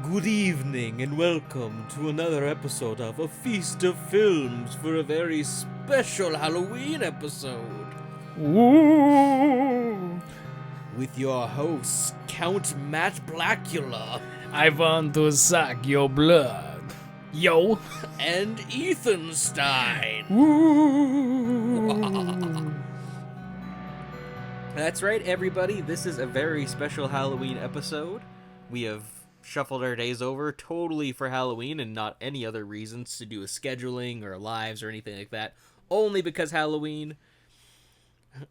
Good evening and welcome to another episode of A Feast of Films for a very special Halloween episode. Ooh. With your hosts, Count Matt Blackula I want to suck your blood. Yo. and Ethan Stein. Ooh. That's right, everybody. This is a very special Halloween episode. We have shuffled our days over totally for Halloween and not any other reasons to do with scheduling or lives or anything like that. Only because Halloween.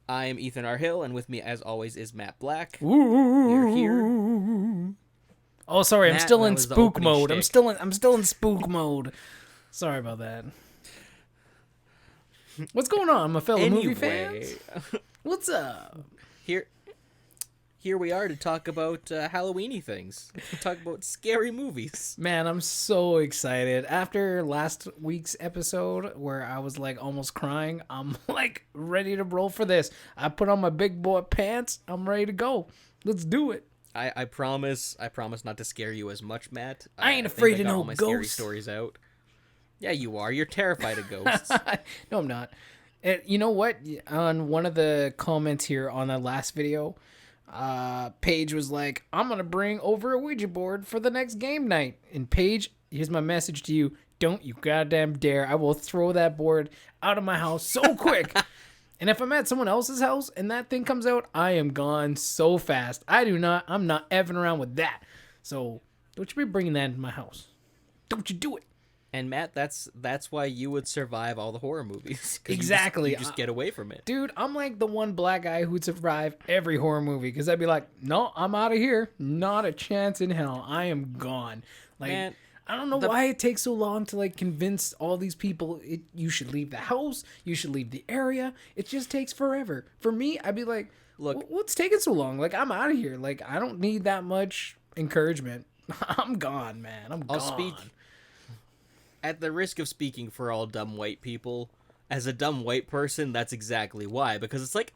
I am Ethan R. Hill, and with me, as always, is Matt Black. We're here. Oh, sorry, I'm Matt, still that in was the spook opening mode. I'm shtick. still in spook mode. Sorry about that. What's going on, my fellow movie fans? What's up? Here we are to talk about Halloweeny things. To talk about scary movies. Man, I'm so excited. After last week's episode where I was like almost crying, I'm like ready to roll for this. I put on my big boy pants. I'm ready to go. Let's do it. I promise not to scare you as much, Matt. I ain't think afraid I of got no all my scary ghosts. stories out. Yeah, you are. You're terrified of ghosts. No, I'm not. And you know what? On one of the comments here on the last video, Paige was like, I'm going to bring over a Ouija board for the next game night. And Paige, here's my message to you. Don't you goddamn dare. I will throw that board out of my house so quick. And if I'm at someone else's house and that thing comes out, I am gone so fast. I'm not effing around with that. So don't you be bringing that into my house. Don't you do it. And Matt, that's why you would survive all the horror movies. 'Cause Exactly. You just get away from it. Dude, I'm like the one black guy who'd survive every horror movie because I'd be like, no, I'm out of here. Not a chance in hell. I am gone. Like, Man, I don't know why it takes so long to like convince all these people you should leave the house, you should leave the area. It just takes forever. For me, I'd be like, Look, what's taking so long? Like, I'm out of here. Like, I don't need that much encouragement. I'm gone, man. I'm gone. I'll speak. At the risk of speaking for all dumb white people, as a dumb white person, that's exactly why. Because it's like,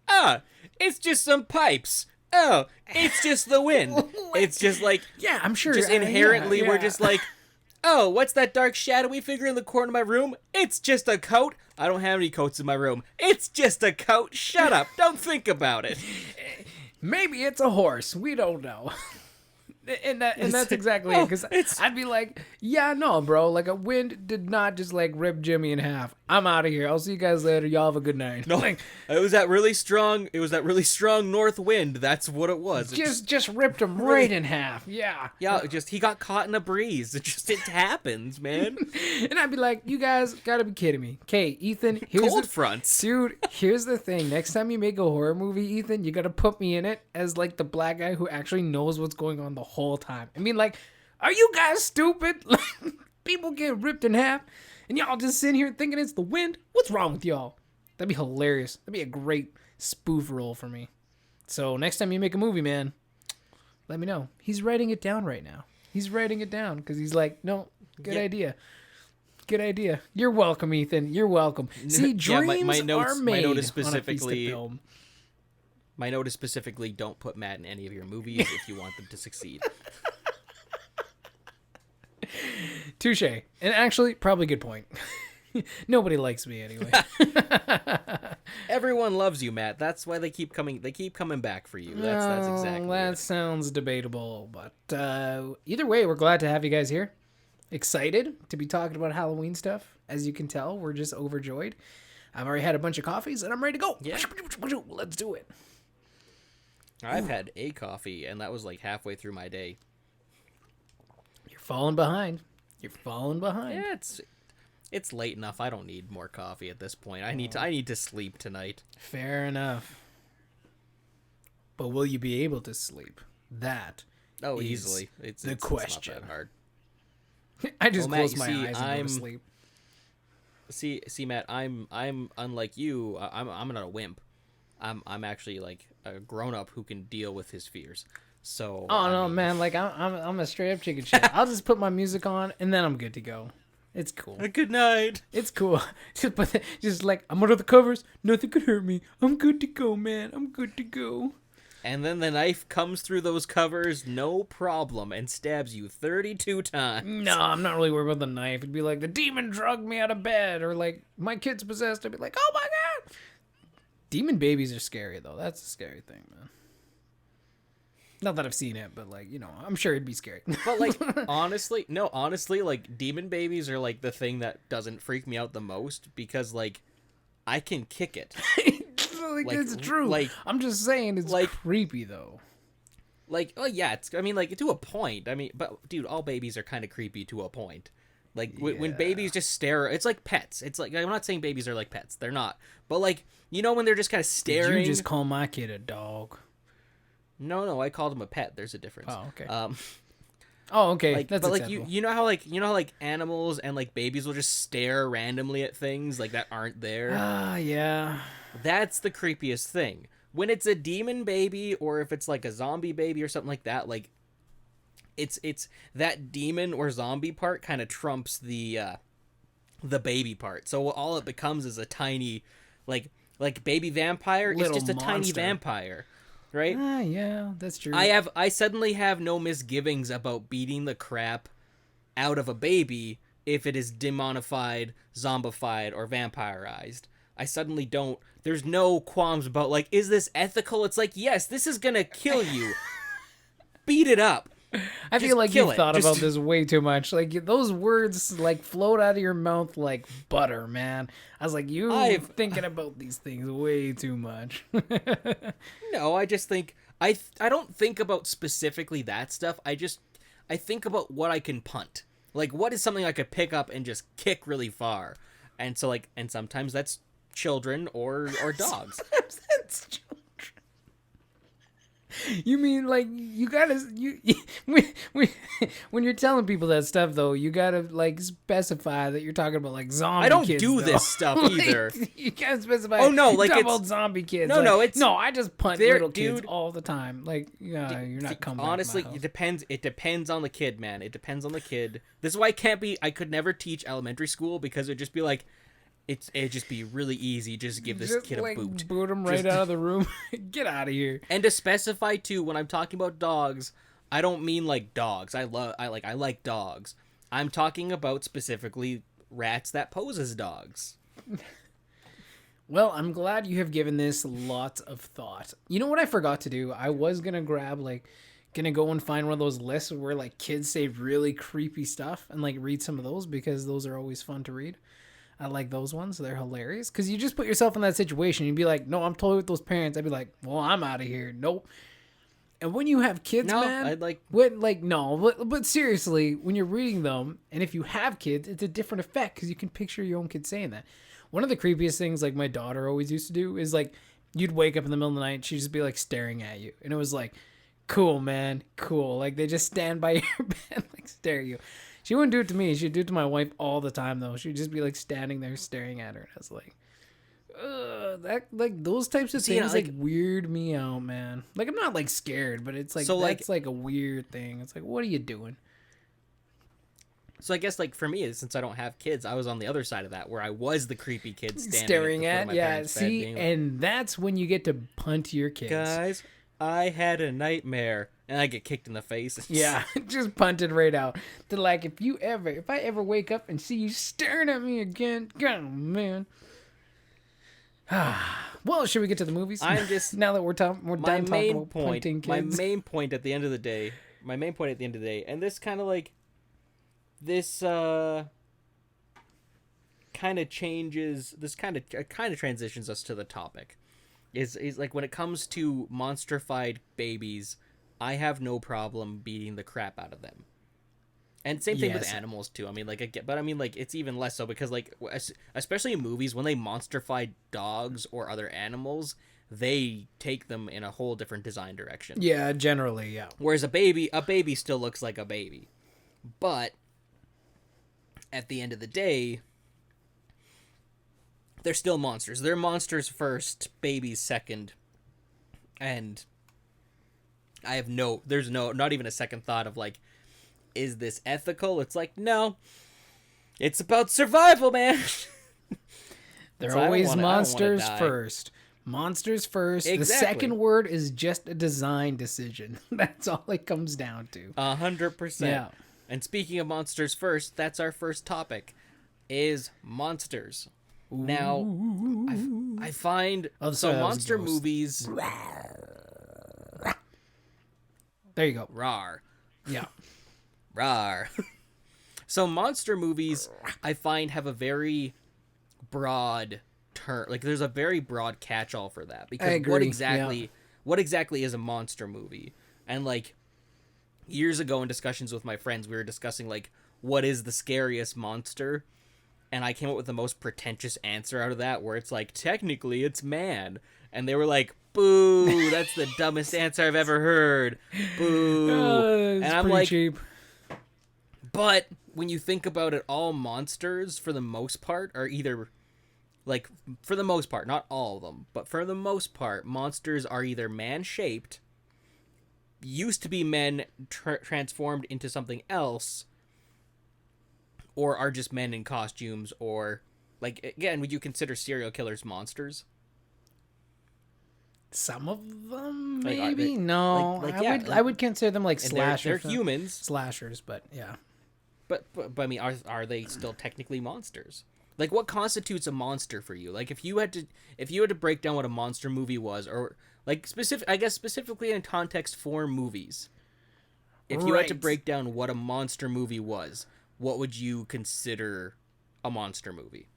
it's just some pipes. Oh, it's just the wind. It's just like, Yeah, I'm sure. just inherently, yeah. we're just like, oh, what's that dark shadowy figure in the corner of my room? It's just a coat. I don't have any coats in my room. It's just a coat. Shut up. Don't think about it. Maybe it's a horse. We don't know. And that's exactly it. Because I'd be like, yeah, no, bro. Like, a wind did not just, like, rip Jimmy in half. I'm out of here. I'll see you guys later. Y'all have a good night. No, Like, it was that really strong north wind. That's what it was. It just ripped him right in half. Yeah. Yeah, he got caught in a breeze. It happens, man. And I'd be like, you guys gotta be kidding me. Okay, Ethan, here's Cold the fronts. Dude, here's the thing. Next time you make a horror movie, Ethan, you gotta put me in it as like the black guy who actually knows what's going on the whole time. I mean, like, are you guys stupid? Like, people get ripped in half, and y'all just sitting here thinking it's the wind? What's wrong with y'all? That'd be hilarious. That'd be a great spoof role for me. So next time you make a movie, man, let me know. He's writing it down right now. He's writing it down because he's like, no, good idea. Good idea. You're welcome, Ethan. You're welcome. See, dreams my notes, are made my note is on a feast of specifically. film. My note is specifically: don't put Matt in any of your movies if you want them to succeed. Touche. And actually, probably good point. Nobody likes me anyway. Everyone loves you, Matt. That's why they keep coming. They keep coming back for you. That's exactly. That sounds debatable, but either way, we're glad to have you guys here. Excited to be talking about Halloween stuff. As you can tell, we're just overjoyed. I've already had a bunch of coffees, and I'm ready to go. Yeah. Let's do it. I've had a coffee, and that was like halfway through my day. You're falling behind. You're falling behind. Yeah, it's late enough. I don't need more coffee at this point. I need to sleep tonight. Fair enough. But will you be able to sleep? That is easily. It's the question. It's not that hard. I just Well, Matt, close my you see, eyes and go to sleep. See, Matt, I'm unlike you. I'm not a wimp. I'm actually like a grown up who can deal with his fears. So. Oh no, man! Like I'm a straight up chicken shit. I'll just put my music on and then I'm good to go. It's cool. Good night. It's cool. Just like I'm under the covers. Nothing could hurt me. I'm good to go, man. I'm good to go. And then the knife comes through those covers, no problem, and stabs you 32 times. No, I'm not really worried about the knife. It'd be like, the demon drugged me out of bed, or like, my kid's possessed. I'd be like, oh my god. Demon babies are scary, though. That's a scary thing, man. Not that I've seen it, but like, I'm sure it'd be scary. But like, honestly, like, demon babies are like the thing that doesn't freak me out the most, because like, I can kick it. Like, it's true. Like, I'm just saying, it's like creepy though. Like, oh yeah, like to a point. But dude, all babies are kind of creepy to a point. Like when babies just stare, it's like pets. It's like, I'm not saying babies are like pets. They're not. But like, when they're just kind of staring. Did you just call my kid a dog? No, I called him a pet. There's a difference. Oh, okay. Oh, okay. Like, that's but like acceptable. you know how like animals and like babies will just stare randomly at things like that aren't there. Yeah. That's the creepiest thing. When it's a demon baby, or if it's like a zombie baby or something like that, like it's that demon or zombie part kind of trumps the baby part. So all it becomes is a tiny like baby vampire. Little it's just a tiny monster. vampire. Right? Yeah, that's true. I suddenly have no misgivings about beating the crap out of a baby if it is demonified, zombified, or vampirized. I suddenly don't. There's no qualms about, like, is this ethical? It's like, yes, this is gonna kill you. Beat it up. I feel like you've thought about this way too much. Like, those words, like, float out of your mouth like butter, man. I was like, you're thinking about these things way too much. No, I just think... I don't think about specifically that stuff. I think about what I can punt. Like, what is something I could pick up and just kick really far? And so, like, and sometimes that's children or dogs. Sometimes that's children. You mean, like, you gotta, when you're telling people that stuff, though, you gotta, like, specify that you're talking about, like, zombie kids. I don't do this stuff either. You gotta specify. Oh, no, like, it's zombie kids. No, no, I just punt little kids all the time. Like, you're not coming honestly, back to my house. it depends on the kid, man. It depends on the kid. This is why I could never teach elementary school, because it'd just be like, it'd just be really easy. Just give this kid a boot. Boot him right out of the room. Get out of here. And to specify too, when I'm talking about dogs, I don't mean like dogs. I like dogs. I'm talking about specifically rats that pose as dogs. Well, I'm glad you have given this lots of thought. You know what I forgot to do? I was gonna go and find one of those lists where like kids say really creepy stuff and like read some of those, because those are always fun to read. I like those ones. They're hilarious. Because you just put yourself in that situation. You'd be like, no, I'm totally with those parents. I'd be like, well, I'm out of here. Nope. And when you have kids, man. But seriously, when you're reading them, and if you have kids, it's a different effect, because you can picture your own kid saying that. One of the creepiest things, like, my daughter always used to do is, like, you'd wake up in the middle of the night and she'd just be, like, staring at you. And it was like, cool, man. Cool. Like, they just stand by your bed, like, stare at you. She wouldn't do it to me. She'd do it to my wife all the time, though. She'd just be, like, standing there staring at her. And I was like, those types of things, like, weird me out, man. Like, I'm not, like, scared, but it's, like, so, that's, like, a weird thing. It's like, what are you doing? So I guess, like, for me, since I don't have kids, I was on the other side of that, where I was the creepy kid staring at see, bed, and that's when you get to punt your kids. Guys, I had a nightmare. And I get kicked in the face. Yeah, just punted right out. They're like, if I ever wake up and see you staring at me again, God, man. Well, should we get to the movies? I'm just now that we're done talking about punting kids. My main point at the end of the day, and this kind of like, this kind of changes. This kind of transitions us to the topic. Is like, when it comes to monstrified babies, I have no problem beating the crap out of them. And same thing with animals too. I mean, like, it's even less so, because, like, especially in movies, when they monstrify dogs or other animals, they take them in a whole different design direction. Yeah, generally, yeah. Whereas a baby still looks like a baby. But at the end of the day, they're still monsters. They're monsters first, babies second. And I have there's not even a second thought of, like, is this ethical? It's like, no, it's about survival, man. They're always monsters first. Monsters first. The Exactly. second word is just a design decision. That's all it comes down to. 100%. Yeah. And speaking of monsters first, that's our first topic, is monsters. Now, I find Oh, sorry, that was a monster ghost. movies. There you go. Rar. Yeah. Rar. So monster movies, I find, have a very broad term. Like, there's a very broad catch-all for that. Because I agree, what exactly is a monster movie? And, like, years ago in discussions with my friends, we were discussing, like, what is the scariest monster? And I came up with the most pretentious answer out of that, where it's like, technically, it's man. And they were like, boo, that's the dumbest answer I've ever heard. Boo. It's And I'm pretty like, cheap. but when you think about it, all monsters, for the most part, are either, like, for the most part, not all of them, but for the most part, monsters are either man-shaped, used to be men transformed into something else, or are just men in costumes, or, like, again, would you consider serial killers monsters? Some of them, Like, maybe. No, I would consider them like and slashers. they're humans, Slashers, but yeah. but I mean, are they still technically monsters? Like, what constitutes a monster for you? Like, if you had to break down what a monster movie was, or like specifically in context for movies, if you had to Right. break down what a monster movie was, what would you consider a monster movie?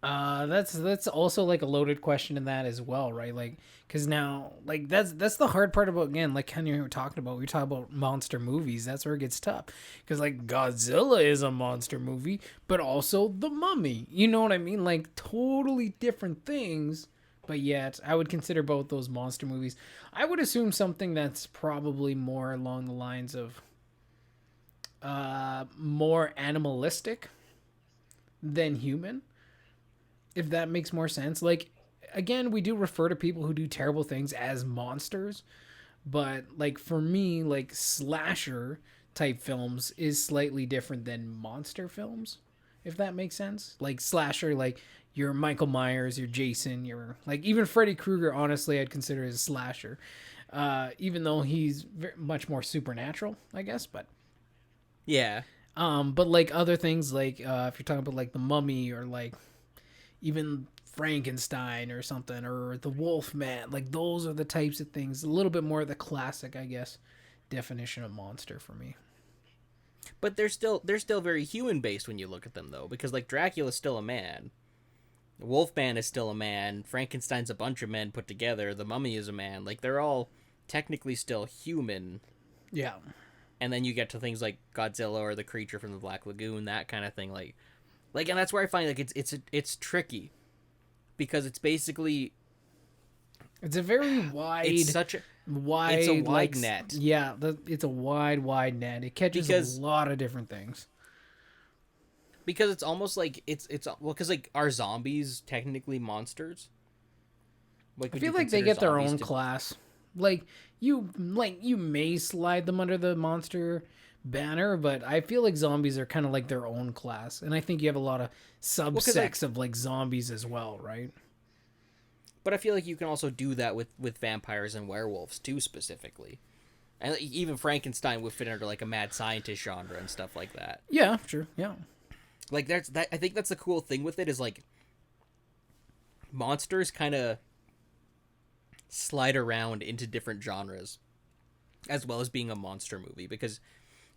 That's also like a loaded question in that as well, right? Like, because now, like, that's the hard part about, again, like kind of you were talking about. We talk about monster movies. That's where it gets tough, because like Godzilla is a monster movie, but also The Mummy. You know what I mean? Like totally different things, but yet I would consider both those monster movies. I would assume something that's probably more along the lines of more animalistic than human, if that makes more sense. Like, again, we do refer to people who do terrible things as monsters, but like for me, like slasher type films is slightly different than monster films, if that makes sense. Like slasher, like your Michael Myers, your Jason, your, like, even Freddy Krueger, honestly I'd consider as slasher, even though he's much more supernatural, I guess. But Yeah. but like other things, like if you're talking about like The Mummy, or like even Frankenstein or something, or the Wolfman, like those are the types of things, a little bit more of the classic, I guess, definition of monster for me. But they're still very human based when you look at them, though, because like Dracula's still a man, Wolfman is still a man, Frankenstein's a bunch of men put together, the Mummy is a man. Like, they're all technically still human. Yeah. And then you get to things like Godzilla or the creature from the Black Lagoon, that kind of thing. Like, and that's where I find, like, it's tricky, because it's basically, It's a very wide, it's a wide like, net. Yeah, it's a wide net. It catches Because- a lot of different things. Because it's almost like it's well, because like, are zombies technically monsters? Like, I would feel you like they consider get their zombies own to- class. Like you may slide them under the monster banner, but I feel like zombies are kind of like their own class, and I think you have a lot of subsects of like zombies as well, right? But I feel like you can also do that with vampires and werewolves too, specifically. And like, even Frankenstein would fit under like a mad scientist genre and stuff like that. Yeah, sure, yeah. Like, I think that's the cool thing with it, is like, monsters kind of slide around into different genres, as well as being a monster movie, because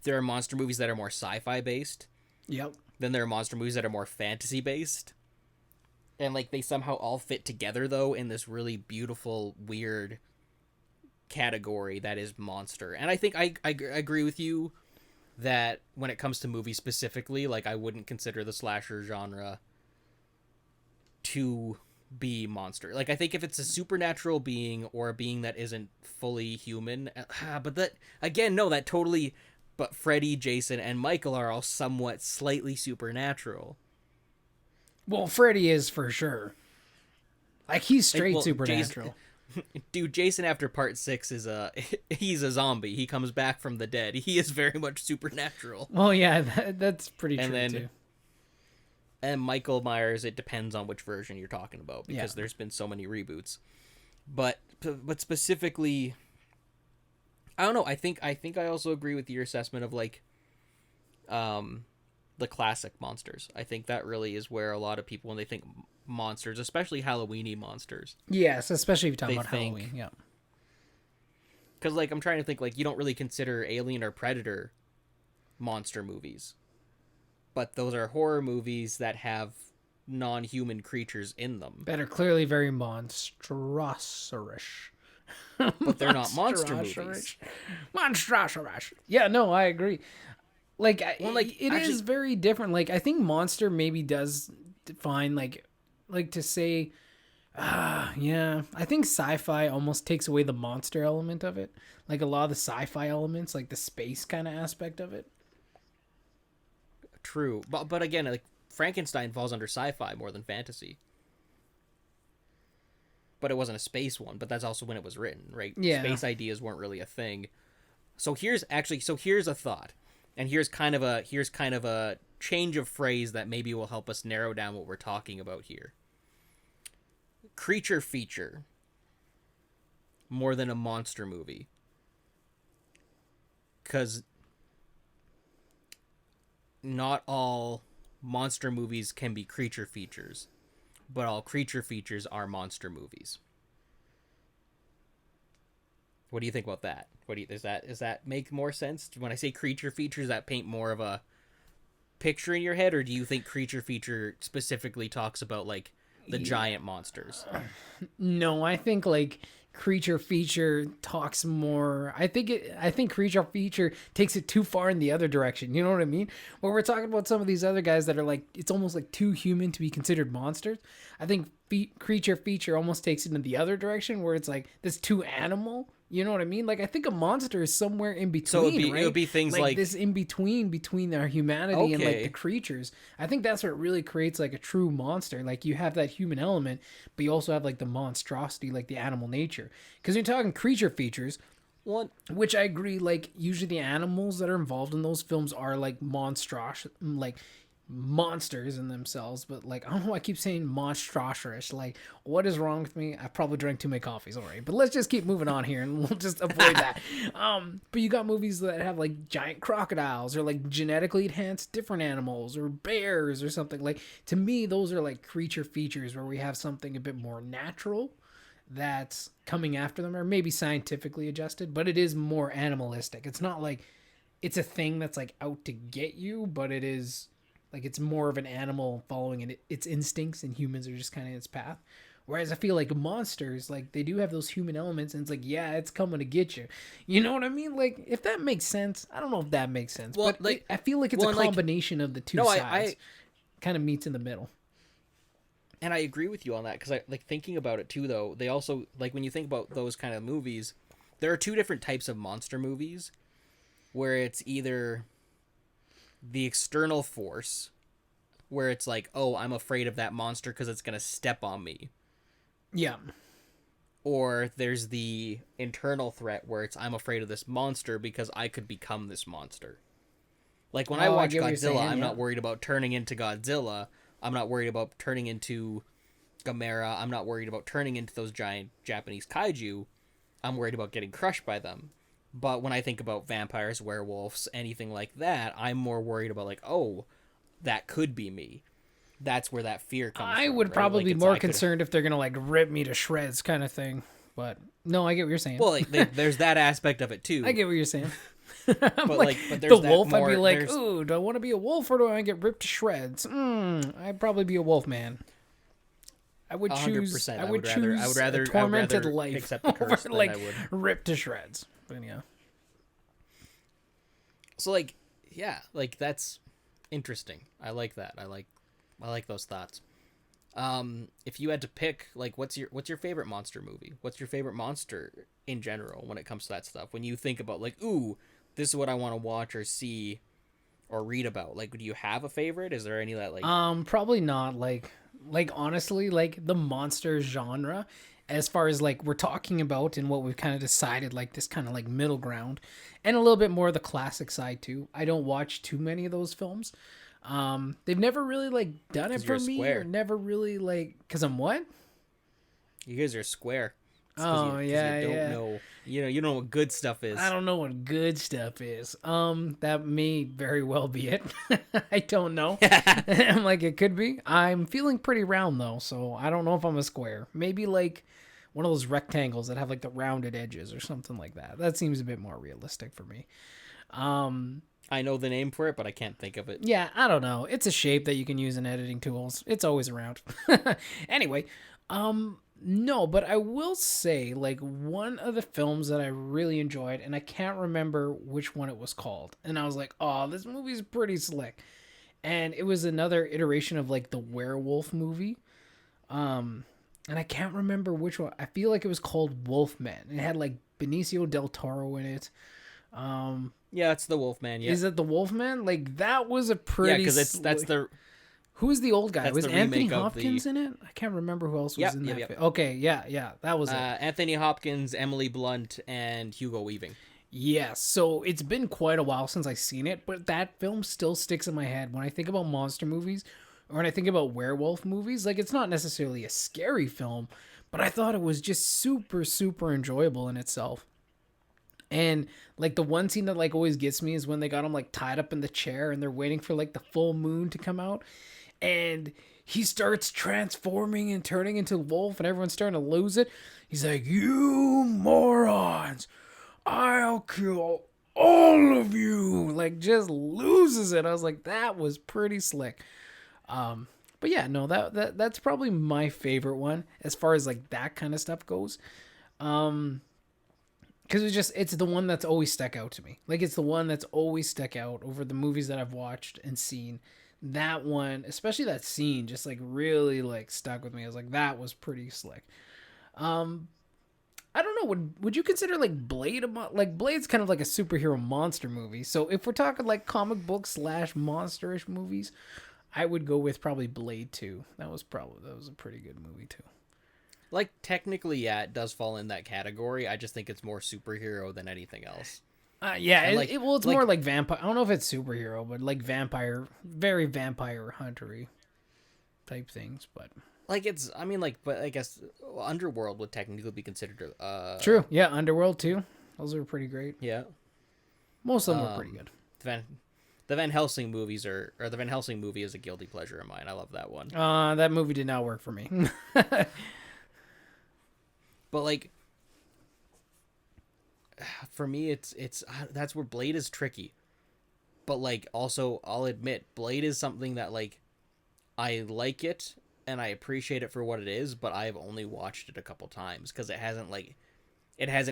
there are monster movies that are more sci-fi based, Yep. then there are monster movies that are more fantasy based, and like, they somehow all fit together though in this really beautiful, weird category that is monster. And I think I agree with you that when it comes to movies specifically, like, I wouldn't consider the slasher genre to be monster. Like, I think if it's a supernatural being, or a being that isn't fully human, but that, again, no, that totally, but Freddy, Jason, and Michael are all somewhat slightly supernatural. Well, Freddy is for sure. Like, he's straight well, supernatural. Dude, Jason after part 6 is he's a zombie. He comes back from the dead. He is very much supernatural. Well, yeah, that's pretty And true then- too. And Michael Myers, it depends on which version you're talking about because Yeah. there's been so many reboots. But specifically, I don't know. I also agree with your assessment of like the classic monsters. I think that really is where a lot of people, when they think monsters, especially Halloweeny monsters, Yes, especially if you're talking they about think, Halloween. Yeah. because like I'm trying to think, like you don't really consider Alien or Predator monster movies, but those are horror movies that have non-human creatures in them, That are clearly very monstroserish. but they're not monster movies. Monstroserish. Yeah, no, I agree. Like, Well, like, it actually, is very different. Like, I think monster maybe does define like to say, yeah. I think sci-fi almost takes away the monster element of it. Like a lot of the sci-fi elements, like the space kind of aspect of it. true, but again, like Frankenstein falls under sci-fi more than fantasy. But it wasn't a space one, but that's also when it was written, right? Yeah. Space ideas weren't really a thing. Here's a thought. And here's kind of a change of phrase that maybe will help us narrow down what we're talking about here. Creature feature more than a monster movie. Cuz not all monster movies can be creature features, but all creature features are monster movies. What do you think about that? Does that make more sense? When I say creature features, does that paint more of a picture in your head, or do you think creature feature specifically talks about like the giant monsters? No, I think like creature feature talks more. I think creature feature takes it too far in the other direction. You know what I mean? When we're talking about some of these other guys that are like, it's almost like too human to be considered monsters. I think creature feature almost takes it in the other direction where it's like this too animal. You know what I mean? Like, I think a monster is somewhere in between, So right? it would be things like this in between our humanity and like Okay. the creatures. I think that's what really creates like a true monster. Like, you have that human element, but you also have like the monstrosity, like the animal nature. Because you're talking creature features, one. which I agree. Like, usually the animals that are involved in those films are like like monsters in themselves, but like, I don't know why I keep saying monstroserish. Like, what is wrong with me? I probably drank too many coffees already, but let's just keep moving on here and we'll just avoid that. But you got movies that have like giant crocodiles or like genetically enhanced different animals or bears or something. Like, to me, those are like creature features where we have something a bit more natural that's coming after them, or maybe scientifically adjusted, but it is more animalistic. It's not like it's a thing that's like out to get you, but it is like it's more of an animal following its instincts, and humans are just kind of its path. Whereas I feel like monsters, like they do have those human elements, and it's like, yeah, it's coming to get you. You know what I mean? Like, if that makes sense. I don't know if that makes sense, Well, but like, I feel like it's a combination of the two no, sides. I kind of meets in the middle. and I agree with you on that because I like thinking about it too. Though they also like when you think about those kind of movies, there are two different types of monster movies, where it's either the external force, where it's like, oh, I'm afraid of that monster because it's gonna step on me. Yeah. Or there's the internal threat where it's, I'm afraid of this monster because I could become this monster. Like when I watch get what you're Godzilla, saying, I'm yeah. not worried about turning into Godzilla. I'm not worried about turning into Gamera. I'm not worried about turning into those giant Japanese kaiju. I'm worried about getting crushed by them. But when I think about vampires, werewolves, anything like that, I'm more worried about like, oh, that could be me. That's where that fear comes I from. would right? probably Like, be it's, more I could- concerned if they're gonna like rip me to shreds, kind of thing. But no, I get what you're saying. Well, like, there's that aspect of it too. I get what you're saying. but but there's the that wolf, more, I'd be like, there's- ooh, do I want to be a wolf or do I get ripped to shreds? I'd probably be a wolf man. I would choose. 100%. I would choose rather a tormented rather life accept the curse over than like I would. ripped to shreds. But yeah, So like, yeah, like that's interesting. I like that. I like those thoughts. If you had to pick, like, what's your favorite monster movie? What's your favorite monster in general when it comes to that stuff? When you think about like, ooh, this is what I want to watch or see or read about. Like, do you have a favorite? Is there any that like? probably not. Like honestly, like the monster genre, as far as like we're talking about and what we've kind of decided, like this kind of like middle ground, and a little bit more of the classic side too. I don't watch too many of those films. They've never really like done it Because you're for a me, or square. never really like, because I'm what? You guys are square. It's Oh because you yeah, don't yeah. know. You don't know what good stuff I is. don't know what good stuff is. That may very well be it. I don't know. I'm like, it could be. I'm feeling pretty round though, so I don't know if I'm a square. Maybe like one of those rectangles that have like the rounded edges or something like that. That seems a bit more realistic for me. I know the name for it, but I can't think of it. Yeah, I don't know. It's a shape that you can use in editing tools. It's always around. Anyway, no, but I will say like one of the films that I really enjoyed, and I can't remember which one it was called. And I was like, "Oh, this movie's pretty slick." And it was another iteration of like the werewolf movie. And I can't remember which one. I feel like it was called Wolfman. It had like Benicio del Toro in it. Yeah, it's the Wolfman. Yeah, Is it the Wolfman? Like that was a yeah, pretty because Who's the old guy? that's Was the Anthony remake of the. Hopkins in it? I can't remember who else was Yep, in yep, that. yep. Okay, yeah, that was it. Anthony Hopkins, Emily Blunt, and Hugo Weaving. Yeah, so it's been quite a while since I've seen it, but that film still sticks in my head when I think about monster movies or when I think about werewolf movies. Like, it's not necessarily a scary film, but I thought it was just super, super enjoyable in itself. And like the one scene that like always gets me is when they got him like tied up in the chair and they're waiting for like the full moon to come out, and he starts transforming and turning into a wolf, and everyone's starting to lose it. He's like, "You morons, I'll kill all of you!" Like just loses it. I was like, that was pretty slick. But yeah, no, that's probably my favorite one as far as like that kind of stuff goes. Because it's the one that's always stuck out to me. Like it's the one that's always stuck out over the movies that I've watched and seen. That one, especially that scene, just like really like stuck with me. I was like, that was pretty slick. I don't know. Would you consider like Blade like Blade's kind of like a superhero monster movie? So if we're talking like comic book / monsterish movies, I would go with probably Blade 2. That was a pretty good movie too. Like technically, yeah, it does fall in that category. I just think it's more superhero than anything else. Yeah, And like, it's more like vampire. I don't know if it's superhero, but like vampire, very vampire huntery type things. But like it's, I mean, like, but I guess Underworld would technically be considered. true, yeah, Underworld too. Those are pretty great. Yeah. Most of them were pretty good. The Van Helsing movies or the Van Helsing movie is a guilty pleasure of mine. I love that one. That movie did not work for me. But like, for me, it's that's where Blade is tricky. But like, also, I'll admit, Blade is something that like, I like it and I appreciate it for what it is. But I've only watched it a couple times because it hasn't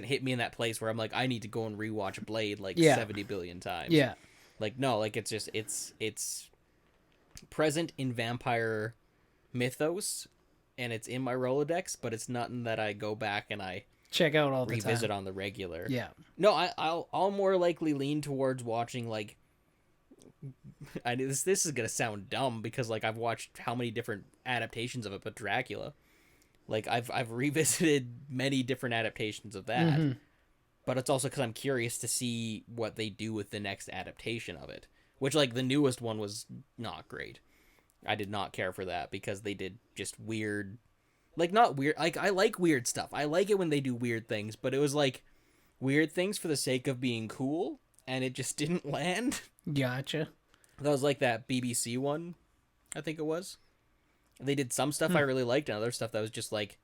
hit me in that place where I'm like, I need to go and rewatch Blade like 70 billion times. Yeah. Like no, like it's just it's present in vampire mythos and it's in my Rolodex, but it's nothing that I go back and I check out all the revisit time. on the regular. Yeah. No, I'll more likely lean towards watching like this is gonna sound dumb because like I've watched how many different adaptations of it, but Dracula. Like I've revisited many different adaptations of that. Mm-hmm. But it's also because I'm curious to see what they do with the next adaptation of it. Which, like, the newest one was not great. I did not care for that because they did just weird... Like, not weird... Like, I like weird stuff. I like it when they do weird things, but it was, like, weird things for the sake of being cool, and it just didn't land. Gotcha. That was like that BBC one, I think it was. They did some stuff I really liked, and other stuff that was just like...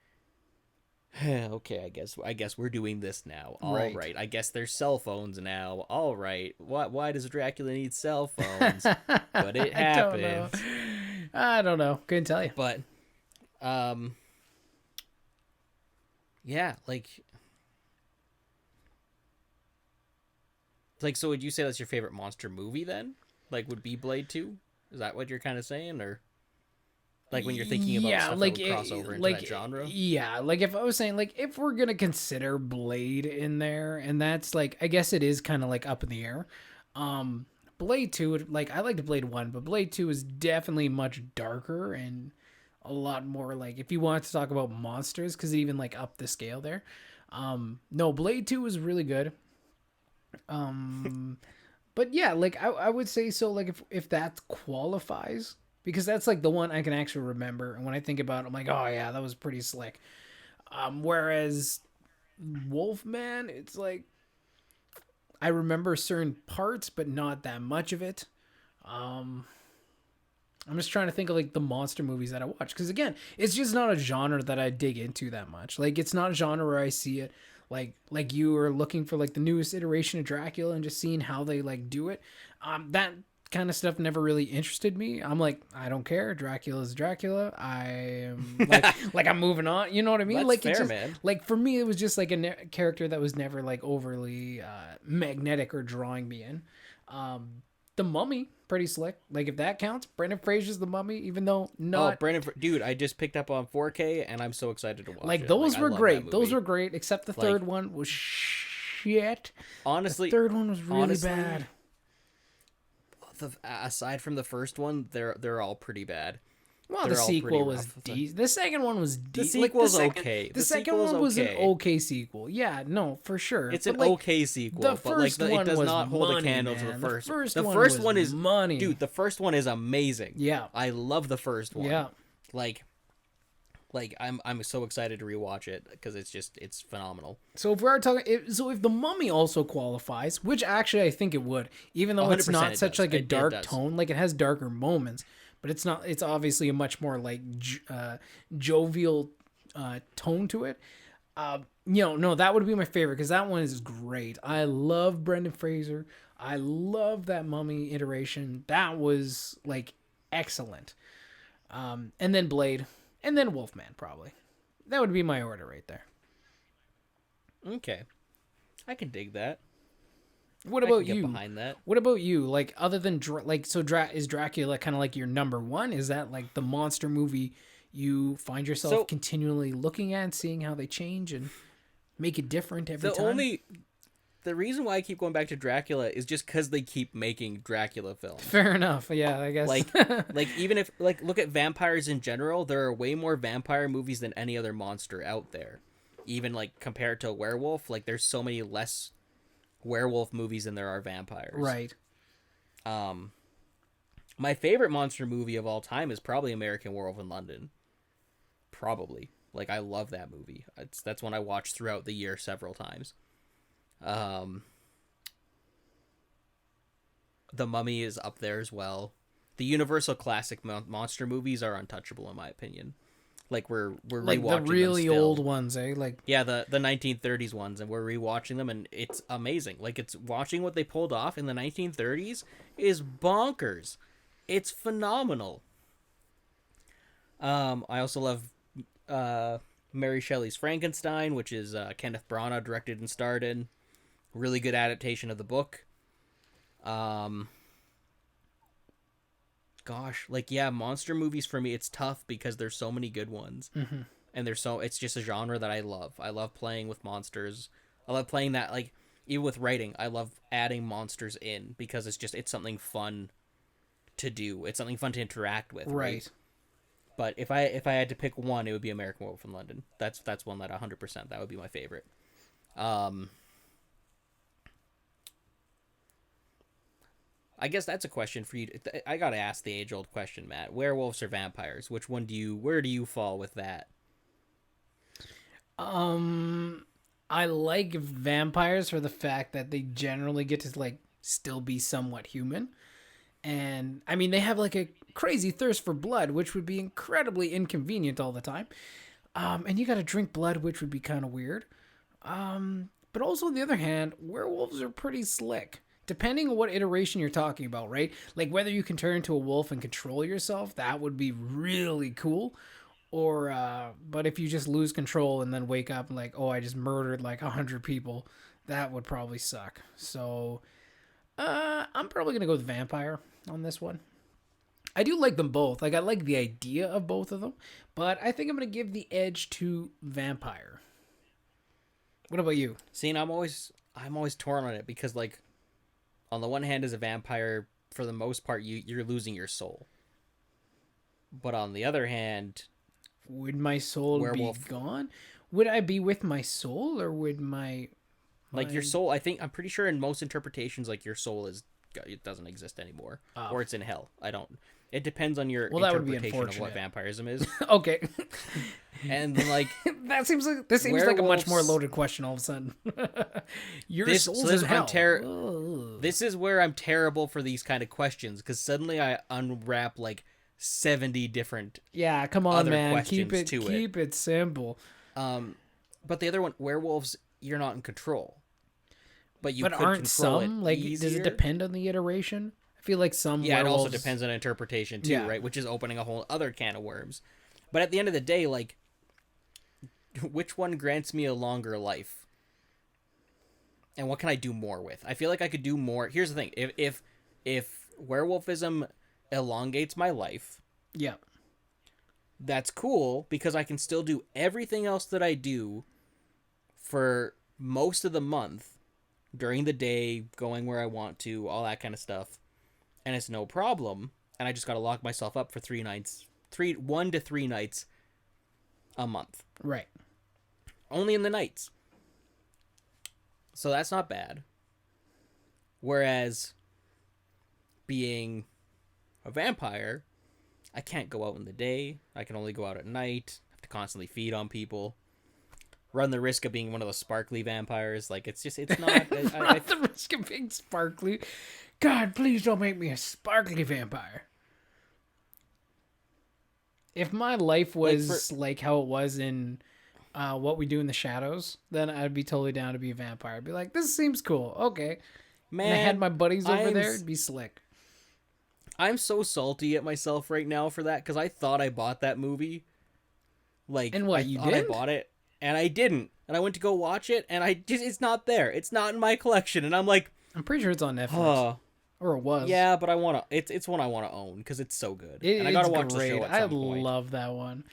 Okay, I guess we're doing this now. All right. I guess there's cell phones now. All right. Why does Dracula need cell phones? But it happened. I don't know. Couldn't tell you. But yeah, like so would you say that's your favorite monster movie then? Like would be Blade 2? Is that what you're kind of saying or like when you're thinking about stuff like, that would cross over into like, that genre? Yeah, like if I was saying, like, if we're going to consider Blade in there, and that's, like, I guess it is kind of, like, up in the air. Blade 2, like, I liked Blade 1, but Blade 2 is definitely much darker and a lot more, like, if you wanted to talk about monsters, because it even, like, upped the scale there. No, Blade 2 was really good. But But yeah, like I would say so. Like if that qualifies, because that's like the one I can actually remember, and when I think about it, I'm like, oh yeah, that was pretty slick. Whereas Wolfman, it's like I remember certain parts, but not that much of it. Um, I'm just trying to think of like the monster movies that I watch, because again, it's just not a genre that I dig into that much. Like it's not a genre where I see it like you are looking for like the newest iteration of Dracula and just seeing how they like do it. That kind of stuff never really interested me. I'm like, I don't care. Dracula's Dracula. I am like I'm moving on. You know what I mean? That's Like fair, it's just man. like for me, it was just like a character that was never like overly magnetic or drawing me in. The Mummy, pretty slick. Like if that counts, Brendan Fraser's The Mummy, even though Oh, not Dude, I just picked up on 4K and I'm so excited to watch like it. those I were love that great. Those movie. were great, except the third one was shit. Honestly, The third one was really honestly, bad. aside from the first one, they're all pretty bad. Well, They're the all pretty sequel was rough. The second one was The decent. sequel's okay. The second one was an okay. okay sequel. Yeah, no, for sure. It's But, an like, okay sequel, the but like first one it does was not hold a money, candle to man. the first. The first one was is money. dude. The first one is amazing. Yeah. I love the first one. Yeah. like I'm so excited to rewatch it because it's phenomenal. So if we are talking, if the Mummy also qualifies, which actually I think it would, even though it's 100% not it such does. like a It dark does. tone, like it has darker moments, but it's not. It's obviously a much more like jovial tone to it. No, that would be my favorite because that one is great. I love Brendan Fraser. I love that Mummy iteration. That was like excellent. And then Blade, and then Wolfman probably. That would be my order right there. Okay, I can dig that. What I can about get you? behind that. What about you? Like other than is Dracula kind of like your number one? Is that like the monster movie you find yourself So- continually looking at, seeing how they change and make it different every time? The reason why I keep going back to Dracula is just because they keep making Dracula films. Fair enough. Yeah, I guess. Like even if like look at vampires in general, there are way more vampire movies than any other monster out there. Even like compared to a werewolf, like there's so many less werewolf movies than there are vampires. Right. My favorite monster movie of all time is probably American Werewolf in London. Probably. Like I love that movie. That's one I watch throughout the year several times. The Mummy is up there as well. The Universal classic monster movies are untouchable in my opinion. Like we're Like rewatching the really them still. old ones, eh? Like Yeah, the 1930s ones, and we're rewatching them, and it's amazing. Like it's watching what they pulled off in the 1930s is bonkers. It's phenomenal. I also love Mary Shelley's Frankenstein, which is Kenneth Branagh directed and starred in. Really good adaptation of the book. Monster movies for me, it's tough because there's so many good ones. mm-hmm. And it's just a genre that I love. I love playing with monsters. I love playing that, like, even with writing, I love adding monsters in because it's something fun to do. It's something fun to interact with. Right. But if I had to pick one, it would be American Werewolf in London. That's one that 100% that would be my favorite. I guess that's a question for you. I gotta ask the age-old question, Matt. Werewolves or vampires? Where do you fall with that? I like vampires for the fact that they generally get to like still be somewhat human. And I mean, they have like a crazy thirst for blood, which would be incredibly inconvenient all the time. And you got to drink blood, which would be kind of weird. But also on the other hand, werewolves are pretty slick. Depending on what iteration you're talking about, right? Like whether you can turn into a wolf and control yourself, that would be really cool. Or, but if you just lose control and then wake up and like, oh, I just murdered like 100 people, that would probably suck. So, I'm probably going to go with vampire on this one. I do like them both. Like I like the idea of both of them, but I think I'm going to give the edge to vampire. What about you? See, and I'm always torn on it because, like, on the one hand, as a vampire, for the most part, you're losing your soul. But on the other hand, would my soul werewolf be gone? Would I be with my soul, or would my like your soul? I'm pretty sure in most interpretations, like your soul is it doesn't exist anymore, Oh. or it's in hell. I don't. It depends on your Well, that would be interpretation of what unfortunate. vampirism is. Okay. And then like this seems like a much more werewolves- loaded question all of a sudden. Your this soul's so this in hell. this is where I'm terrible for these kind of questions, because suddenly I unwrap like 70 different. Yeah, come on, other man. questions Keep it simple. But the other one, werewolves, you're not in control. But you But could aren't control some it like? easier. Does it depend on the iteration? I feel like some. Yeah, werewolves... it also depends on interpretation too, Yeah. right? Which is opening a whole other can of worms. But at the end of the day, like, which one grants me a longer life? And what can I do more with? I feel like I could do more. Here's the thing: if werewolfism elongates my life, Yeah. that's cool, because I can still do everything else that I do for most of the month, during the day, going where I want to, all that kind of stuff, and it's no problem. And I just got to lock myself up for 1 to 3 nights a month, Right. only in the nights. So that's not bad. Whereas being a vampire, I can't go out in the day. I can only go out at night. I have to constantly feed on people. Run the risk of being one of those sparkly vampires. Like, it's not. Not the risk of being sparkly. God, please don't make me a sparkly vampire. If my life was like how it was in What We Do in the Shadows, then I'd be totally down to be a vampire. I'd be like, this seems cool. Okay. Man, and I had my buddies over I'm there. It'd be slick. I'm so salty at myself right now for that, because I thought I bought that movie. Like, And what, I you thought didn't? I bought it, and I didn't. And I went to go watch it, and it's not there. It's not in my collection, and I'm like, I'm pretty sure it's on Netflix. oh, Or it was. yeah, but I want to. It's one I want to own, because it's so good, and I gotta watch the show at some point. I love that one.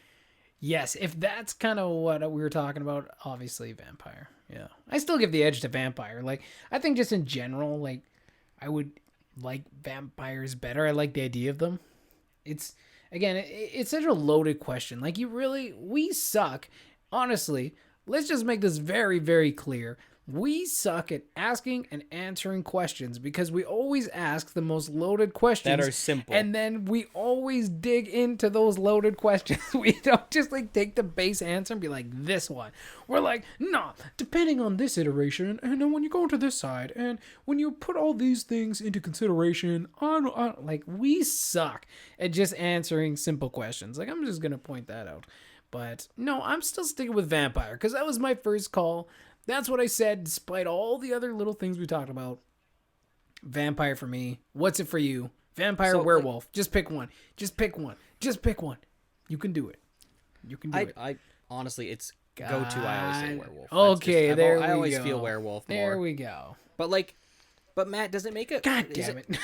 Yes, if that's kind of what we were talking about, obviously vampire. Yeah, I still give the edge to vampire. Like, I think just in general, like, I would like vampires better. I like the idea of them. It's again, it's such a loaded question. Like, we suck. Honestly, let's just make this very, very clear. We suck at asking and answering questions because we always ask the most loaded questions That are simple. and then we always dig into those loaded questions. We don't just like take the base answer and be like, this one. We're like, no, depending on this iteration, and then when you go into this side, and when you put all these things into consideration, like, we suck at just answering simple questions. Like, I'm just gonna point that out. But no, I'm still sticking with vampire because that was my first call. That's what I said, despite all the other little things we talked about. Vampire for me. What's it for you? Vampire, werewolf. Just pick one. Just pick one. Just pick one. You can do it. You can do it. I honestly, it's go-to. I always say werewolf. Okay, there we go. I always feel werewolf more. There we go. But Matt, does it make it? God damn it.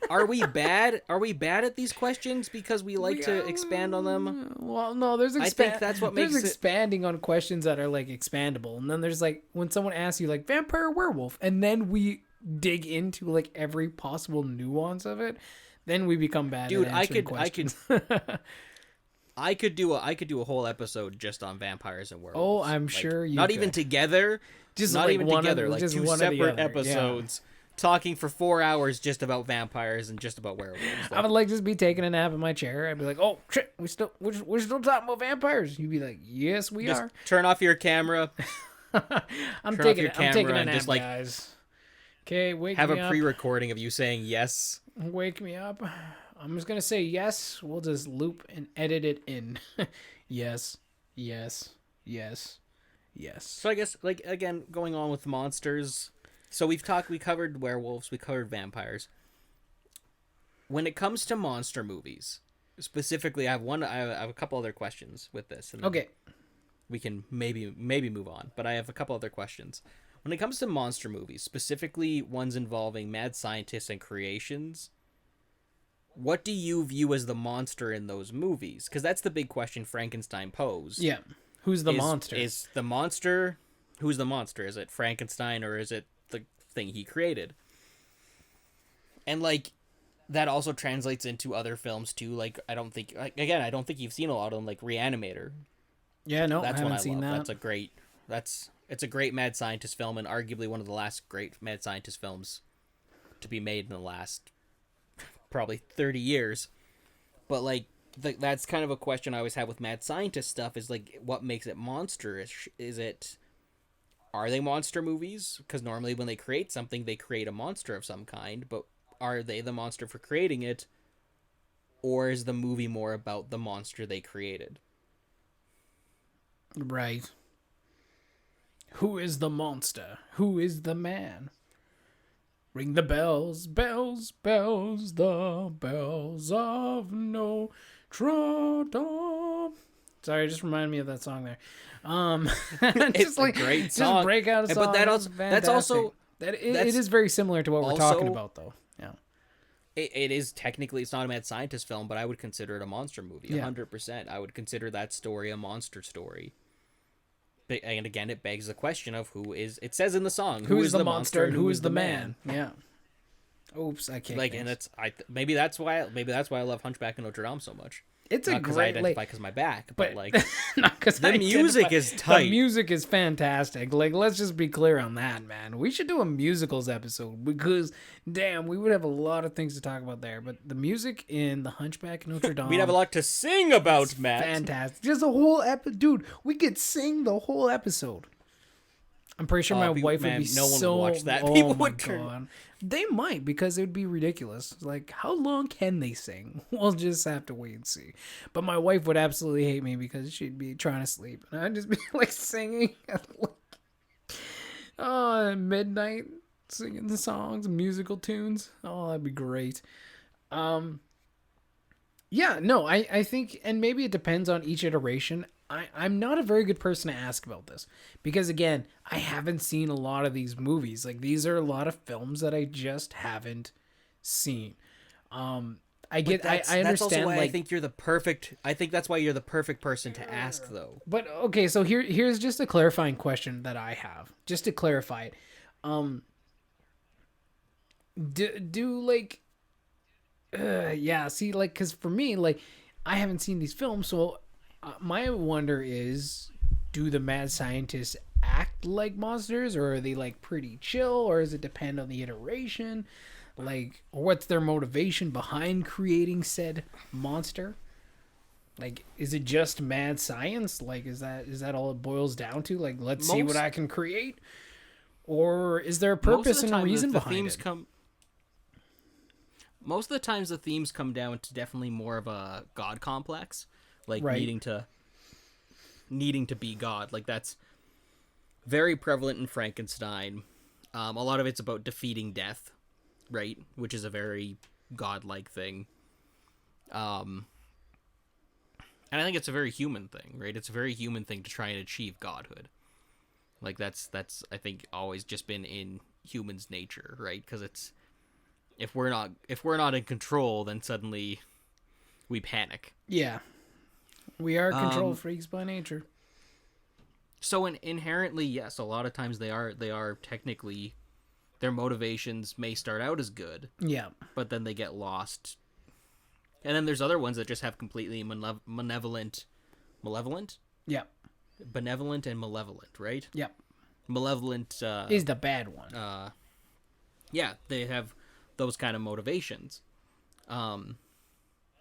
Are we bad? Are we bad at these questions because we like to expand on them? Well, no, there's I think that's what makes there's it. expanding on questions that are like expandable, and then there's like when someone asks you like vampire or werewolf, and then we dig into like every possible nuance of it, then we become bad. Dude, at answering questions. I could do a whole episode just on vampires and werewolves. Oh, I'm sure you not could. even together. Just not like even one together. of, Like just two one or the separate other. episodes. Talking for 4 hours just about vampires and just about werewolves. Yeah. I would like just be taking a nap in my chair. I'd be like, "Oh shit, we're still talking about vampires." You'd be like, "Yes, we just are." turn off your camera. I'm turn off your taking a camera and nap, just, like, guys. Okay, wake Have me a up. pre-recording of you saying yes. Wake me up. I'm just gonna say yes. We'll just loop and edit it in. Yes, yes, yes, yes. So I guess, like, again, going on with monsters. So we covered werewolves, we covered vampires. When it comes to monster movies, specifically, I have a couple other questions with this. And Okay. we can maybe move on, but I have a couple other questions. When it comes to monster movies, specifically ones involving mad scientists and creations, what do you view as the monster in those movies? Because that's the big question Frankenstein posed. Yeah. Who's the monster? Is the monster... Who's the monster? Is it Frankenstein or is it the thing he created? And, like, that also translates into other films, too. Like, I don't think you've seen a lot of them, like Reanimator. Yeah, no, That's I one haven't seen love. that. It's a great mad scientist film and arguably one of the last great mad scientist films to be made in the last probably 30 years. But like that's kind of a question I always have with mad scientist stuff is like what makes it monstrous? Is it are they monster movies? Because normally when they create something, they create a monster of some kind, but are they the monster for creating it? Or is the movie more about the monster they created? Right. Who is the monster? Who is the man? Ring the bells, bells, bells, the bells of Notre Dame. Sorry, it just reminded me of that song there. It's a great song. Just break out a song. But that's also it is very similar to what we're talking about, though. Yeah. It is technically, it's not a mad scientist film, but I would consider it a monster movie. 100%. I would consider that story a monster story. And again, it begs the question of who is. It says in the song, who is the monster and who is the man? Yeah. Oops, I can't. Like, and it's maybe that's why I love Hunchback of Notre Dame so much. It's not a because great, I identify because my back, but like not because the music is tight. The music is fantastic. Like, let's just be clear on that, man. We should do a musicals episode because, damn, we would have a lot of things to talk about there. But the music in the Hunchback of Notre Dame, we'd have a lot to sing about, Matt. Fantastic, just a whole episode, dude. We could sing the whole episode. I'm pretty sure my wife would be no one so. would watch that. Oh People my would turn. God. They might because it would be ridiculous. Like, how long can they sing? We'll just have to wait and see. But my wife would absolutely hate me because she'd be trying to sleep, and I'd just be like singing at at midnight, singing the songs, musical tunes. Oh, that'd be great. Yeah, no, I think, and maybe it depends on each iteration. I'm not a very good person to ask about this because, again, I haven't seen a lot of these movies. Like, these are a lot of films that I just haven't seen. I understand. That's also why I think you're the perfect. I think that's why you're the perfect person to ask, though. But okay, so here's just a clarifying question that I have, just to clarify it. See, like, because for me, like, I haven't seen these films, so. My wonder is, do the mad scientists act like monsters, or are they like pretty chill, or does it depend on the iteration? Like, or what's their motivation behind creating said monster? Like, is it just mad science? Like, is that all it boils down to? Like, let's see what I can create, or is there a purpose and a reason behind it? Most of the times, the themes come down to definitely more of a god complex. Like, right. needing to be God. Like, that's very prevalent in Frankenstein. A lot of it's about defeating death, right? Which is a very godlike thing. And I think it's a very human thing, right? It's a very human thing to try and achieve godhood. Like, that's I think always just been in humans' nature, right? Because it's if we're not in control, then suddenly we panic. Yeah. We are control freaks by nature. So inherently, yes, a lot of times they are technically, their motivations may start out as good. Yeah. But then they get lost. And then there's other ones that just have completely malevolent? Yeah. Benevolent and malevolent, right? Yeah. Malevolent is the bad one. Yeah, they have those kind of motivations.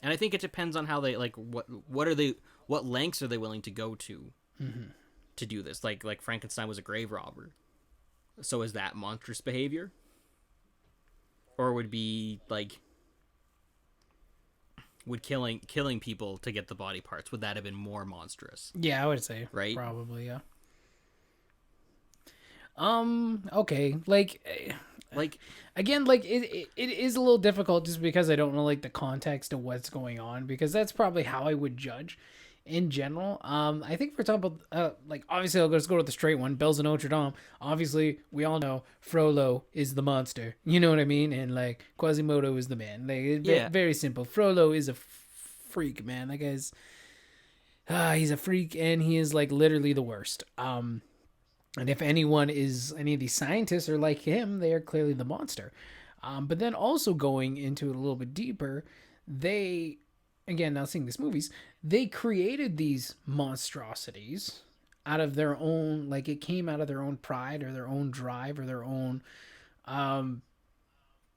And I think it depends on how they, like, what lengths are they willing to go to to do this? Like Frankenstein was a grave robber. So is that monstrous behavior? Or would be, like, would killing people to get the body parts, would that have been more monstrous? Yeah, I would say. Right? Probably, yeah. Okay, like again, like it is a little difficult just because I don't know like the context of what's going on, because that's probably how I would judge in general. I think for example, like obviously I'll just go with the straight one, Bells of Notre Dame. Obviously we all know Frollo is the monster, you know what I mean, and like Quasimodo is the man. Like very simple. Frollo is a freak, man. That guy's he's a freak, and he is like literally the worst. And if any of these scientists are like him, they are clearly the monster. But then also going into it a little bit deeper, they, again, now seeing these movies, they created these monstrosities out of their own, like it came out of their own pride or their own drive or their own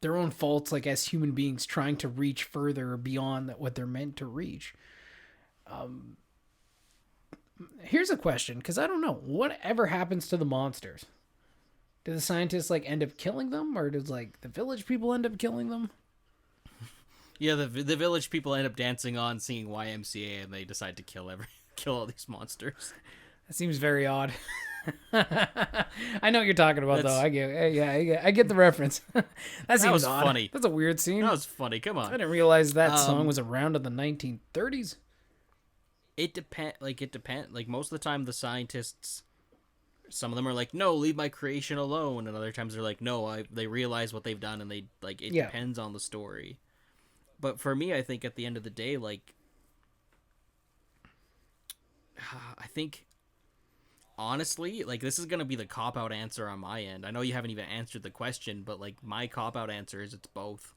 their own faults, like as human beings trying to reach further beyond what they're meant to reach. Here's a question, because I don't know whatever happens to the monsters. Do the scientists like end up killing them, or does like the village people end up killing them? Yeah, the village people end up dancing on, singing YMCA, and they decide to kill all these monsters. That seems very odd. I know what you're talking about, though. I get the reference. That seems was odd. funny. That's a weird scene. That was funny. Come I on. didn't realize that song was around in the 1930s. It depends. Like most of the time, the scientists, some of them are like, "No, leave my creation alone," and other times they're like, "No, they realize what they've done," and they like it depends on the story. But for me, I think at the end of the day, like, I think, honestly, like, this is going to be the cop-out answer on my end. I know you haven't even answered the question, but, like, my cop-out answer is it's both.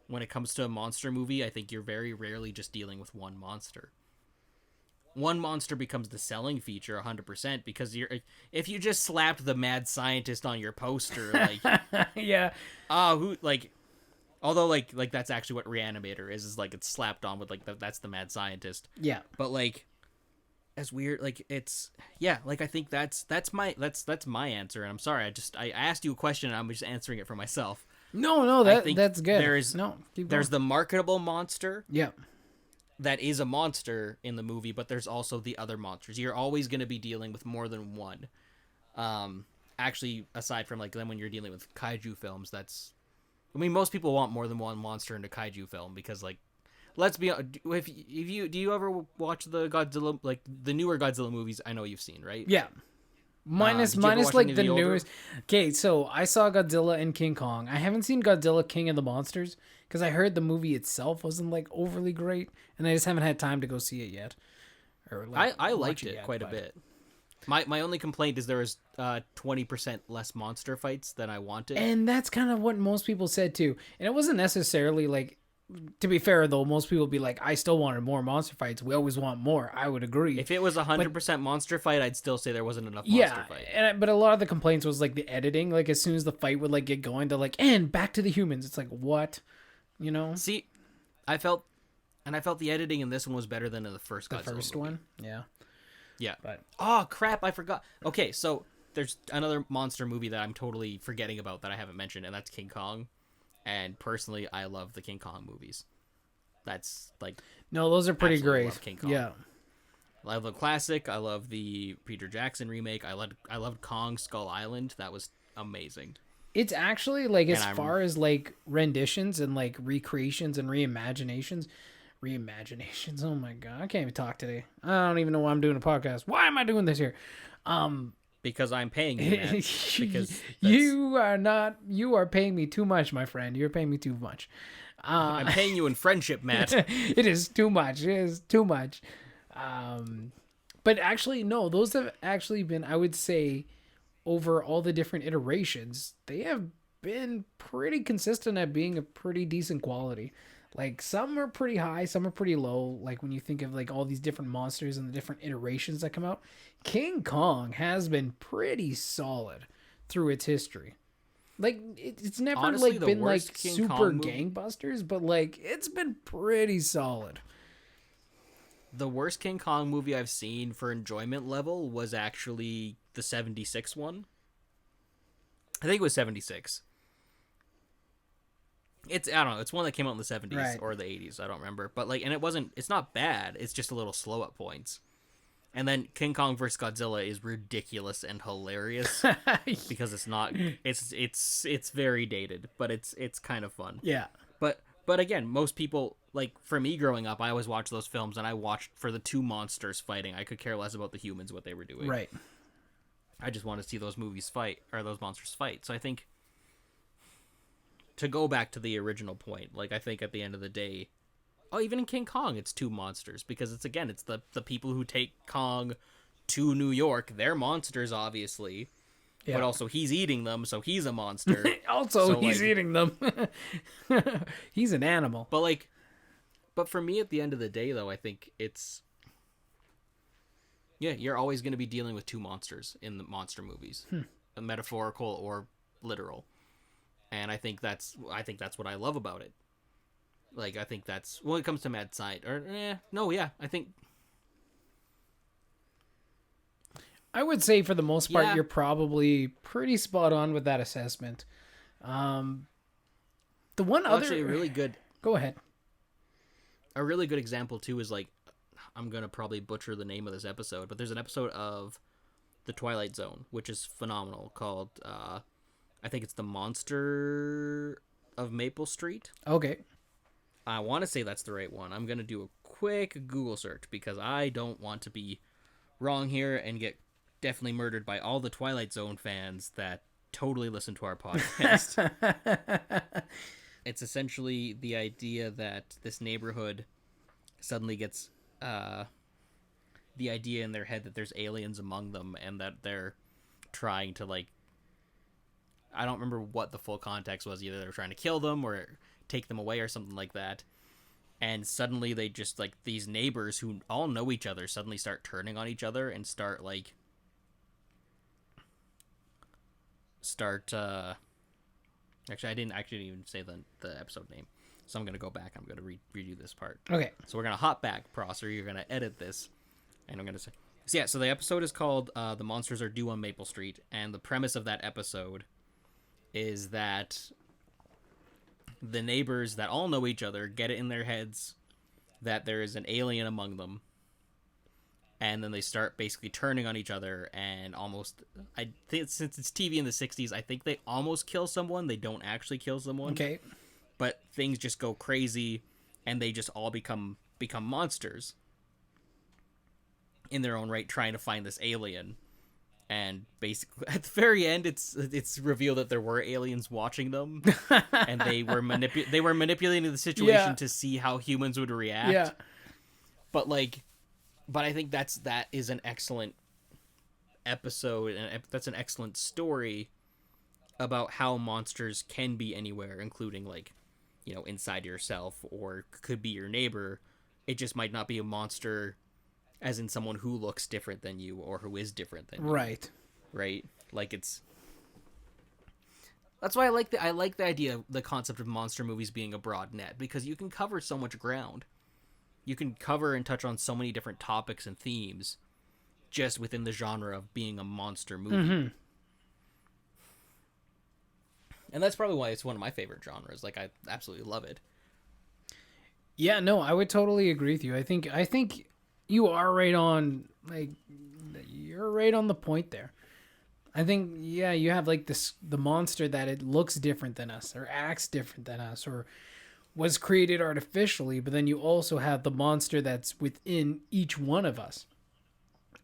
When it comes to a monster movie, I think you're very rarely just dealing with one monster. One monster becomes the selling feature 100% because if you just slapped the mad scientist on your poster, like, yeah. Although, like that's actually what Reanimator is like it's slapped on with, like, that's the mad scientist. Yeah. But, like, as weird, like, it's, yeah, like, I think that's my answer, and I'm sorry, I asked you a question, and I'm just answering it for myself. No, that's good. There's the marketable monster. Yeah. That is a monster in the movie, but there's also the other monsters. You're always going to be dealing with more than one. Actually, aside from, like, then when you're dealing with kaiju films, most people want more than one monster in a kaiju film because, like, let's be honest, do you ever watch the Godzilla, like, the newer Godzilla movies? I know you've seen, right? Yeah. Minus like the newest. Okay, so I saw Godzilla and King Kong. I haven't seen Godzilla King of the Monsters because I heard the movie itself wasn't, like, overly great, and I just haven't had time to go see it yet. Or, like, I liked it quite a bit. My only complaint is there was 20% less monster fights than I wanted. And that's kind of what most people said too. And it wasn't necessarily like, to be fair though, most people be like, I still wanted more monster fights. We always want more. I would agree. If it was 100% monster fight, I'd still say there wasn't enough monster fight. But a lot of the complaints was like the editing. Like as soon as the fight would like get going, they're like, and back to the humans. It's like, what? You know? See, I felt the editing in this one was better than in the first Godzilla movie. One? Yeah. Yeah. But oh crap, I forgot. Okay, so there's another monster movie that I'm totally forgetting about that I haven't mentioned, and that's King Kong. And personally, I love the King Kong movies. That's like, no, those are pretty great. Love King Kong. Yeah. I love the classic. I love the Peter Jackson remake. I loved Kong Skull Island. That was amazing. It's actually like, as far as like renditions and like recreations and reimaginations, oh my god, I can't even talk today. I don't even know why I'm doing a podcast. Why am I doing this here? Because I'm paying you, man. Because you are paying me too much, my friend. You're paying me too much. I'm paying you in friendship, Matt. It is too much. But actually, no, those have actually been, I would say, over all the different iterations, they have been pretty consistent at being a pretty decent quality. Like, some are pretty high, some are pretty low. Like, when you think of, like, all these different monsters and the different iterations that come out, King Kong has been pretty solid through its history. Like, it's never, honestly, like, been, like, King super gangbusters, but, like, it's been pretty solid. The worst King Kong movie I've seen for enjoyment level was actually the 76 one. I think it was 76. I don't know. It's one that came out in the 70s or the 80s. I don't remember. But, like, and it's not bad. It's just a little slow at points. And then King Kong vs. Godzilla is ridiculous and hilarious because it's very dated, but it's kind of fun. Yeah. But again, most people, like, for me growing up, I always watched those films and I watched for the two monsters fighting. I could care less about the humans, what they were doing. Right. I just want to see those movies fight, or those monsters fight. So I think, to go back to the original point, like, I think at the end of the day, even in King Kong, it's two monsters, because it's the people who take Kong to New York. They're monsters, obviously, but also he's eating them, so he's a monster. He's eating them. He's an animal. But for me, at the end of the day, though, I think it's, you're always going to be dealing with two monsters in the monster movies, metaphorical or literal. And I think that's what I love about it. Like, I think that's when it comes to mad science. I think I would say for the most part, yeah. you're probably pretty spot on with that assessment. Um, the one Well, other, actually, go ahead. a really good example too is like, I'm gonna probably butcher the name of this episode, but there's an episode of The Twilight Zone which is phenomenal called I think it's The Monster of Maple Street. Okay. I want to say that's the right one. I'm gonna do a quick Google search because I don't want to be wrong here and get definitely murdered by all the Twilight Zone fans that totally listen to our podcast. It's essentially the idea that this neighborhood suddenly gets the idea in their head that there's aliens among them and that they're trying to, like, I don't remember what the full context was. Either they're trying to kill them or take them away or something like that. And suddenly they just, like, these neighbors who all know each other suddenly start turning on each other and start actually, I didn't actually even say the episode name, so I'm gonna go back. I'm gonna redo this part. Okay. So we're gonna hop back, Prosser. You're gonna edit this, and I'm gonna say, so yeah. So the episode is called "The Monsters Are Due on Maple Street," and the premise of that episode is that the neighbors that all know each other get it in their heads that there is an alien among them, and then they start basically turning on each other and almost, I think since it's TV in the 60s, I think they almost kill someone. They don't actually kill someone. Okay. But things just go crazy and they just all become monsters in their own right, trying to find this alien. And basically at the very end it's revealed that there were aliens watching them and they were manipulating the situation to see how humans would react. Yeah. But I think that is an excellent episode, and that's an excellent story about how monsters can be anywhere, including, like, you know, inside yourself, or could be your neighbor. It just might not be a monster as in someone who looks different than you or who is different than you. Right? Like, that's why I like the idea, the concept of monster movies being a broad net, because you can cover so much ground. You can cover and touch on so many different topics and themes just within the genre of being a monster movie. Mm-hmm. And that's probably why it's one of my favorite genres. Like, I absolutely love it. Yeah, no, I would totally agree with you. I think you are right on, like, you're right on the point there. I think, yeah, you have, like, the monster that it looks different than us or acts different than us or was created artificially, but then you also have the monster that's within each one of us.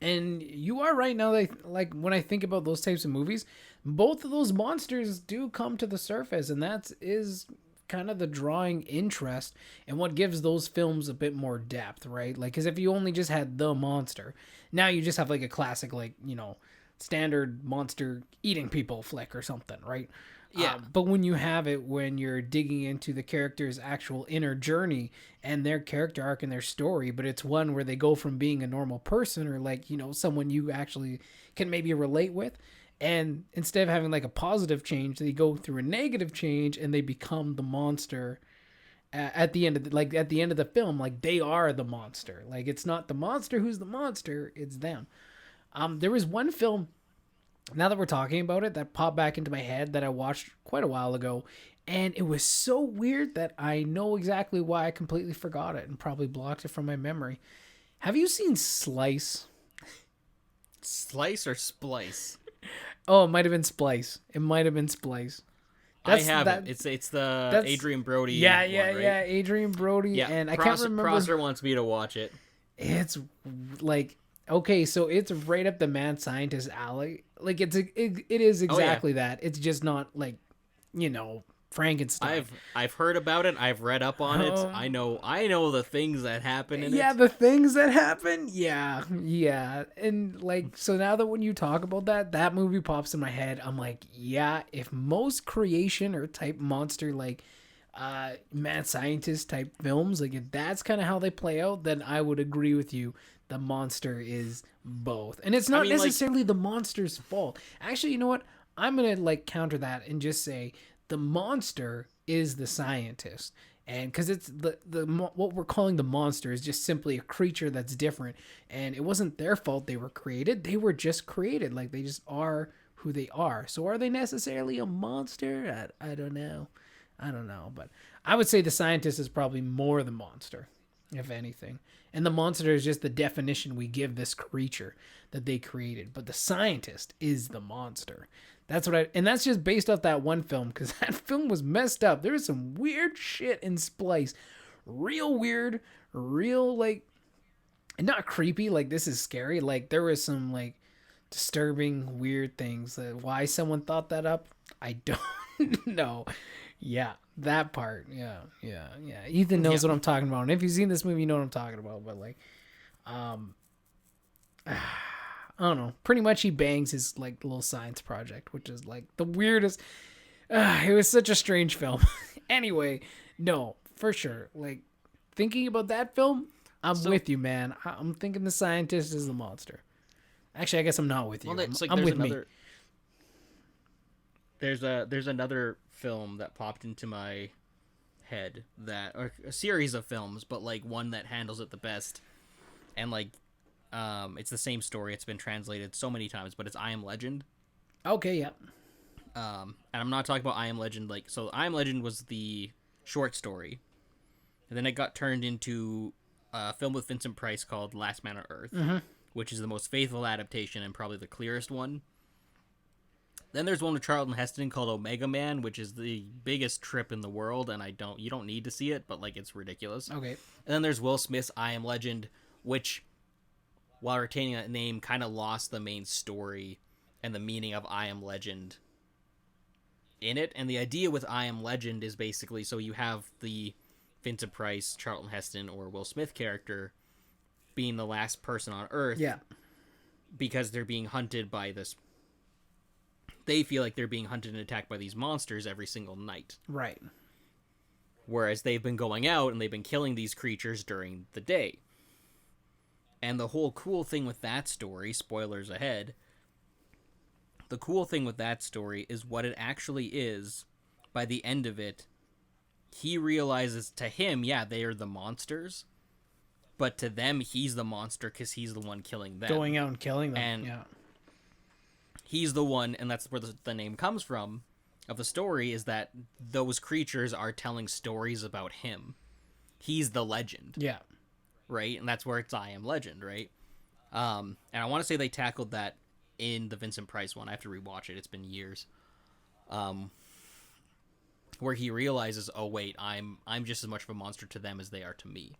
And you are right now, like when I think about those types of movies, both of those monsters do come to the surface, and that is kind of the drawing interest and what gives those films a bit more depth, right? Like, because if you only just had the monster, now you just have like a classic, like, you know, standard monster eating people flick or something, right? Yeah. But when you have it, when you're digging into the character's actual inner journey and their character arc and their story, but it's one where they go from being a normal person or, like, you know, someone you actually can maybe relate with, and instead of having like a positive change, they go through a negative change and they become the monster at the end of the film. Like, they are the monster. Like, it's not the monster who's the monster, it's them. There was one film, now that we're talking about it, that popped back into my head that I watched quite a while ago, and it was so weird that I know exactly why I completely forgot it and probably blocked it from my memory. Have you seen Slice? Slice or Splice? Oh, it might have been Splice. I haven't. It's the Adrian Brody one, right? Yeah, Adrian Brody. Yeah, and I can't remember. Prosser wants me to watch it. It's like, okay, so it's right up the mad scientist alley. Like, it is exactly that. It's just not, like, you know, Frankenstein. I've heard about it. I've read up on it. I know the things that happen in it. Yeah, the things that happen. Yeah. And, like, so now that when you talk about that movie pops in my head, I'm like, yeah, if most creation or type monster, like, mad scientist type films, like, if that's kind of how they play out, then I would agree with you. The monster is both. And it's not necessarily the monster's fault. Actually, you know what? I'm going to, like, counter that and just say the monster is the scientist. And because it's what we're calling the monster is just simply a creature that's different, and it wasn't their fault they were created. They were just created, like they just are who they are. So are they necessarily a monster? I don't know. I don't know, but I would say the scientist is probably more the monster, if anything. And the monster is just the definition we give this creature that they created. But the scientist is the monster. And that's just based off that one film, because that film was messed up. There was some weird shit in Splice. Real weird, real, like, not creepy, like, this is scary. Like, there was some, like, disturbing, weird things. Why someone thought that up, I don't know. Yeah, that part. Yeah. Ethan knows what I'm talking about. And if you've seen this movie, you know what I'm talking about. But, like, I don't know. Pretty much he bangs his, like, little science project, which is, like, the weirdest. It was such a strange film. Anyway, no, for sure. Like, thinking about that film, I'm with you, man. I'm thinking the scientist is the monster. Actually, I guess I'm not with you. Well, I'm with me. There's another film that popped into my head, or a series of films, but, like, one that handles it the best. And, like, it's the same story. It's been translated so many times, but it's I Am Legend. Okay, yeah. And I'm not talking about I Am Legend. Like, so I Am Legend was the short story, and then it got turned into a film with Vincent Price called Last Man on Earth, which is the most faithful adaptation and probably the clearest one. Then there's one with Charlton Heston called Omega Man, which is the biggest trip in the world, and you don't need to see it, but, like, it's ridiculous. Okay. And then there's Will Smith's I Am Legend, which, while retaining that name, kind of lost the main story and the meaning of I Am Legend in it. And the idea with I Am Legend is basically, so you have the Vincent Price, Charlton Heston, or Will Smith character being the last person on Earth. Yeah. Because they're being hunted by this. They feel like they're being hunted and attacked by these monsters every single night. Right. Whereas they've been going out and they've been killing these creatures during the day. And the whole cool thing with that story, spoilers ahead, the cool thing with that story is what it actually is. By the end of it, he realizes, to him, yeah, they are the monsters, but to them, he's the monster because he's the one killing them. Going out and killing them, and yeah. He's the one, and that's where the name comes from, of the story, is that those creatures are telling stories about him. He's the legend. Yeah. Right? And that's where it's I Am Legend, right? And I want to say they tackled that in the Vincent Price one. I have to rewatch it. It's been years. Where he realizes, oh wait, I'm just as much of a monster to them as they are to me.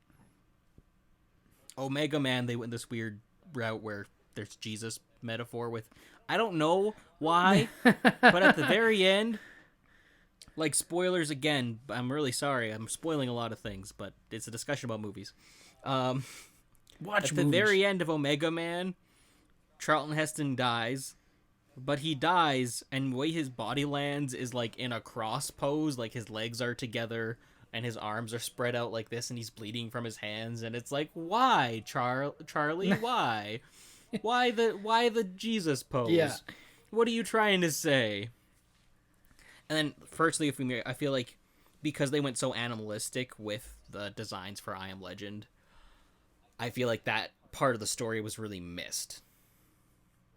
Omega Man, they went this weird route where there's Jesus metaphor with, I don't know why, but at the very end, like, spoilers again, I'm really sorry, I'm spoiling a lot of things, but it's a discussion about movies. Watch At the very end of Omega Man, Charlton Heston dies, but he dies, and the way his body lands is, like, in a cross pose, like, his legs are together, and his arms are spread out like this, and he's bleeding from his hands, and it's like, why, Charlie, why? Why the Jesus pose? Yeah. What are you trying to say? And then, firstly, I feel like, because they went so animalistic with the designs for I Am Legend, I feel like that part of the story was really missed.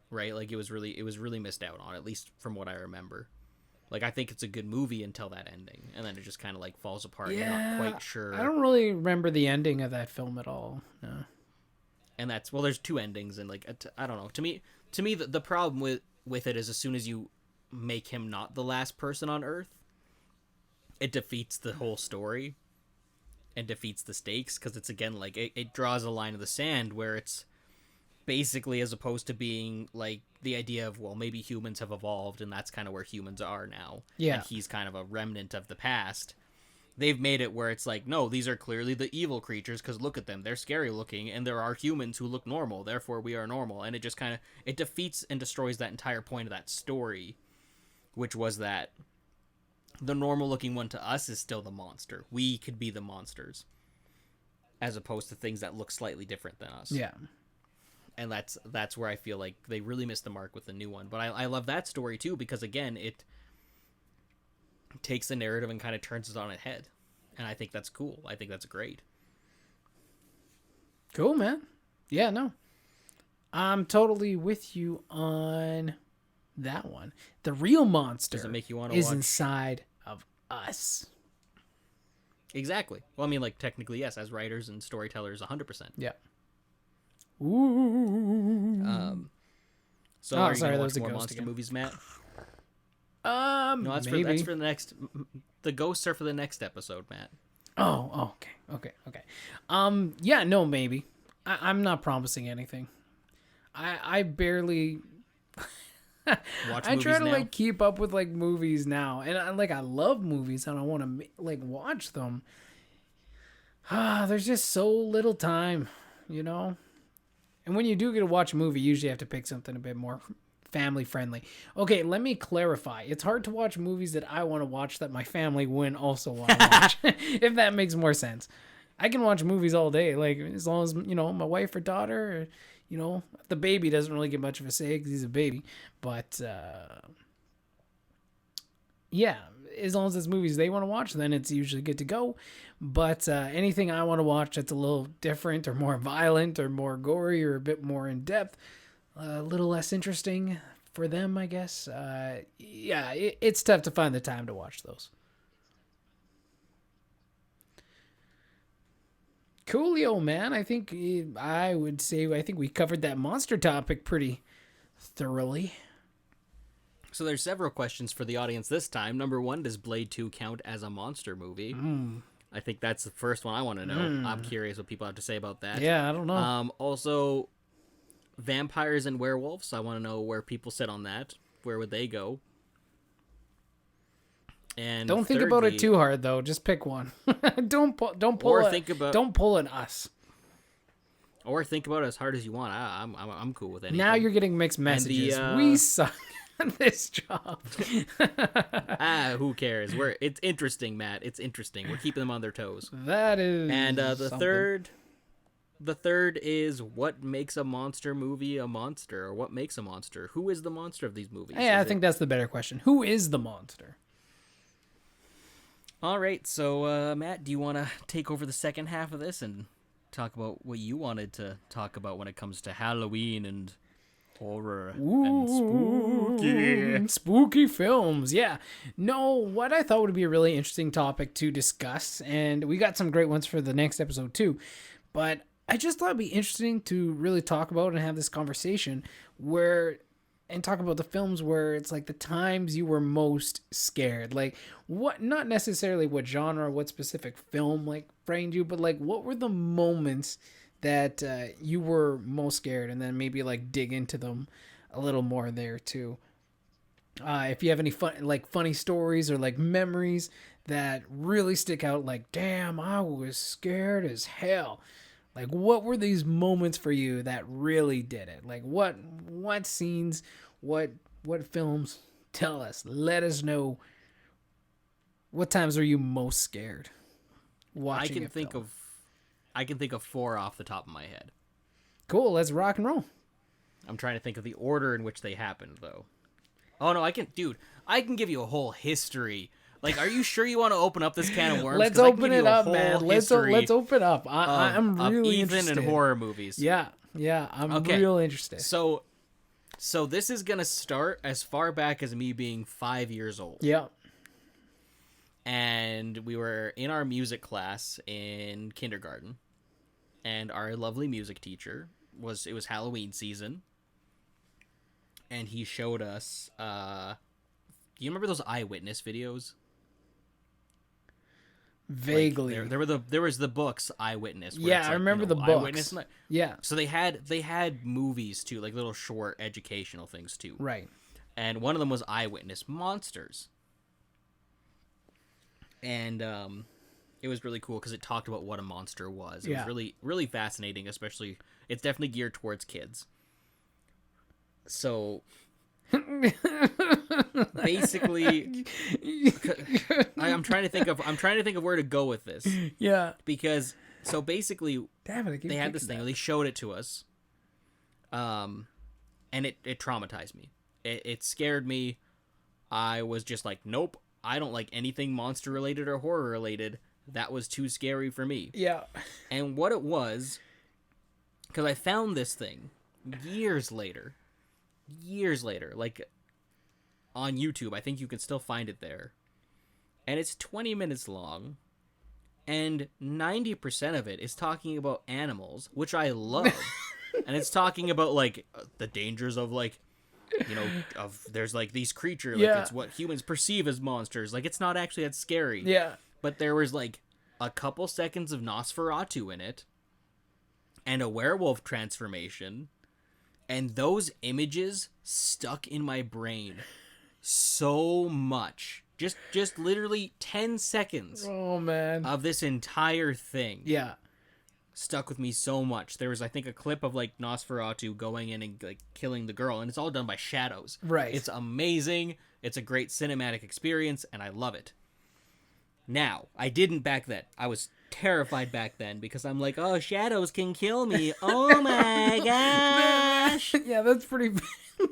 Right? Like, it was really missed out on, at least from what I remember. Like, I think it's a good movie until that ending, and then it just kind of, like, falls apart. Yeah, You're not quite sure. I don't really remember the ending of that film at all. No. And that's, well, there's two endings, and, like, I don't know. To me, the problem with it is, as soon as you make him not the last person on Earth, it defeats the whole story and defeats the stakes, because it's, again, like, it draws a line in the sand where it's basically, as opposed to being, like, the idea of, well, maybe humans have evolved and that's kind of where humans are now. Yeah. And he's kind of a remnant of the past. They've made it where it's like, no, these are clearly the evil creatures, because look at them, they're scary looking, and there are humans who look normal, therefore we are normal. And it just kind of, it defeats and destroys that entire point of that story, which was that the normal looking one to us is still the monster. We could be the monsters, as opposed to things that look slightly different than us. Yeah. And that's where I feel like they really missed the mark with the new one. But I love that story too, because again, takes the narrative and kind of turns it on its head. And I think that's cool. I think that's great. Cool, man. Yeah, no. I'm totally with you on that one. The real monster Does it make you want to is watch? inside of us. Exactly. Well, I mean, like, technically, yes, as writers and storytellers, 100%. Yeah. Ooh. So Oh, are you sorry, going that to watch was a more ghost monster again. movies, Matt? No, That's maybe. for the next... The ghosts are for the next episode, Matt. Oh, okay. Yeah, no, maybe. I'm not promising anything. I barely... Watch I movies try to now. like keep up with like movies now, and I love movies and I want to like watch them. There's just so little time, you know. And when you do get to watch a movie, you usually have to pick something a bit more family friendly. Okay, let me clarify. It's hard to watch movies that I want to watch that my family wouldn't also want to watch. If that makes more sense. I can watch movies all day, like as long as my wife or daughter. Or, the baby doesn't really get much of a say because he's a baby. But, yeah, as long as it's movies they want to watch, then it's usually good to go. But anything I want to watch that's a little different or more violent or more gory or a bit more in-depth, a little less interesting for them, I guess. Yeah, it's tough to find the time to watch those. Coolio, man. I think I think we covered that monster topic pretty thoroughly. So there's several questions for the audience this time. Number 1, does Blade 2 count as a monster movie? I think that's the first one I want to know. I'm curious what people have to say about that. Yeah, I don't know. Also, vampires and werewolves. I want to know where people sit on that. Where would they go? And Don't think about it too hard though. Just pick one. Don't pull an us. Or think about it as hard as you want. I'm cool with anything. Now you're getting mixed messages. We suck at this job. Who cares? It's interesting, Matt. It's interesting. We're keeping them on their toes. That is. And the something. third is, what makes a monster movie a monster, or what makes a monster? Who is the monster of these movies? Yeah, I think that's the better question. Who is the monster? All right, so Matt, do you want to take over the second half of this and talk about what you wanted to talk about when it comes to Halloween and horror and spooky films? Yeah. No, what I thought would be a really interesting topic to discuss, and we got some great ones for the next episode too, but I just thought it'd be interesting to really talk about and have this conversation and talk about the films where it's like the times you were most scared. Like, what, not necessarily what genre, what specific film like framed you, but like what were the moments that you were most scared, and then maybe like dig into them a little more there too. If you have any funny stories or like memories that really stick out, like, damn, I was scared as hell. Like, what were these moments for you that really did it? Like, what scenes, what films? Tell us. Let us know. What times are you most scared watching I can think of 4 off the top of my head. Cool, let's rock and roll. I'm trying to think of the order in which they happened, though. Oh, no, I can give you a whole history. Like, are you sure you want to open up this can of worms? Let's open it up, man. Let's open up. I'm really interested. Even in horror movies. Yeah, I'm real interested. So this is gonna start as far back as me being 5 years old. Yeah. And we were in our music class in kindergarten, and our lovely music teacher it was Halloween season, and he showed us. Do you remember those eyewitness videos? Vaguely. Like, there was the books Eyewitness. Yeah, I remember the books. Eyewitness. Yeah. So they had movies too, like little short educational things too. Right. And one of them was Eyewitness Monsters. And it was really cool because it talked about what a monster was. It was really, really fascinating, especially it's definitely geared towards kids. So basically, I'm trying to think of where to go with this. Yeah. Because so basically, damn it, they had this thing. They showed it to us, and it traumatized me. It scared me. I was just like, nope, I don't like anything monster related or horror related. That was too scary for me. Yeah. And what it was, because I found this thing years later, like on YouTube. I think you can still find it there. And it's 20 minutes long. And 90% of it is talking about animals, which I love. And it's talking about, like, the dangers of, like, you know, there's, like, these creatures, like, it's what humans perceive as monsters. Like, it's not actually that scary. Yeah. But there was, like, a couple seconds of Nosferatu in it, and a werewolf transformation, and those images stuck in my brain so much. Just literally 10 seconds of this entire thing. Yeah. Stuck with me so much. There was, I think, a clip of, like, Nosferatu going in and, like, killing the girl, and it's all done by shadows. Right. It's amazing. It's a great cinematic experience, and I love it. Now, I didn't back then. I was terrified back then because I'm like, oh, shadows can kill me. Oh my gosh. Yeah, that's pretty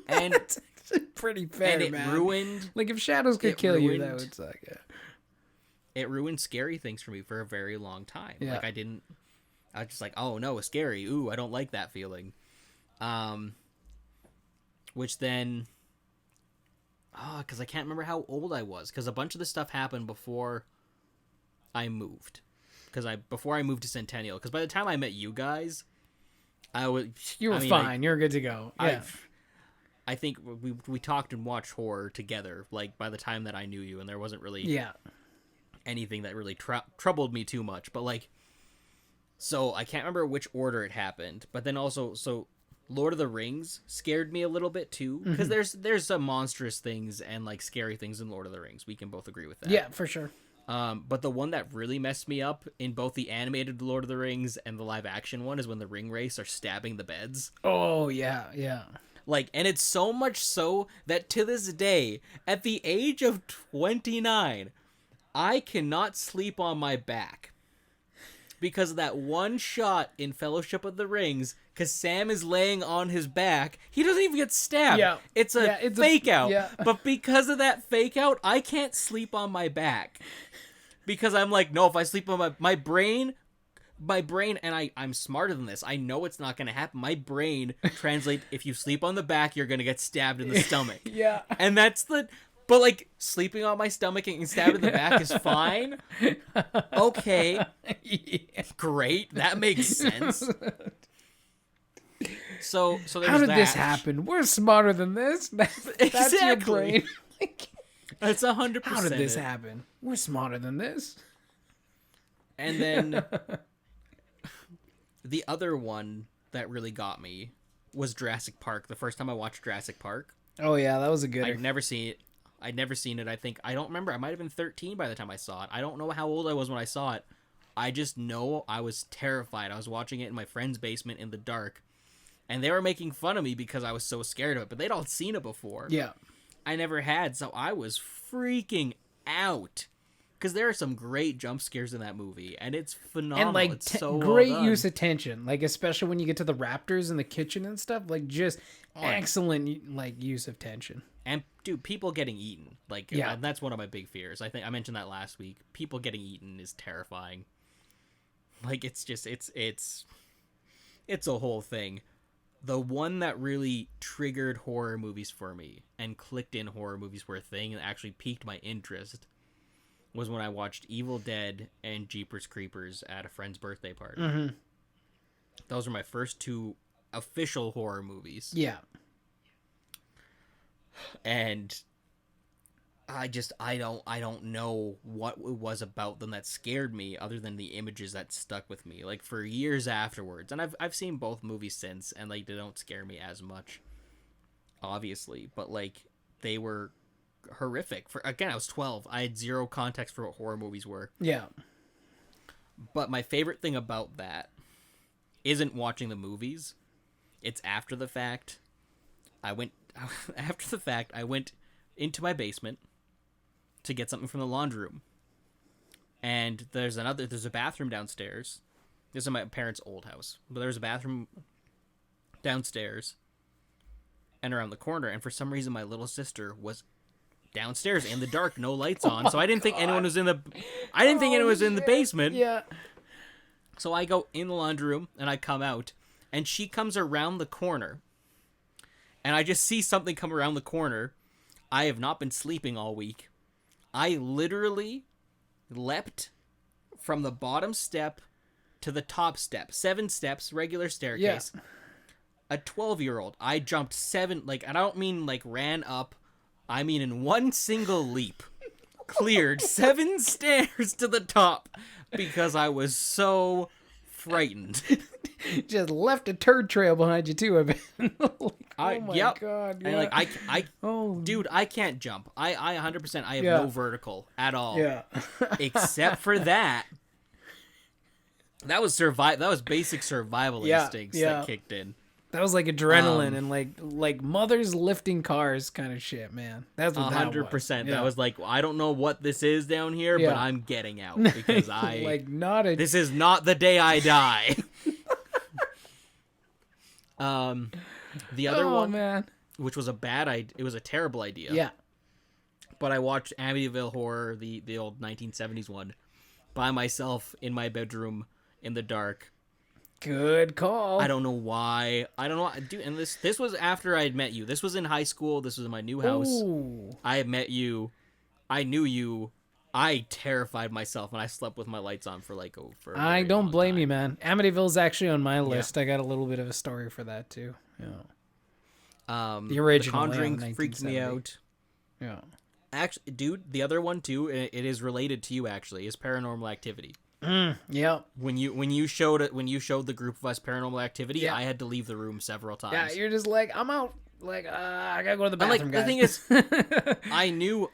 And that's actually pretty fair, and it man. ruined. Like, if shadows could kill you, that would suck. Yeah. It ruined scary things for me for a very long time. Yeah. Like, I was just like, oh no, it's scary. Ooh, I don't like that feeling. Which then, because I can't remember how old I was, because a bunch of this stuff happened before I moved. Before I moved to Centennial, because by the time I met you guys, You were fine. You were good to go. Yeah. I think we talked and watched horror together, like, by the time that I knew you, and there wasn't really anything that really troubled me too much. But, like, so I can't remember which order it happened, but then also, so Lord of the Rings scared me a little bit too, because there's some monstrous things and, like, scary things in Lord of the Rings. We can both agree with that. Yeah, for sure. But the one that really messed me up in both the animated Lord of the Rings and the live action one is when the ring wraiths are stabbing the beds. Oh, yeah, yeah. Like, and it's so much so that to this day, at the age of 29, I cannot sleep on my back. Because of that one shot in Fellowship of the Rings, because Sam is laying on his back, he doesn't even get stabbed. Yeah. It's a fake out. Yeah. But because of that fake out, I can't sleep on my back. Because I'm like, no, if I sleep on my brain, and I'm smarter than this. I know it's not going to happen. My brain translates, if you sleep on the back, you're going to get stabbed in the stomach. Yeah. And but, like, sleeping on my stomach and stabbed in the back is fine. Okay. Yeah. Great. That makes sense. So there's How did that. this happen? We're smarter than this. That's your brain. That's 100%. How did this happen? We're smarter than this. And then the other one that really got me was Jurassic Park. The first time I watched Jurassic Park. Oh yeah, that was a good one. I'd never seen it. I don't remember. I might have been 13 by the time I saw it. I don't know how old I was when I saw it. I just know I was terrified. I was watching it in my friend's basement in the dark. And they were making fun of me because I was so scared of it. But they'd all seen it before. Yeah. I never had, so I was freaking out. Because there are some great jump scares in that movie, and it's phenomenal. And, like, it's so great well done. use of tension, like, especially when you get to the raptors in the kitchen and stuff, like, just excellent, like, use of tension. And, dude, people getting eaten. Like, yeah. That's one of my big fears. I think I mentioned that last week. People getting eaten is terrifying. Like, it's just, it's a whole thing. The one that really triggered horror movies for me and clicked in horror movies were a thing and actually piqued my interest was when I watched Evil Dead and Jeepers Creepers at a friend's birthday party. Mm-hmm. Those were my first two official horror movies. Yeah. And I don't know what it was about them that scared me other than the images that stuck with me, like, for years afterwards. And I've seen both movies since, and, like, they don't scare me as much, obviously, but, like, they were horrific. Again, I was 12. I had zero context for what horror movies were. Yeah. But my favorite thing about that isn't watching the movies. It's after the fact. I went into my basement to get something from the laundry room. And there's a bathroom downstairs. This is my parents' old house. But there's a bathroom downstairs and around the corner, and for some reason my little sister was downstairs in the dark, no lights on. So I didn't think anyone was in the basement. Yeah. So I go in the laundry room and I come out, and she comes around the corner, and I just see something come around the corner. I have not been sleeping all week. I literally leapt from the bottom step to the top step. 7 steps, regular staircase. Yeah. A 12-year-old. I jumped 7, like, I don't mean like ran up. I mean in one single leap. Cleared 7 stairs to the top because I was so frightened. Just left a turd trail behind you too. I bet. Oh my god! Yeah. And dude, I can't jump. I 100%. I have no vertical at all. Yeah. Except for that. That was basic survival instincts that kicked in. That was like adrenaline and like mothers lifting cars kind of shit, man. That's what 100%. That was like, I don't know what this is down here, but I'm getting out because this is not the day I die. The other one, man, which was it was a terrible idea. Yeah. But I watched Amityville Horror, the old 1970s one, by myself in my bedroom in the dark. Good call. I don't know why. I don't know. Dude, and this was after I had met you. This was in high school. This was in my new house. Ooh. I had met you. I knew you. I terrified myself, and I slept with my lights on for I don't blame you, man. Amityville's actually on my list. Yeah. I got a little bit of a story for that too. Yeah. The original. The Conjuring freaked me out. Yeah. Actually, dude, the other one too. It is related to you actually. Is Paranormal Activity. Yeah. When you showed the group of us Paranormal Activity, I had to leave the room several times. Yeah, you're just like, I'm out. Like, I gotta go to the bathroom. The thing is, I know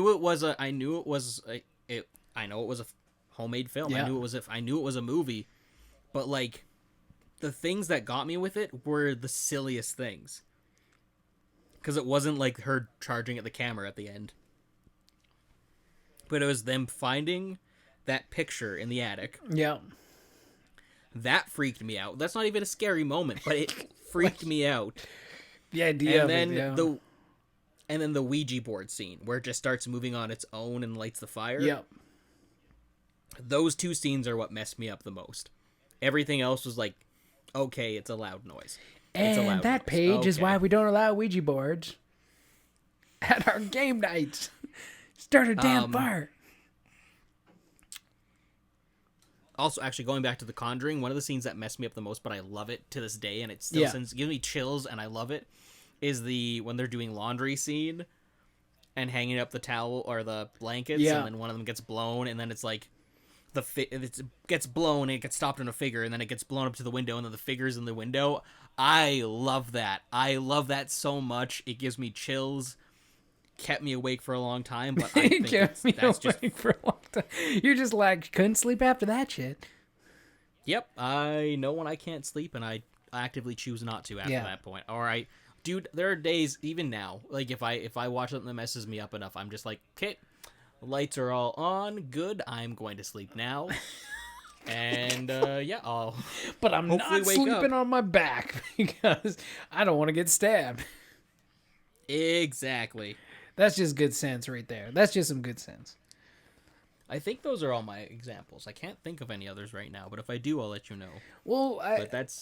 it was a homemade film. Yeah. I knew it was a movie, but like, the things that got me with it were the silliest things. Because it wasn't like her charging at the camera at the end, but it was them finding that picture in the attic. Yeah. That freaked me out. That's not even a scary moment, but it freaked me out. The idea and then the Ouija board scene where it just starts moving on its own and lights the fire. Yeah. Those 2 scenes are what messed me up the most. Everything else was like, okay, it's a loud noise. And that page is why we don't allow Ouija boards at our game nights. Start a damn fire. Also, actually, going back to The Conjuring, one of the scenes that messed me up the most, but I love it to this day, and it still gives me chills, and I love it, is when they're doing laundry scene and hanging up the towel or the blankets, and then one of them gets blown, and then it's like it gets blown, and it gets stopped in a figure, and then it gets blown up to the window, and then the figure's in the window. I love that. I love that so much. It gives me chills. Kept me awake for a long time, but I think that's just for a long time. You're just like, couldn't sleep after that shit. Yep, I know when I can't sleep, and I actively choose not to after that point. All right, dude, there are days even now, like if I watch something that messes me up enough, I'm just like, okay, lights are all on, good, I'm going to sleep now. And I'll but I'm not sleeping on my back because I don't want to get stabbed. Exactly. That's just good sense right there. That's just some good sense. I think those are all my examples. I can't think of any others right now, but if I do, I'll let you know. Well,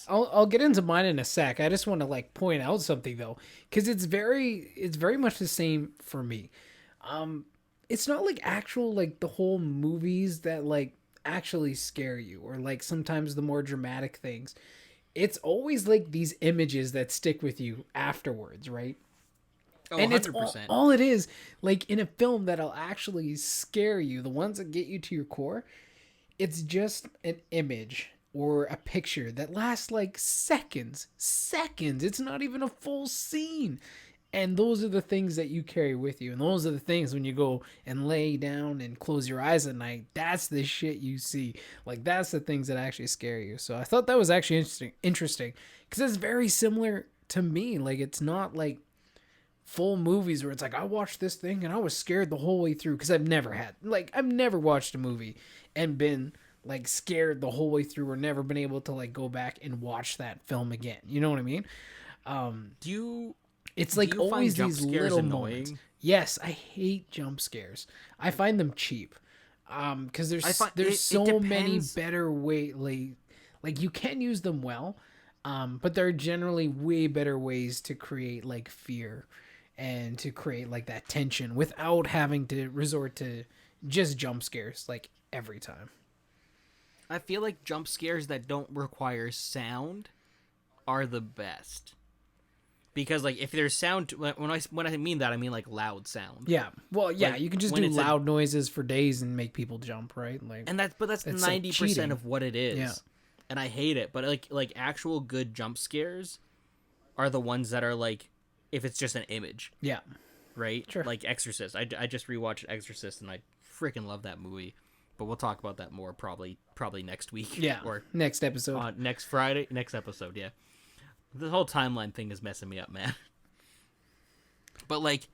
I'll get into mine in a sec. I just want to like point out something though, because it's very much the same for me. It's not like actual like the whole movies that like actually scare you, or like sometimes the more dramatic things. It's always like these images that stick with you afterwards, right? Oh, and 100%. It's all it is, like in a film that'll actually scare you, the ones that get you to your core, it's just an image or a picture that lasts like seconds. It's not even a full scene. And those are the things that you carry with you. And those are the things when you go and lay down and close your eyes at night, that's the shit you see. Like, that's the things that actually scare you. So I thought that was actually interesting because it's very similar to me. Like, it's not like full movies where it's like, I watched this thing and I was scared the whole way through, because I've never watched a movie and been like scared the whole way through, or never been able to like go back and watch that film again. You know what I mean? It's like always these little moments. Yes, I hate jump scares. I find them cheap. Because there's it so many depends. better way like you can use them well, but there are generally way better ways to create like fear and to create like that tension without having to resort to just jump scares like every time. I feel like jump scares that don't require sound are the best. Because like if there's sound, when I mean that, I mean like loud sound. Yeah. Well, yeah, Like you can just when do it's loud noises for days and make people jump, right? Like, and that's it's like 90% cheating. of what it is. Yeah. And I hate it. But like actual good jump scares are the ones that are like if it's just an image, Yeah. right? Sure. Like Exorcist. I just rewatched Exorcist and I freaking love that movie. But we'll talk about that more probably next week. Yeah. Or Next episode. next Friday, next episode. Yeah. The whole timeline thing is messing me up, man. But like,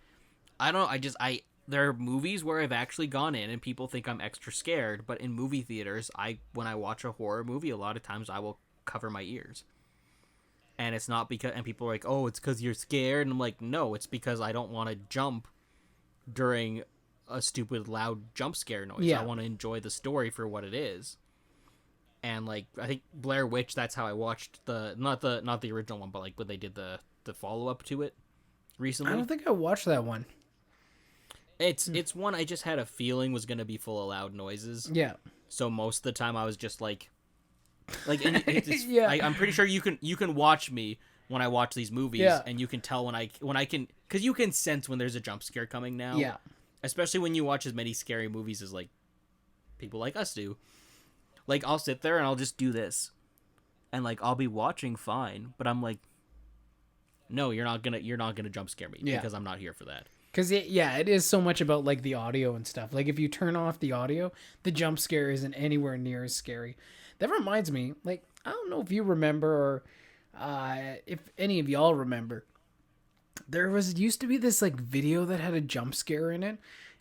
I don't. I there are movies where I've actually gone in and people think I'm extra scared. But in movie theaters, when I watch a horror movie, a lot of times I will cover my ears. And it's not because, and people are like, oh, it's because you're scared. And I'm like, no, it's because I don't want to jump during a stupid loud jump scare noise. Yeah. I want to enjoy the story for what it is. And like, I think Blair Witch, that's how I watched not the original one, but like when they did the follow up to it recently. I don't think I watched that one. It's one I just had a feeling was gonna be full of loud noises. Yeah. So most of the time I was just like, and Yeah. I'm pretty sure you can watch me when I watch these movies, Yeah. and you can tell when I can, because you can sense when there's a jump scare coming now. Yeah. Especially when you watch as many scary movies as like people like us do. Like I'll sit there and I'll just do this, and like I'll be watching fine, but I'm like, no, you're not gonna jump scare me because I'm not here for that. Because it is so much about like the audio and stuff. Like if you turn off the audio, the jump scare isn't anywhere near as scary. That reminds me, like I don't know if you remember or if any of y'all remember, there used to be this like video that had a jump scare in it,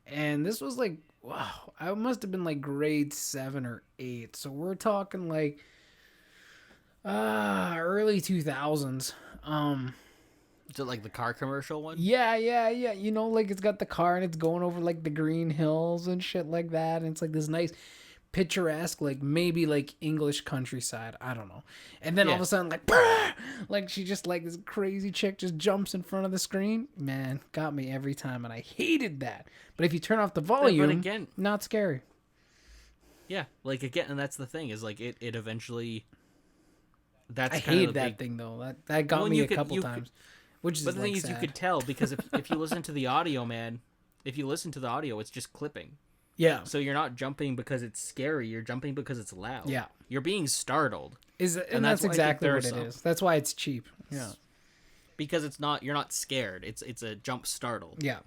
and this was like wow, I must have been like grade 7 or 8. So we're talking like early 2000s. Is it like the car commercial one? Yeah. You know, like it's got the car and it's going over like the green hills and shit like that. And it's like this nice picturesque, like maybe like English countryside. I don't know. And then all of a sudden, like, brrr! Like she just like this crazy chick just jumps in front of the screen. Man, got me every time. And I hated that. But if you turn off the volume, but again, not scary. Yeah, like again, and that's the thing is like it eventually. I hate that thing though. That got me a couple times. Which is but the thing is, sad. you could tell because if you listen to the audio, man, if you listen to the audio, it's just clipping. Yeah. So you're not jumping because it's scary. You're jumping because it's loud. Yeah. You're being startled. And that's exactly what it is. That's why it's cheap. Yeah. Because you're not scared. It's a jump startled. Yeah.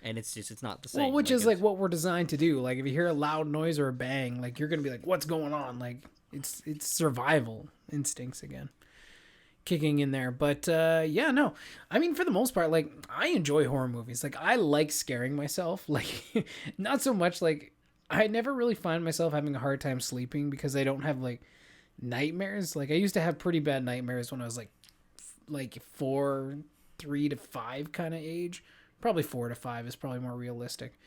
And it's not the same. Well, which is like what we're designed to do. Like if you hear a loud noise or a bang, like you're gonna be like, "What's going on?" Like it's survival instincts again kicking in there. But yeah, no. I mean, for the most part, like I enjoy horror movies. Like I like scaring myself. Like not so much like I never really find myself having a hard time sleeping because I don't have like nightmares. Like I used to have pretty bad nightmares when I was like 3 to 5 kind of age. Probably 4 to 5 is probably more realistic.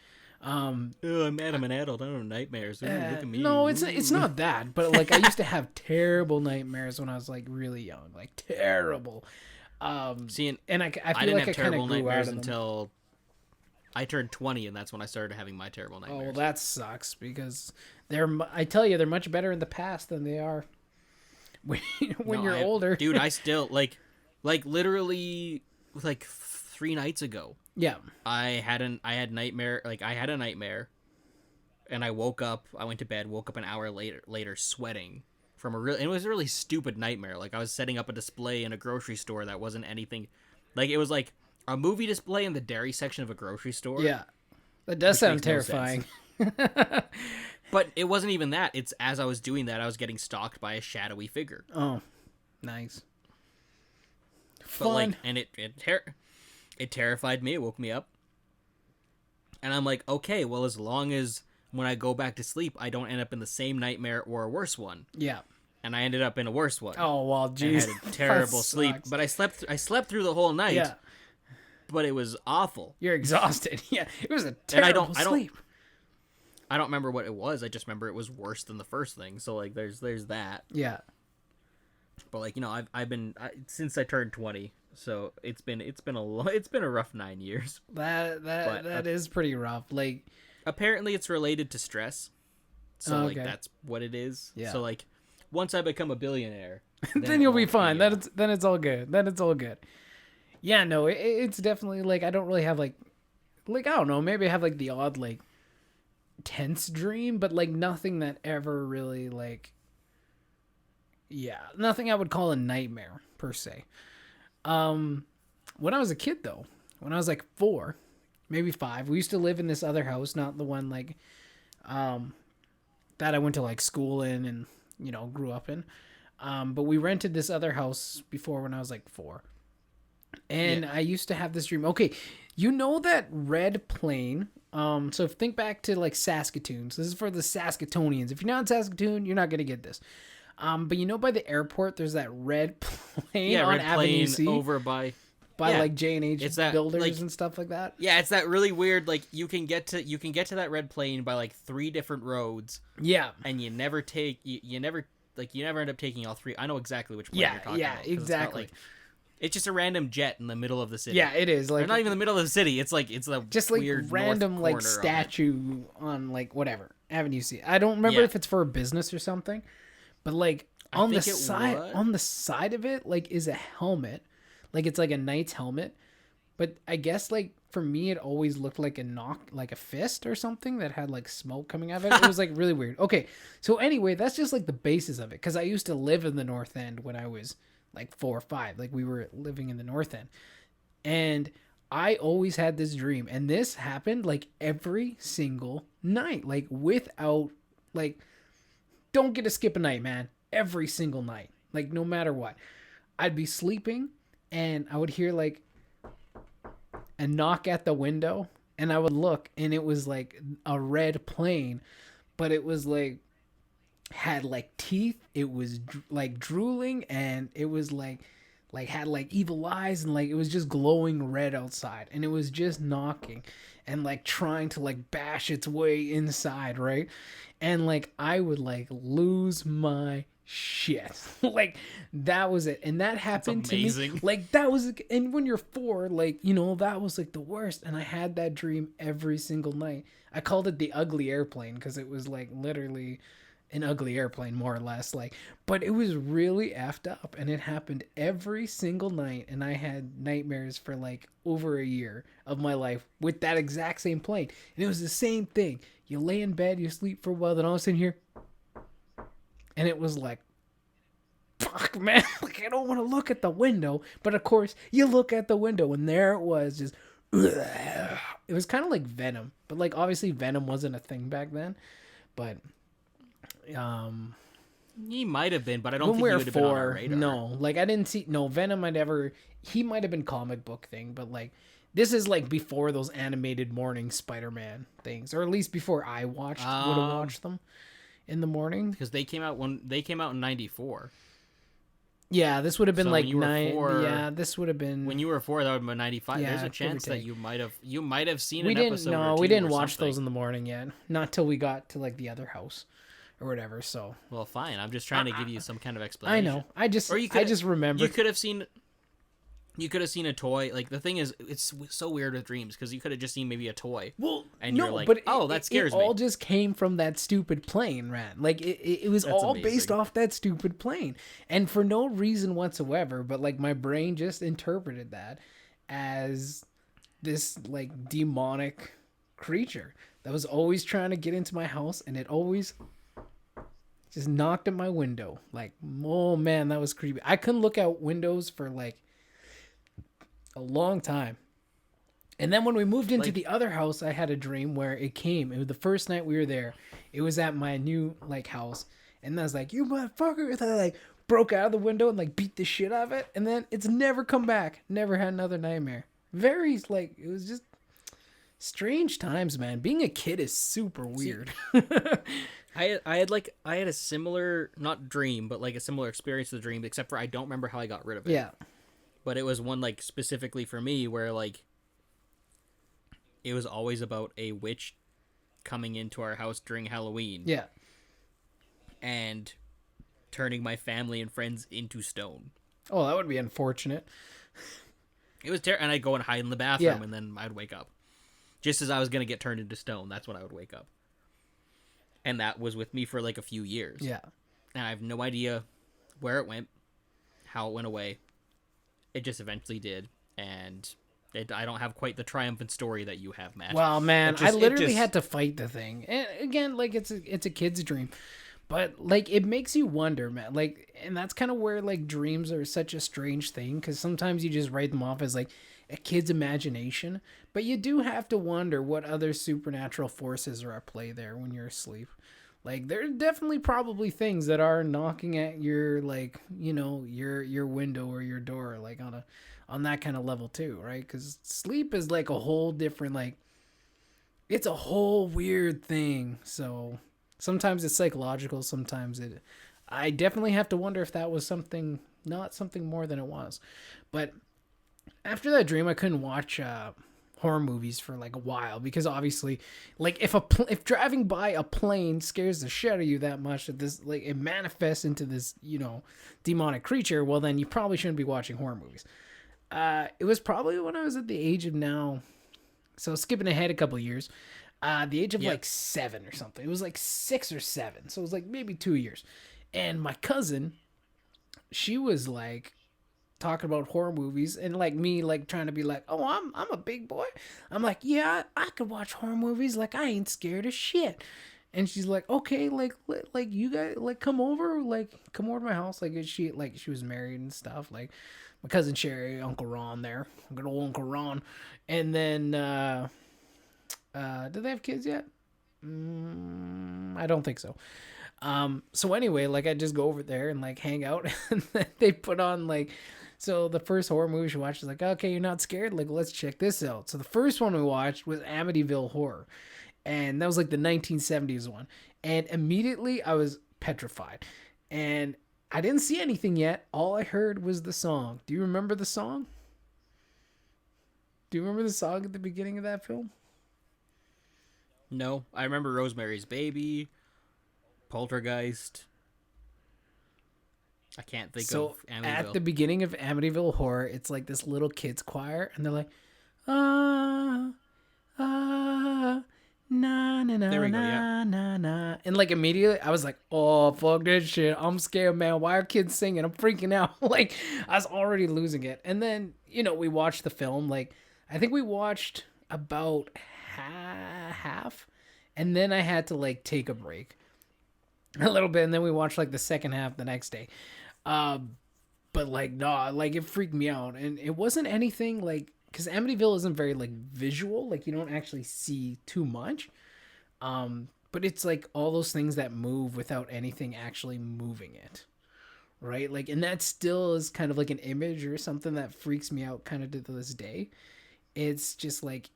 I'm an adult. I don't have nightmares. Ooh, look at me. No, it's not that. But like I used to have terrible nightmares when I was like really young, like terrible. See, and I I feel didn't like have I kind terrible of grew nightmares out of them. until I turned 20, and that's when I started having my terrible Oh, nightmares. well, that sucks because I tell you, they're much better in the past than they are when you're older. Dude, I still like literally like 3 nights ago. Yeah. I had a nightmare, and I woke up. I went to bed. Woke up an hour later, sweating from it was a really stupid nightmare. Like I was setting up a display in a grocery store that wasn't anything. Like it was like a movie display in the dairy section of a grocery store. Yeah. That does sound makes no terrifying. But it wasn't even that. It's as I was doing that, I was getting stalked by a shadowy figure. Oh, nice. But Fun. like, and it terrified me. It woke me up. And I'm like, okay, well, as long as when I go back to sleep, I don't end up in the same nightmare or a worse one. Yeah. And I ended up in a worse one. Oh, well, I jeez. had a terrible sleep, but I slept through the whole night. Yeah. but it was awful. You're exhausted. Yeah, it was a And terrible sleep. I don't remember what it was. I just remember it was worse than the first thing. So like, there's that. Yeah. But like, I've been since I turned 20. So it's been a rough 9 years. That is pretty rough. Like, apparently it's related to stress. So like, that's what it is. Yeah. So like, once I become a billionaire, then you'll be fine. Then it's all good. Then it's all good. Yeah, no, it's definitely like, I don't really have like I don't know, maybe I have like the odd like tense dream, but like nothing that ever really like, yeah, nothing I would call a nightmare per se. When I was a kid though, when I was like 4, maybe 5, we used to live in this other house, not the one like that I went to like school in and grew up in. But we rented this other house before when I was like 4. And I used to have this dream. Okay, you know that red plane. So think back to like Saskatoon. So this is for the Saskatoonians. If you're not in Saskatoon, you're not gonna get this. But by the airport, there's that red plane on red Avenue plane C over by like J&H it's that, builders like, and stuff like that. Yeah, it's that really weird. Like you can get to that red plane by like 3 different roads. Yeah, and you never end up taking all 3. I know exactly which plane you're talking about. Yeah, exactly. It's just a random jet in the middle of the city. Yeah, it is. Like, or not even the middle of the city. It's a just like weird random north like corner statue on like whatever Avenue C. I don't remember if it's for a business or something, but like on the side of it like is a helmet, like it's like a knight's helmet. But I guess like for me it always looked like a fist or something that had like smoke coming out of it. It was like really weird. Okay, so anyway, that's just like the basis of it, because I used to live in the North End when I was like 4 or 5. Like we were living in the North End, and I always had this dream, and this happened like every single night, like without like, don't get to skip a night, man. Every single night, like no matter what, I'd be sleeping and I would hear like a knock at the window, and I would look, and it was like a red plane, but it was like had like teeth. It was like drooling, and it was like had like evil eyes, and like it was just glowing red outside, and it was just knocking and like trying to like bash its way inside, right? And like I would like lose my shit. Like that was it, and that happened to me. Like that was, and when you're 4, like that was like the worst. And I had that dream every single night. I called it the ugly airplane because it was like literally an ugly airplane, more or less, like, but it was really effed up, and it happened every single night, and I had nightmares for like over a year of my life with that exact same plane. And it was the same thing. You lay in bed, you sleep for a while, then all of a sudden here, and it was like, fuck, man, like I don't want to look at the window, but of course you look at the window, and there it was, just ugh. It was kind of like Venom, but like obviously Venom wasn't a thing back then, but he might have been, but I don't think he would have been on our radar. No, like I didn't see Venom. He might have been comic book thing, but like this is like before those animated morning Spider-Man things, or at least before I would have watched them in the morning, because they came out in 94. Yeah, this would have been so like 9. Yeah, this would have been when you were 4. That would have been 95. Yeah, there's a chance that you might have seen we an didn't, episode. No, or 2 we didn't or watch something. those in the morning yet. Not till we got to like the other house or whatever. So well, fine. I'm just trying to give you some kind of explanation. I know. I just remember. You could have seen a toy. Like the thing is, it's so weird with dreams because you could have just seen maybe a toy. Well, and no, you're like, but that scares me. It all just came from that stupid plane, Rat. Like it was all amazing. based off that stupid plane, and for no reason whatsoever. But like my brain just interpreted that as this like demonic creature that was always trying to get into my house, and it always just knocked at my window. Like, oh man, that was creepy. I couldn't look out windows for like a long time. And then when we moved into the other house, I had a dream where it was the first night we were there. It was at my new like house, and I was like, "You motherfucker!" And I like broke out of the window and like beat the shit out of it, and then it's never come back. Never had another nightmare. Very like, it was just strange times, man. Being a kid is super weird. I had a similar, not dream, but like a similar experience to the dream, except for I don't remember how I got rid of it. Yeah. But it was one like specifically for me where like it was always about a witch coming into our house during Halloween Yeah. and turning my family and friends into stone. Oh, that would be unfortunate. It was terrible. And I'd go and hide in the bathroom, Yeah. and then I'd wake up. Just as I was going to get turned into stone, that's when I would wake up. And that was with me for like a few years. Yeah. And I have no idea where it went, how it went away. It just eventually did. And I don't have quite the triumphant story that you have, Matt. Well, man, I literally had to fight the thing. And again, like it's a kid's dream. But like it makes you wonder, man. Like, and that's kind of where like dreams are such a strange thing, because sometimes you just write them off as like a kid's imagination, but you do have to wonder what other supernatural forces are at play there when you're asleep. Like there's definitely probably things that are knocking at your like, you know, your window or your door, like on that kind of level too, right? Because sleep is like a whole different, like it's a whole weird thing. So sometimes it's psychological, sometimes I definitely have to wonder if that was something, not something more than it was. But after that dream, I couldn't watch horror movies for like a while, because obviously, like if driving by a plane scares the shit out of you that much that this like it manifests into this, you know, demonic creature, well then you probably shouldn't be watching horror movies. It was probably when I was at the age of now, so skipping ahead a couple of years, the age of like 7 or something. It was like 6 or 7, so it was like maybe 2 years. And my cousin, she was like talking about horror movies, and like me like trying to be like, oh, I'm a big boy. I'm like, yeah, I could watch horror movies. Like I ain't scared of shit. And she's like, okay, like you guys like come over to my house. Like she was married and stuff. Like my cousin Sherry, Uncle Ron there, good old Uncle Ron. And then did they have kids yet? I don't think so. So anyway, like I just go over there and like hang out, and then they put on like, so the first horror movie she watched was like, okay, you're not scared? Like, let's check this out. So the first one we watched was Amityville Horror, and that was like the 1970s one. And immediately I was petrified, and I didn't see anything yet. All I heard was the song. Do you remember the song? Do you remember the song at the beginning of that film? No, I remember Rosemary's Baby, Poltergeist. I can't think of Amityville. At the beginning of Amityville Horror, it's like this little kids choir, and they're like, na na na There we go, na na na, and like immediately I was like, oh fuck that shit, I'm scared, man. Why are kids singing? I'm freaking out. Like I was already losing it. And then, you know, we watched the film. Like I think we watched about half, and then I had to like take a break a little bit, and then we watched like the second half the next day. But like nah, like it freaked me out, and it wasn't anything like, because Amityville isn't very like visual, like you don't actually see too much, but it's like all those things that move without anything actually moving it, right? Like, and that still is kind of like an image or something that freaks me out kind of to this day. It's just like,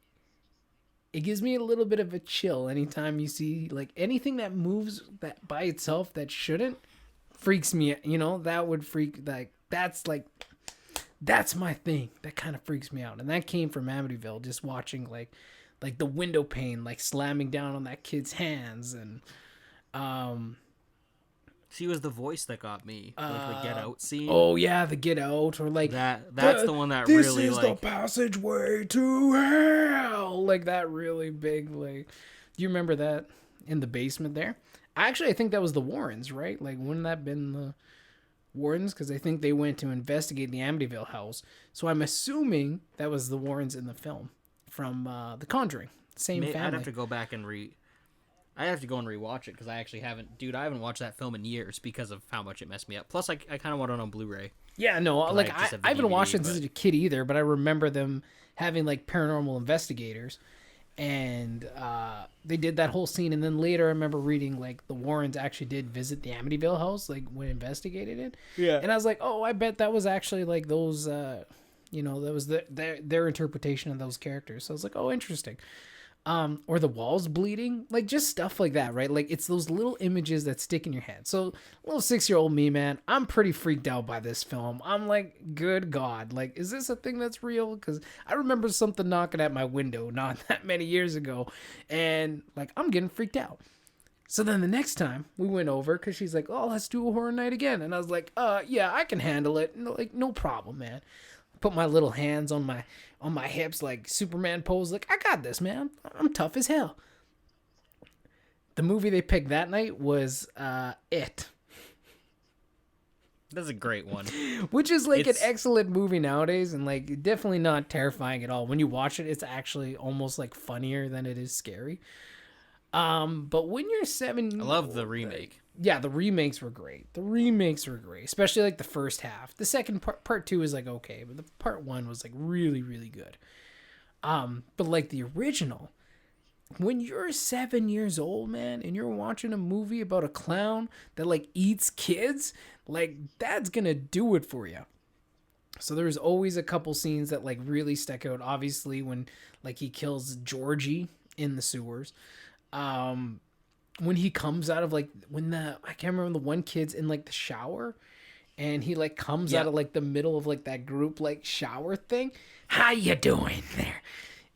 it gives me a little bit of a chill anytime you see like anything that moves that by itself that shouldn't, freaks me, you know. That would freak, like that's my thing. That kind of freaks me out. And that came from Amityville, just watching like the window pane like slamming down on that kid's hands. And She was the voice that got me, like the Get Out scene. Oh yeah, the Get Out, or like that's the one that this really is like the passageway to hell, like that really big, like, do you remember that in the basement there? Actually, I think that was the Warrens, right? Like, wouldn't that have been the Warrens? Because I think they went to investigate the Amityville house. So I'm assuming that was the Warrens in the film from The Conjuring. Same family. I'd have to go back and I have to go and rewatch it, because I actually haven't, dude. I haven't watched that film in years because of how much it messed me up. Plus, I kind of want it on Blu-ray. Yeah, no, like I haven't watched it but... as a kid either, but I remember them having like paranormal investigators, and they did that whole scene. And then later I remember reading like the Warrens actually did visit the Amityville house, like when investigated it. Yeah. And I was like, oh, I bet that was actually like those, you know, that was their interpretation of those characters. So I was like, oh, interesting. or the walls bleeding, like just stuff like that, right? Like it's those little images that stick in your head. So little 6-year-old me, man, I'm pretty freaked out by this film. I'm like, good God, like, is this a thing that's real? Because I remember something knocking at my window not that many years ago, and like I'm getting freaked out. So then the next time we went over, because she's like, oh, let's do a horror night again. And I was like, yeah, I can handle it. No, like, no problem, man. Put my little hands on my hips like Superman pose. Like, I got this, man. I'm tough as hell. The movie they picked that night was It. That's a great one. Which is like an excellent movie nowadays, and like definitely not terrifying at all. When you watch it, it's actually almost like funnier than it is scary. But when you're 7, I love the remake. Yeah, the remakes were great. Especially like the first half. The second part 2 is like okay, but the part 1 was like really, really good. But like the original, when you're 7 years old, man, and you're watching a movie about a clown that like eats kids, like that's gonna do it for you. So there's always a couple scenes that like really stuck out. Obviously, when like he kills Georgie in the sewers. When he comes out of like I can't remember, the one kid's in like the shower and he like comes out of like the middle of like that group like shower thing. How you doing there?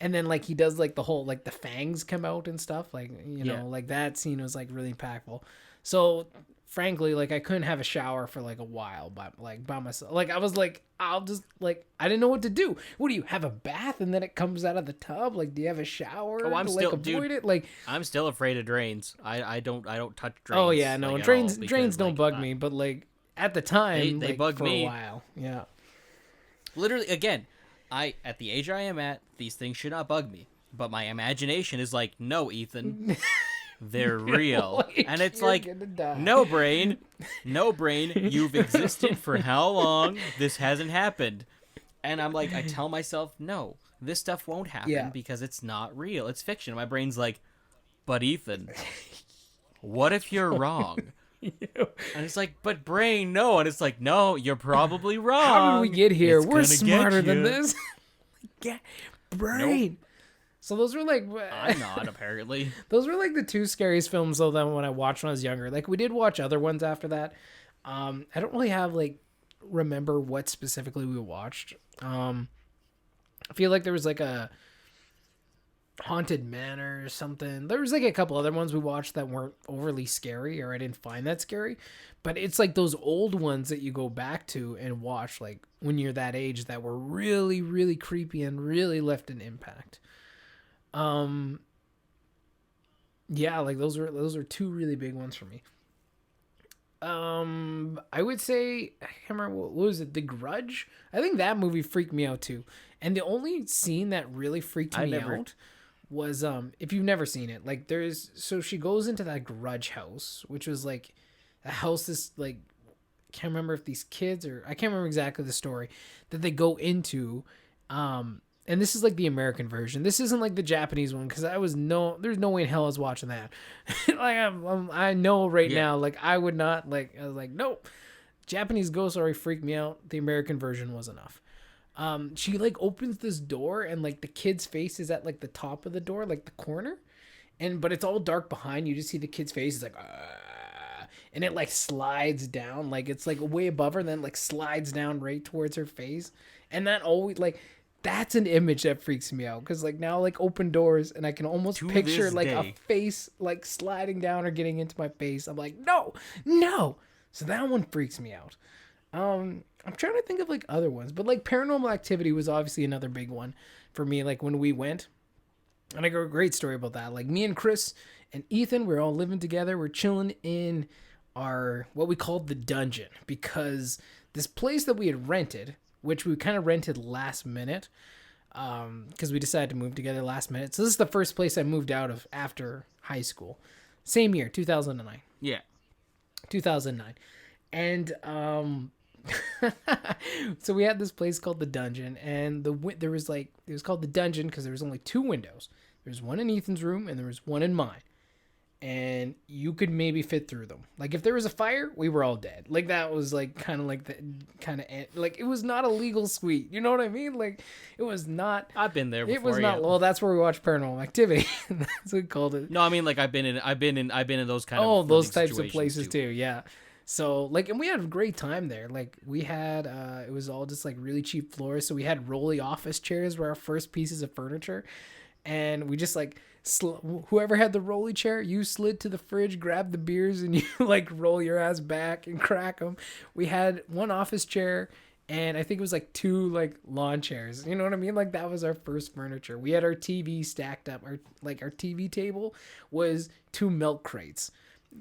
And then like he does like the whole like the fangs come out and stuff, like, you know, like that scene was like really impactful. So frankly, like I couldn't have a shower for like a while by myself. Like I was like, I'll just like, I didn't know what to do. What do you have, a bath and then it comes out of the tub? Like, do you have a shower? Oh, I'm to, still, like, avoid dude, it? Like, I'm still afraid of drains. I don't touch drains. oh yeah, no, like, drains because, don't like, bug me, but like at the time they like, bug for me a while. Yeah. Literally, again, at the age I am at, these things should not bug me. But my imagination is like, no, Ethan, they're real. Like, and it's you're like, gonna die. no brain, you've existed for how long? This hasn't happened. And I'm like, I tell myself, no, this stuff won't happen because it's not real. It's fiction. My brain's like, but Ethan, what if you're wrong? And it's like, but brain, no. And it's like, no, you're probably wrong. How did we get here? It's We're gonna smarter get than you. this. Yeah, brain. Nope. So those were like, I'm not, apparently. Those were like the 2 scariest films though that when I watched when I was younger. Like we did watch other ones after that. I don't really have like remember what specifically we watched. I feel like there was like a Haunted Manor or something. There was like a couple other ones we watched that weren't overly scary, or I didn't find that scary. But it's like those old ones that you go back to and watch like when you're that age that were really, really creepy and really left an impact. Yeah, like those are 2 really big ones for me. I would say, I can't remember, what was it, The Grudge? I think that movie freaked me out too. And the only scene that really freaked me out was if you've never seen it, like so she goes into that grudge house, which was like a house this like, can't remember if these kids, or I can't remember exactly the story that they go into. And this is like the American version. This isn't like the Japanese one, because there's no way in hell I was watching that. Like I know right now, like I would not, like, I was like, nope. Japanese ghost story freaked me out. The American version was enough. She like opens this door and like the kid's face is at like the top of the door, like the corner, but it's all dark behind. You just see the kid's face is like, and it like slides down, like it's like way above her, and then like slides down right towards her face, and that always like. That's an image that freaks me out, because like now like open doors and I can almost picture like a face like sliding down or getting into my face. I'm like, no. So that one freaks me out. I'm trying to think of like other ones, but like Paranormal Activity was obviously another big one for me. Like when we went, and I got a great story about that. Like me and Chris and Ethan, we're all living together. We're chilling in our what we called the dungeon, because this place that we had rented, which we kind of rented last minute, because we decided to move together last minute. So this is the first place I moved out of after high school. Same year, 2009. Yeah. 2009. And so we had this place called the Dungeon, and it was called the Dungeon because there was only 2 windows. There was one in Ethan's room and there was one in mine. and you could maybe fit through them. Like if there was a fire, we were all dead. Like that was like kind of like the kind of like it was not a legal suite. You know what I mean? Like it was not. I've been there before. It was not. Yeah. Well, that's where we watched Paranormal Activity. That's what we called it. No, I mean like I've been in those kind of those types of situations places too. Yeah. So like, and we had a great time there. Like we had, it was all just like really cheap floors. So we had rolly office chairs were our first pieces of furniture, and we just like whoever had the rolly chair, you slid to the fridge, grabbed the beers, and you like roll your ass back and crack them. We had one office chair, and I think it was like two like lawn chairs. You know what I mean? Like that was our first furniture. We had our TV stacked up. Our TV table was two milk crates.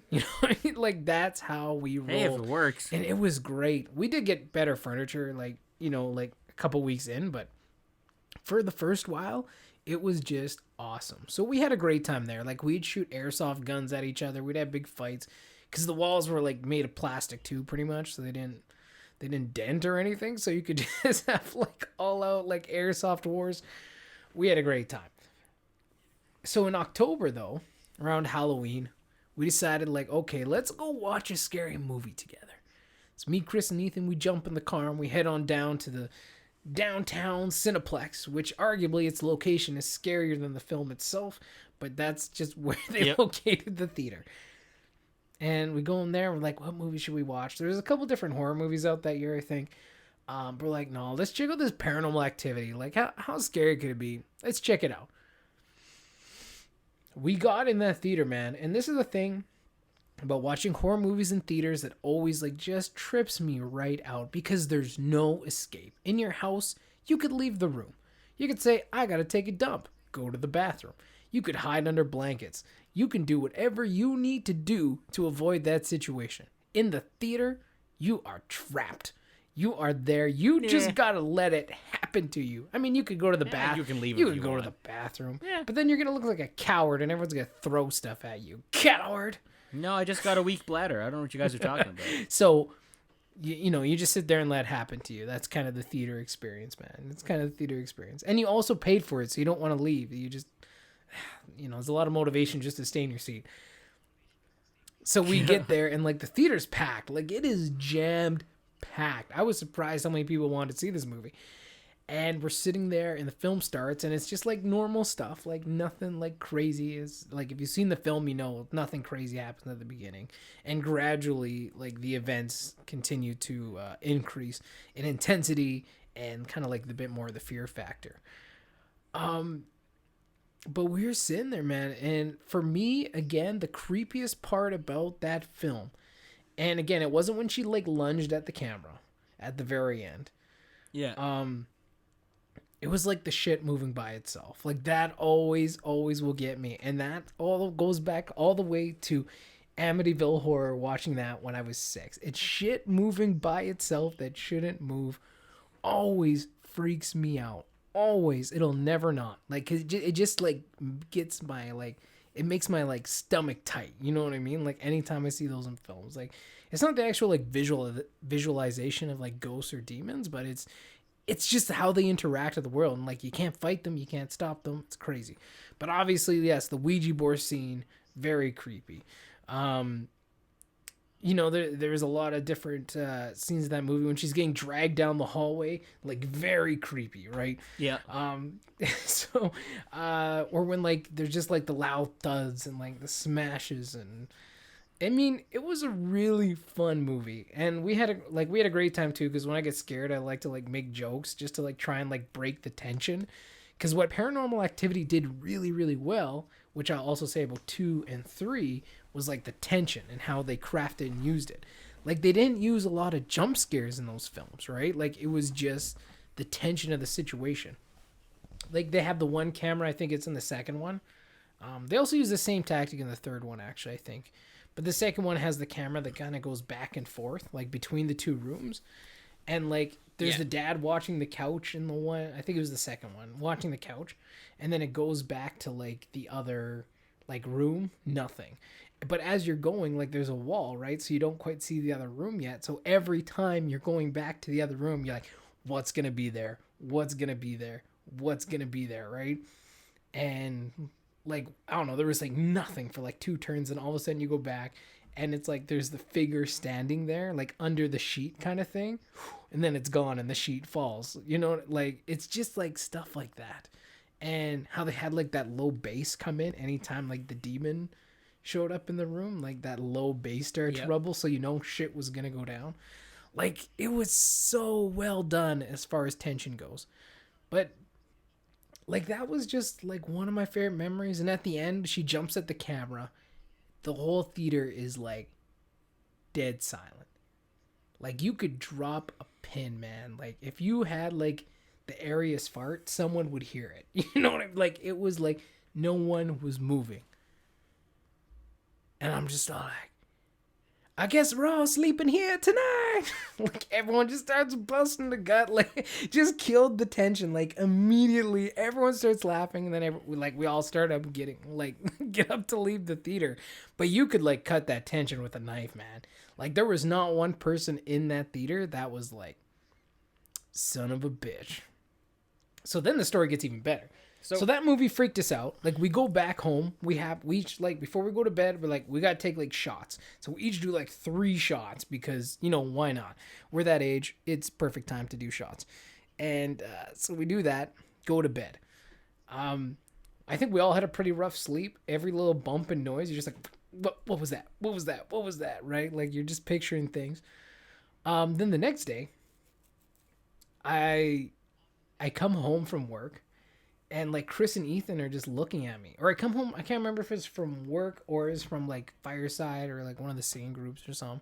You know what I mean? Like that's how we rolled. Hey, if it works. And it was great. We did get better furniture, like, you know, like a couple weeks in, but for the first while, it was just awesome. So we had a great time there. Like we'd shoot airsoft guns at each other. We'd have big fights because the walls were like made of plastic too, pretty much. So they didn't dent or anything. So you could just have like all out like airsoft wars. We had a great time. So in October though, around Halloween, we decided like, okay, let's go watch a scary movie together. So me, Chris, and Ethan, we jump in the car and we head on down to the downtown Cineplex, which arguably its location is scarier than the film itself, but that's just where they located the theater. And we go in there and we're like, what movie should we watch? There's a couple different horror movies out that year, I think. We're like, no, let's check out this Paranormal Activity. Like, how scary could it be? Let's check it out. We got in that theater, man, and this is the thing about watching horror movies in theaters that always like just trips me right out, because there's no escape. In your house, you could leave the room. You could say, I gotta take a dump. Go to the bathroom. You could hide under blankets. You can do whatever you need to do to avoid that situation. In the theater, you are trapped. You are there. You just gotta let it happen to you. I mean, you could go to the bathroom. You can leave. You could go to the bathroom. Yeah. But then you're gonna look like a coward, and everyone's gonna throw stuff at you. Coward. No, I just got a weak bladder. I don't know what you guys are talking about. So, you know, you just sit there and let it happen to you. That's kind of the theater experience, man. It's kind of the theater experience. And you also paid for it, so you don't want to leave. You just, you know, there's a lot of motivation just to stay in your seat. So we get there, and like the theater's packed. Like it is jammed packed. I was surprised how many people wanted to see this movie. And we're sitting there and the film starts, and it's just like normal stuff, like nothing like crazy. Is like, if you've seen the film, you know nothing crazy happens at the beginning, and gradually like the events continue to increase in intensity and kind of like the bit more of the fear factor. But we're sitting there, man, and for me, again, the creepiest part about that film, and again, it wasn't when she like lunged at the camera at the very end. Yeah. It was like the shit moving by itself. Like that always will get me. And that all goes back all the way to Amityville Horror, watching that when I was 6. It's shit moving by itself that shouldn't move. Always freaks me out. Always. It'll never not. Like, it just like gets my like, it makes my like stomach tight. You know what I mean? Like anytime I see those in films, like it's not the actual like visualization of like ghosts or demons, but it's just how they interact with the world. And like, you can't fight them. You can't stop them. It's crazy. But obviously, yes, the Ouija board scene, very creepy. You know, there's a lot of different scenes in that movie when she's getting dragged down the hallway, like very creepy, right? Yeah. So, or when like, there's just like the loud thuds and like the smashes, and I mean, it was a really fun movie, and we had a great time too. Because when I get scared, I like to like make jokes just to like try and like break the tension. Because what Paranormal Activity did really, really well, which I'll also say about 2 and 3, was like the tension and how they crafted and used it. Like they didn't use a lot of jump scares in those films, right? Like it was just the tension of the situation. Like they have the one camera, I think it's in the second one. They also use the same tactic in the third one, actually, I think. But the second one has the camera that kind of goes back and forth, like between the two rooms. And like, there's the dad watching the couch in the one, I think it was the second one, watching the couch. And then it goes back to like the other like room, nothing. But as you're going, like there's a wall, right? So you don't quite see the other room yet. So every time you're going back to the other room, you're like, what's going to be there? What's going to be there? What's going to be there, right? And like, I don't know, there was like nothing for like 2 turns, and all of a sudden you go back and it's like there's the figure standing there like under the sheet kind of thing, and then it's gone and the sheet falls, you know, like it's just like stuff like that. And how they had like that low bass come in anytime like the demon showed up in the room, like that low bass started to rumble, so you know shit was gonna go down. Like, it was so well done as far as tension goes. But like, that was just like one of my favorite memories. And at the end, she jumps at the camera. The whole theater is like dead silent. Like, you could drop a pin, man. Like, if you had like the airiest fart, someone would hear it. You know what I mean? Like, it was like no one was moving. And I'm just all like, I guess we're all sleeping here tonight. Like, everyone just starts busting the gut. Like, just killed the tension. Like, immediately, everyone starts laughing, and then we all start up getting like get up to leave the theater. But you could like cut that tension with a knife, man. Like, there was not one person in that theater that was like, son of a bitch. So then the story gets even better. So that movie freaked us out. Like, we go back home. We each, like, before we go to bed, we're like, we got to take, like, shots. So we each do, like, 3 shots because, you know, why not? We're that age. It's perfect time to do shots. And so we do that, go to bed. I think we all had a pretty rough sleep. Every little bump and noise, you're just like, what was that? What was that? What was that? Right? Like, you're just picturing things. Then the next day, I come home from work. And like Chris and Ethan are just looking at me. Or I come home, I can't remember if it's from work or it's from like Fireside or like one of the singing groups or something.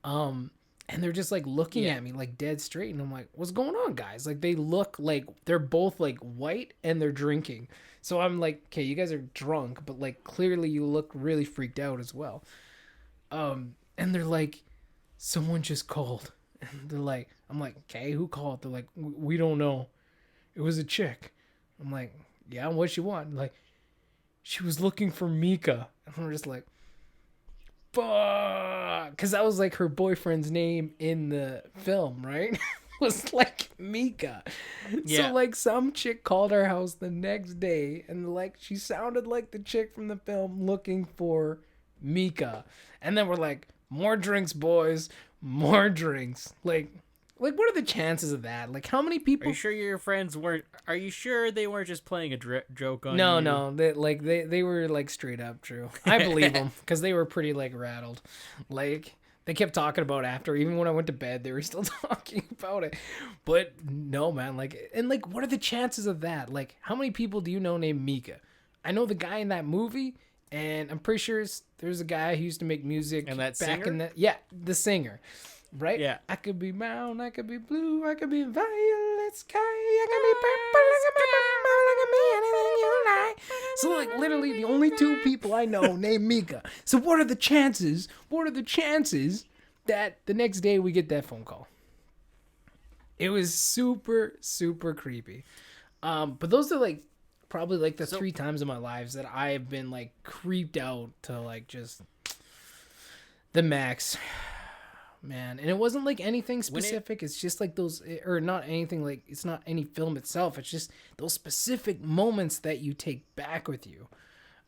And they're just like looking at me like dead straight. And I'm like, what's going on, guys? Like, they look like they're both like white and they're drinking. So I'm like, okay, you guys are drunk, but like clearly you look really freaked out as well. And they're like, someone just called. And they're like, I'm like, okay, who called? They're like, we don't know. It was a chick. I'm like, yeah, what she want? Like, she was looking for Mika. And I'm just like, fuck. Because that was like her boyfriend's name in the film, right? Was like Mika. Yeah. So like some chick called our house the next day and like she sounded like the chick from the film looking for Mika. And then we're like, more drinks, boys. More drinks. Like, what are the chances of that? Like, how many people? Are you sure your friends weren't? Are you sure they weren't just playing a joke on you? No. They were like straight up true. I believe them because they were pretty like rattled. Like, they kept talking about after. Even when I went to bed, they were still talking about it. But no, man. Like, and like, what are the chances of that? Like, how many people do you know named Mika? I know the guy in that movie, and I'm pretty sure there's a guy who used to make music and that back singer? in the singer. Right? Yeah. I could be brown, I could be blue, I could be violet sky, I could be purple, I could be anything you like. So like literally the only 2 people I know named Mika. So what are the chances? What are the chances that the next day we get that phone call? It was super, super creepy. But those are like probably like the 3 times in my lives that I have been like creeped out to like just the max. Man, and it wasn't like anything specific. It's just like those, or not anything like, it's not any film itself. It's just those specific moments that you take back with you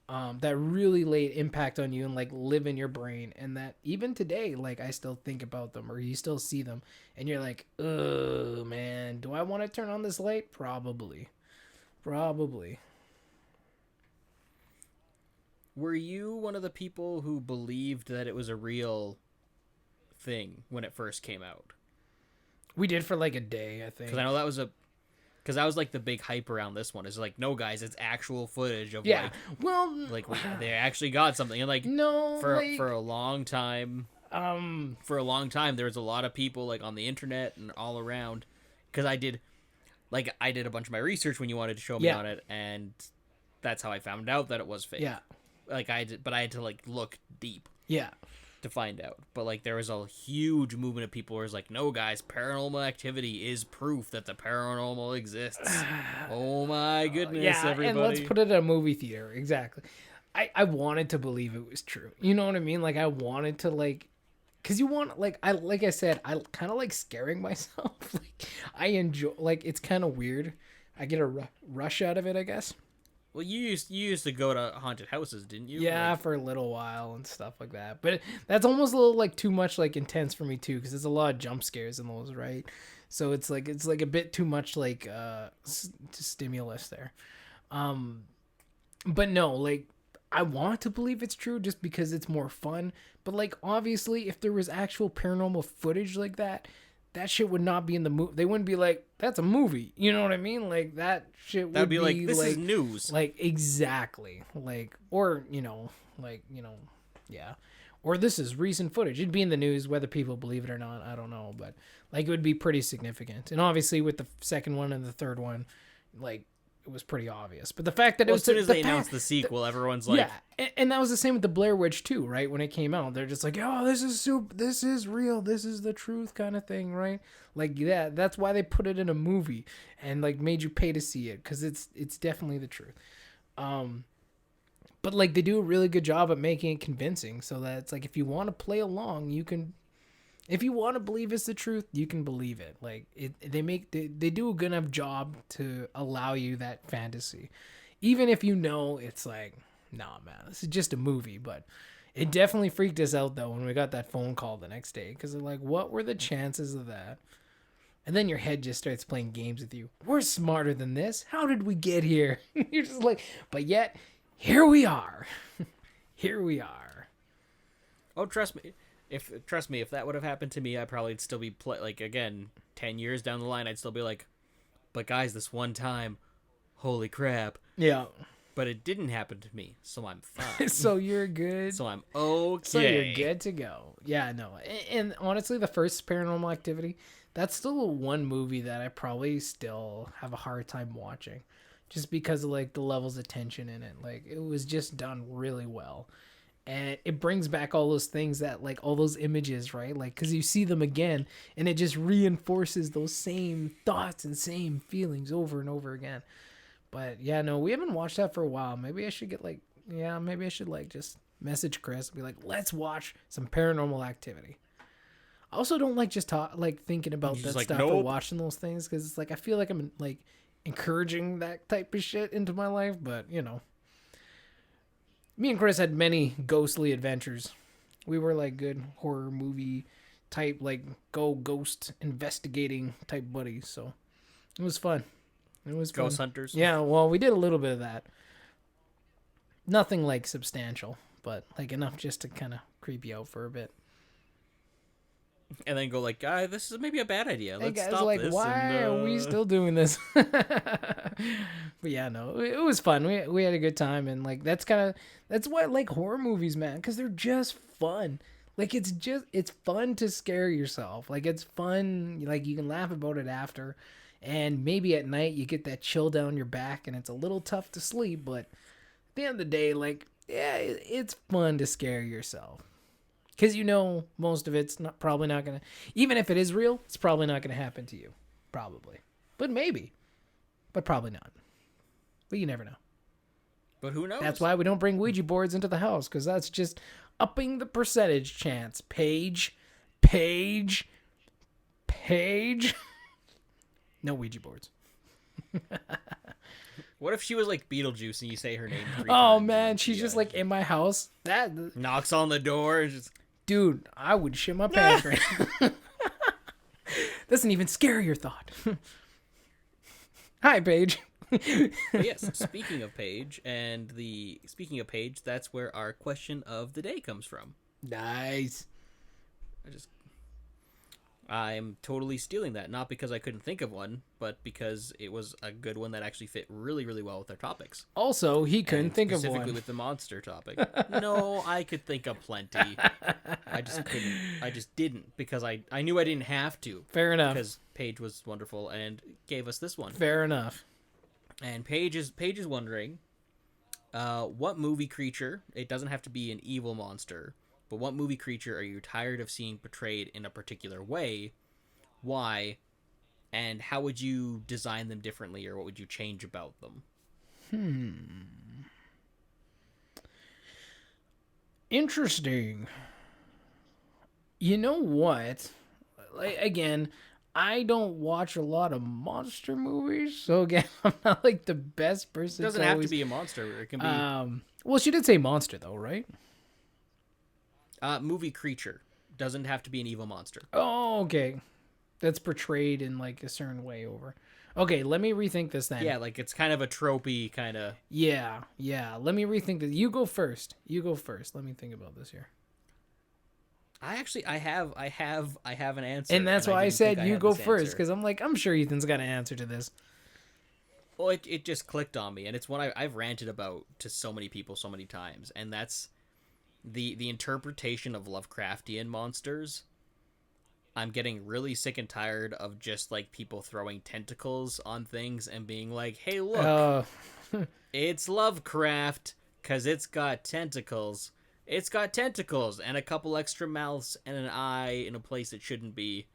that really laid impact on you and like live in your brain. And that even today, like I still think about them or you still see them and you're like, oh man, do I want to turn on this light? Probably. Were you one of the people who believed that it was a real thing when it first came out? We did for like a day, I think. Because I know that was like the big hype around this one. Is like, no, guys, it's actual footage of they actually got something. And like, no, for a long time, there was a lot of people like on the internet and all around. Because I did a bunch of my research when you wanted to show me on it, and that's how I found out that it was fake. Yeah, like I had to like look deep. Yeah. To find out. But like there was a huge movement of people who was like, no guys, paranormal activity is proof that the paranormal exists. Oh my goodness, everybody. And let's put it at a movie theater. Exactly. I wanted to believe it was true. You know what I mean? Like I wanted to like, cause you want like I said, I kind of like scaring myself. Like I enjoy, like it's kind of weird. I get a rush out of it, I guess. Well, you used to go to haunted houses, didn't you? Yeah, Like, for a little while and stuff like that. But that's almost a little like too much like intense for me too, because there's a lot of jump scares in those, right? So it's like a bit too much like stimulus there. Um, but no, like I want to believe it's true just because it's more fun. But like obviously, if there was actual paranormal footage like that, that shit would not be in the movie. They wouldn't be like, that's a movie. You know what I mean? Like that shit that would would be like, be this is news. like exactly like, or like yeah, or this is recent footage. It'd be in the news whether people believe it or not. I don't know, but like it would be pretty significant. And obviously with the second one and the third one, like it was pretty obvious. But the fact that Well, it as was soon as they announced the sequel, everyone's like, yeah, and that was the same with the Blair Witch too, right? When it came out, they're just like, "Oh, this is real, this is the truth," kind of thing, right? Like yeah, that's why they put it in a movie and like made you pay to see it because it's definitely the truth. But like they do a really good job at making it convincing, so that it's like if you want to play along, you can. If you want to believe it's the truth, you can believe it. Like they do a good enough job to allow you that fantasy, even if you know it's like, nah, man, this is just a movie. But it definitely freaked us out though when we got that phone call the next day because they're like, what were the chances of that? And then your head just starts playing games with you. We're smarter than this. How did we get here? You're just like, but yet, here we are. Here we are. oh, trust me, if that would have happened to me, I probably'd still be like again, 10 years down the line, I'd still be like, but guys, this one time, holy crap. Yeah. But it didn't happen to me, so I'm fine. So you're good. So I'm okay. So you're good to go. Yeah, no. And honestly, the first Paranormal Activity, that's still one movie that I probably still have a hard time watching. Just because of like the levels of tension in it. Like it was just done really well. And it brings back all those things that like all those images, right? Like cuz you see them again and it just reinforces those same thoughts and same feelings over and over again. But yeah, no, we haven't watched that for a while. Maybe I should maybe I should like just message Chris and be like, let's watch some Paranormal Activity. I also don't like just like thinking about that like, stuff or nope. watching those things because it's like I feel like I'm like encouraging that type of shit into my life. But me and Chris had many ghostly adventures. We were like good horror movie type, like go ghost investigating type buddies. So it was fun. It was fun. Ghost hunters. Yeah, well, we did a little bit of that. Nothing like substantial, but like enough just to kind of creep you out for a bit. And then go like, this is maybe a bad idea. Hey Let's guys, stop like, this. why are we still doing this? But yeah, no, it was fun. We had a good time, and like that's why I like horror movies, man, because they're just fun. Like it's fun to scare yourself. Like it's fun. Like you can laugh about it after. And maybe at night you get that chill down your back and it's a little tough to sleep, but at the end of the day, like, yeah, it's fun to scare yourself. Because most of it's probably not going to, even if it is real, it's probably not going to happen to you. Probably. But maybe. But probably not. But you never know. But who knows? That's why we don't bring Ouija boards into the house, because that's just upping the percentage chance. Paige. No Ouija boards. What if she was like Beetlejuice and you say her name 3 times? Oh man, she's just like in my house. That knocks on the door and just... Dude, I would shit my pants right now. That's an even scarier thought. Hi, Paige. Yes, speaking of Paige, that's where our question of the day comes from. Nice. I'm totally stealing that, not because I couldn't think of one, but because it was a good one that actually fit really, really well with our topics. Also, he couldn't think of one. Specifically with the monster topic. No, I could think of plenty. I just couldn't. I just didn't, because I knew I didn't have to. Fair enough. Because Paige was wonderful and gave us this one. Fair enough. And Paige is wondering, what movie creature, it doesn't have to be an evil monster, but what movie creature are you tired of seeing portrayed in a particular way? Why? And how would you design them differently, or what would you change about them? Interesting. You know what? Like, again, I don't watch a lot of monster movies, so again, I'm not like the best It person doesn't to have to always. be a monster. It can be Well, she did say monster though, right? movie creature. Doesn't have to be an evil monster. Oh, okay. That's portrayed in like a certain way over. Okay, let me rethink this then. Yeah, like it's kind of a tropey kind of. Yeah, yeah. Let me rethink this. You go first. You go first. Let me think about this here. I have an answer, And that's and I why I didn't think said I you had go this first, answer. because I'm like, I'm sure Ethan's got an answer to this. Well, it just clicked on me, and it's one I've ranted about to so many people so many times, and that's the interpretation of Lovecraftian monsters. I'm getting really sick and tired of just like people throwing tentacles on things and being like, "Hey, look, Uh, it's Lovecraft because it's got tentacles. It's got tentacles and a couple extra mouths and an eye in a place it shouldn't be.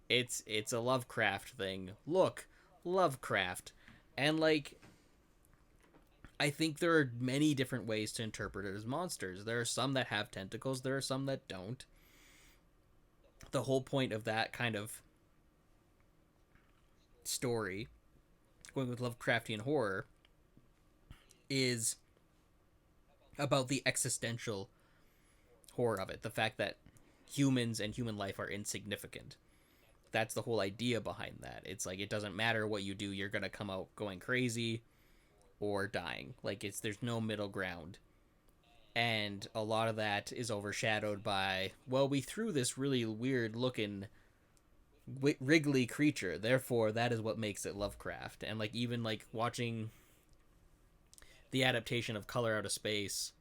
It's a Lovecraft thing. Look, Lovecraft." And like I think there are many different ways to interpret it as monsters. There are some that have tentacles, there are some that don't. The whole point of that kind of story, going with Lovecraftian horror, is about the existential horror of it. The fact that humans and human life are insignificant. That's the whole idea behind that. It's like it doesn't matter what you do, you're gonna come out going crazy or dying. Like there's no middle ground. And a lot of that is overshadowed by, well, we threw this really weird looking wriggly creature, therefore that is what makes it Lovecraft. And like even like watching the adaptation of Color Out of Space,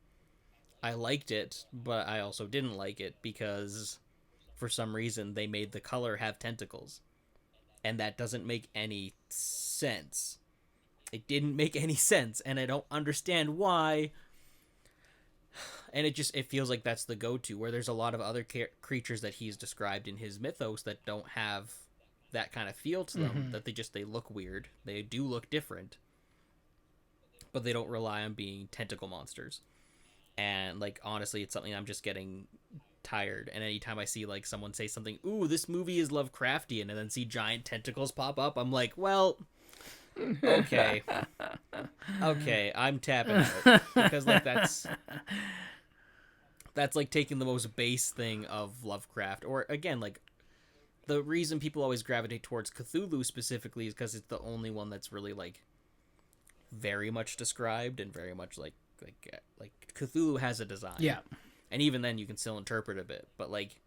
I liked it, but I also didn't like it because for some reason they made the color have tentacles, and that doesn't make any sense. It didn't make any sense, and I don't understand why. And it feels like that's the go-to, where there's a lot of other creatures that he's described in his mythos that don't have that kind of feel to them, that they look weird, they do look different, but they don't rely on being tentacle monsters. And like honestly, it's something I'm just getting tired. And anytime I see like someone say something, "Ooh, this movie is Lovecraftian," and then see giant tentacles pop up, I'm like, well, okay, okay, I'm tapping out, because like that's like taking the most base thing of Lovecraft. Or again, like the reason people always gravitate towards Cthulhu specifically is because it's the only one that's really like very much described, and very much like Cthulhu has a design. yeah. And even then you can still interpret a bit, but like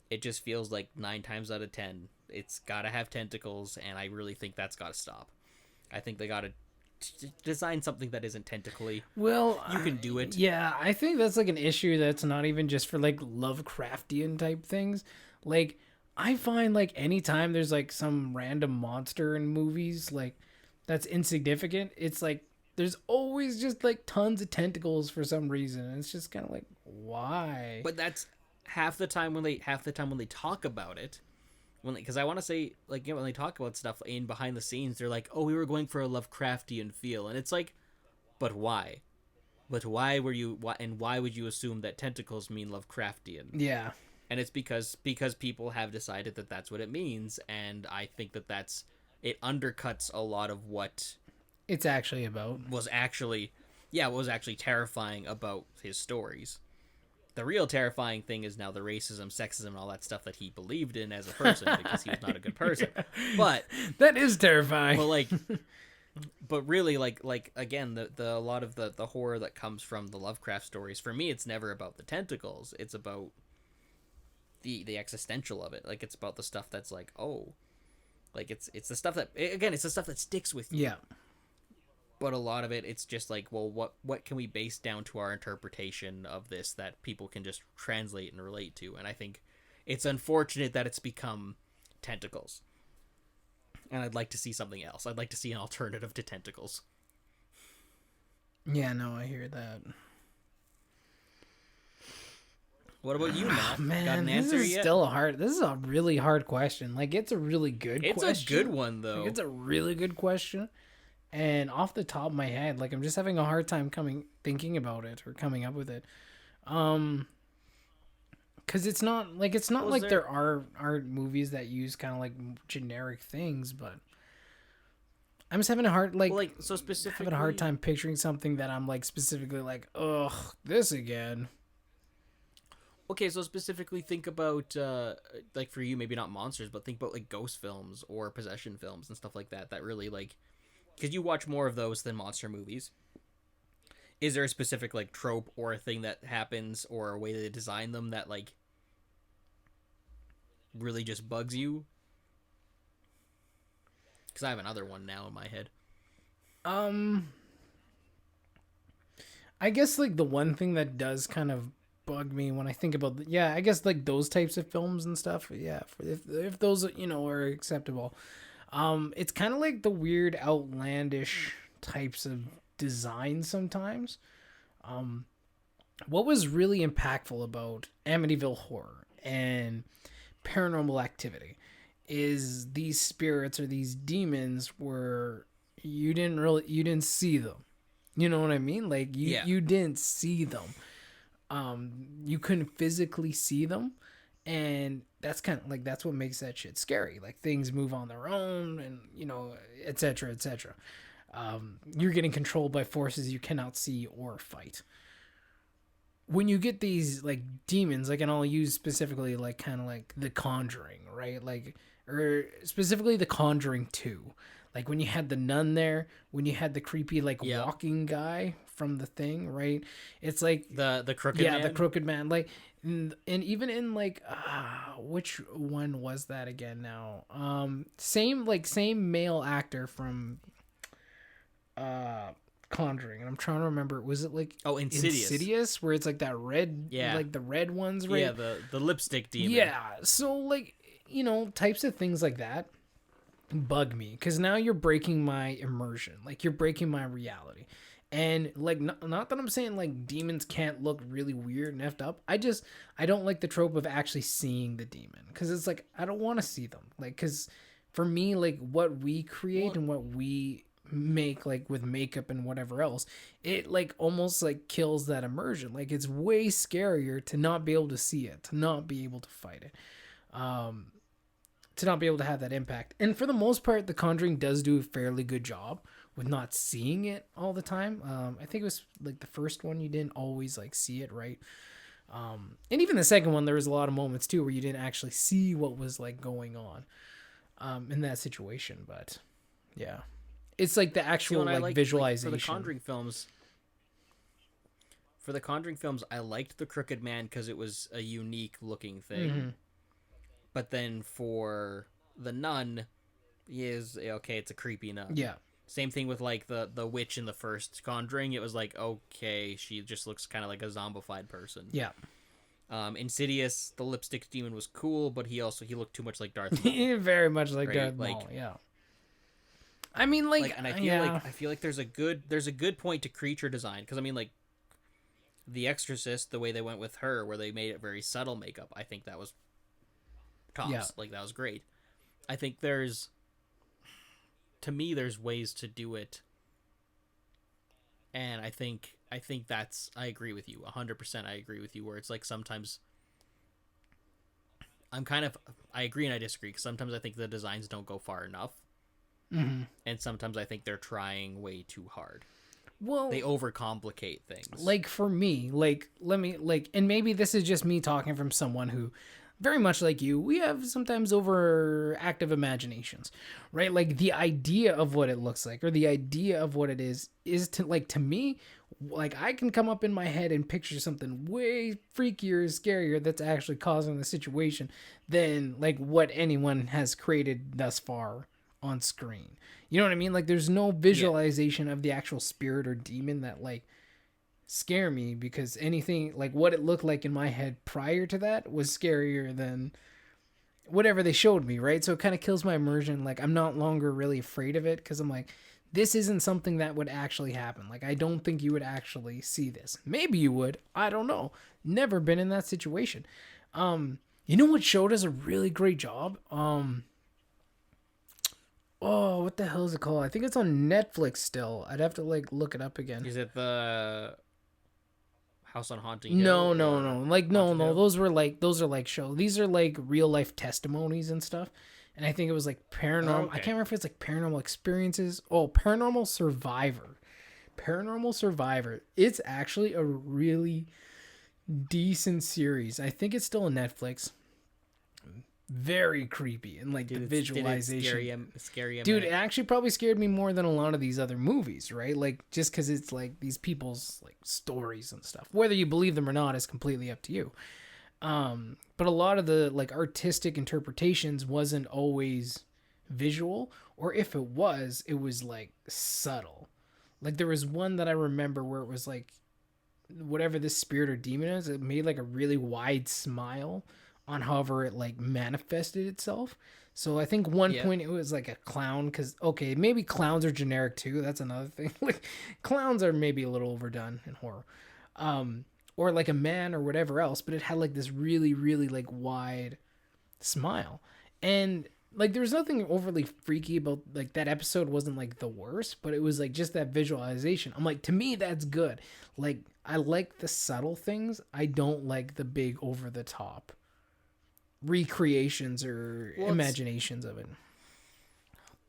it just feels like 9 times out of 10 it's got to have tentacles, and I really think that's got to stop. I think they got to design something that isn't tentacly. Well, You can do it. yeah, I think that's like an issue that's not even just for like Lovecraftian type things. Like, I find like anytime there's like some random monster in movies, like that's insignificant, it's like there's always just like tons of tentacles for some reason. And it's just kind of like, why? But that's half the time when they talk about it. Because I want to say, like, when they talk about stuff in behind the scenes, they're like, "Oh, we were going for a Lovecraftian feel," and it's like, but why? But why were you? Why would you assume that tentacles mean Lovecraftian? Yeah. And it's because people have decided that that's what it means, and I think that's it undercuts a lot of what It's actually about. was actually, yeah, what was actually terrifying about his stories. The real terrifying thing is now the racism, sexism, and all that stuff that he believed in as a person, because he was not a good person. But That is terrifying. like, but really, like again, the a lot of the horror that comes from the Lovecraft stories, for me, it's never about the tentacles. It's about the existential of it. Like it's about the stuff that's like, oh, like it's the stuff that, again, it's the stuff that sticks with you. Yeah. But a lot of it, it's just like, well, what can we base down to our interpretation of this that people can just translate and relate to? And I think it's unfortunate that it's become tentacles. And I'd like to see something else. I'd like to see an alternative to tentacles. Yeah, no, I hear that. What about you, Matt? Man, Got an this answer is yet? still this is a really hard question. Like, it's a really good It's question. a good one, though. Like, it's a really good question. And off the top of my head, like, I'm just having a hard time thinking about it or coming up with it. Because it's not Was like there there are movies that use kind of like generic things, but I'm just having a hard well, like so having a hard specifically? time picturing something that I'm like specifically like, ugh, this again. Okay, so specifically think about like for you maybe not monsters, but think about like ghost films or possession films and stuff like that. That really like because you watch more of those than monster movies. Is there a specific like trope or a thing that happens or a way they design them that like really just bugs you? Because I have another one now in my head. Um, I guess like the one thing that does kind of bug me when I think about yeah, I guess like those types of films and stuff. Yeah, if those are acceptable. It's kind of like the weird outlandish types of design sometimes. What was really impactful about Amityville Horror and Paranormal Activity is these spirits or these demons were you didn't see them. You know what I mean? Like Yeah. you didn't see them. You couldn't physically see them, and that's kind of like that's what makes that shit scary. Like things move on their own, and etc. etc. You're getting controlled by forces you cannot see or fight. When you get these like demons, like, and I'll use specifically like kind of like The Conjuring, right? Like, or specifically The Conjuring 2. Like when you had the nun there, when you had the creepy like Yeah. walking guy from The Thing, right? It's like, The crooked yeah, the man. crooked man. Like, and even in like, which one was that again now? Same male actor from uh Conjuring, and I'm trying to remember. Was it like Oh, Insidious. Insidious, where it's like that red, Yeah. like the red ones, Yeah, right? the lipstick demon. Yeah. So like, types of things like that bug me because now you're breaking my immersion, like you're breaking my reality. And like, not that I'm saying like demons can't look really weird and effed up. I don't like the trope of actually seeing the demon because it's like I don't want to see them. Like, because for me, like what we create Well, and what we make like with makeup and whatever else, it like almost like kills that immersion. Like it's way scarier to not be able to see it, to not be able to fight it. Um, to not be able to have that impact. And for the most part, The Conjuring does do a fairly good job with not seeing it all the time. I think it was like the first one you didn't always like see it, right? And even the second one, there was a lot of moments too where you didn't actually see what was like going on in that situation. But yeah, it's like the see, actual when I like like for the visualization. Conjuring films, I liked the crooked man because it was a unique looking thing. Hmm. But then for the nun, he is okay. It's a creepy nun. Yeah, Same thing with like the witch in the first Conjuring. It was like okay, she just looks kind of like a zombified person. yeah. Insidious, the lipstick demon was cool, but he looked too much like Darth Maul, Very much like right? Darth Like Maul. Yeah. I mean, like, and yeah, I feel like there's a good point to creature design because I mean like the Exorcist, the way they went with her, where they made it very subtle makeup. I think that was tops. yeah. Like that was great. I think there's to me there's ways to do it, and I think that's I agree with you 100%. I agree with you where it's like sometimes I'm kind of I agree and I disagree because sometimes I think the designs don't go far enough, Hmm. and sometimes I think they're trying way too hard. Well, They overcomplicate things. like for me, like let me like, and maybe this is just me talking from someone who very much like you, we have sometimes overactive imaginations, right? Like the idea of what it looks like or the idea of what it is to like, to me, like I can come up in my head and picture something way freakier, scarier that's actually causing the situation than like what anyone has created thus far on screen. You know what I mean? Like there's no Yeah. visualization of the actual spirit or demon that like scare me, because anything like what it looked like in my head prior to that was scarier than whatever they showed me, right? So it kind of kills my immersion. Like I'm not longer really afraid of it because I'm like, this isn't something that would actually happen. Like I don't think you would actually see this. Maybe you would. I don't know. Never been in that situation. You know what show does a really great job? Oh, what the hell is it called? I think it's on Netflix still. I'd have to like look it up again. Is it the House on Haunting No, Hill no, or no. Like no, Haunted no. Hill? Those are like show. These are like real life testimonies and stuff. And I think it was like Oh, paranormal. I okay. can't remember if it's like paranormal experiences. Oh, Paranormal Survivor. Paranormal Survivor. It's actually a really decent series. I think it's still on Netflix. Very creepy and like the Did it visualization. scare you, Dude, Matt? it actually probably scared me more than a lot of these other movies, right? Like just because it's like these people's like stories and stuff. Whether you believe them or not is completely up to you. But a lot of the like artistic interpretations wasn't always visual, or if it was like subtle. Like there was one that I remember where it was like whatever this spirit or demon is, it made like a really wide smile on however it like manifested itself. So I think one Yeah. point it was like a clown because okay, maybe clowns are generic too. That's another thing. Like clowns are maybe a little overdone in horror. Or like a man or whatever else, but it had like this really, really like wide smile. And like there was nothing overly freaky about like that episode wasn't like the worst, but it was like just that visualization. I'm like, to me that's good. Like I like the subtle things. I don't like the big over the top recreations or Well, it's imaginations of it.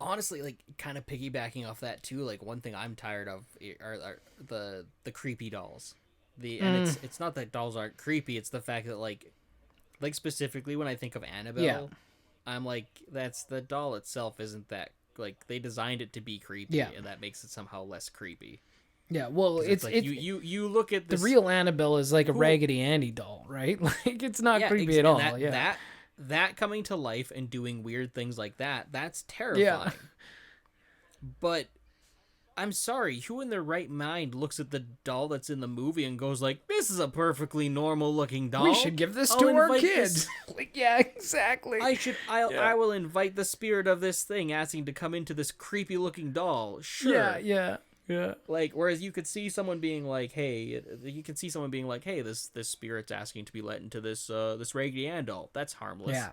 honestly like kind of piggybacking off that too. Like one thing I'm tired of are the creepy dolls. And it's not that dolls aren't creepy. It's the fact that like specifically when I think of Annabelle, Yeah. I'm like that's the doll itself isn't that like they designed it to be creepy, Yeah. and that makes it somehow less creepy. Yeah, well, 'Cause it's like it's you look at the this real Annabelle is like a cool, Raggedy Andy doll, right? Like it's not yeah, creepy at and all. Yeah. that coming to life and doing weird things like that's Yeah. terrifying. But I'm sorry, who in their right mind looks at the doll that's in the movie and goes like, "This is a perfectly normal looking doll. We should give this I'll to our invite kids." this- Like, yeah, exactly. I will invite the spirit of this thing asking to come into this creepy looking doll." Sure. Yeah. Like, whereas you could see someone being like, "Hey," this spirit's asking to be let into this Raggedy Ann doll. That's harmless." Yeah.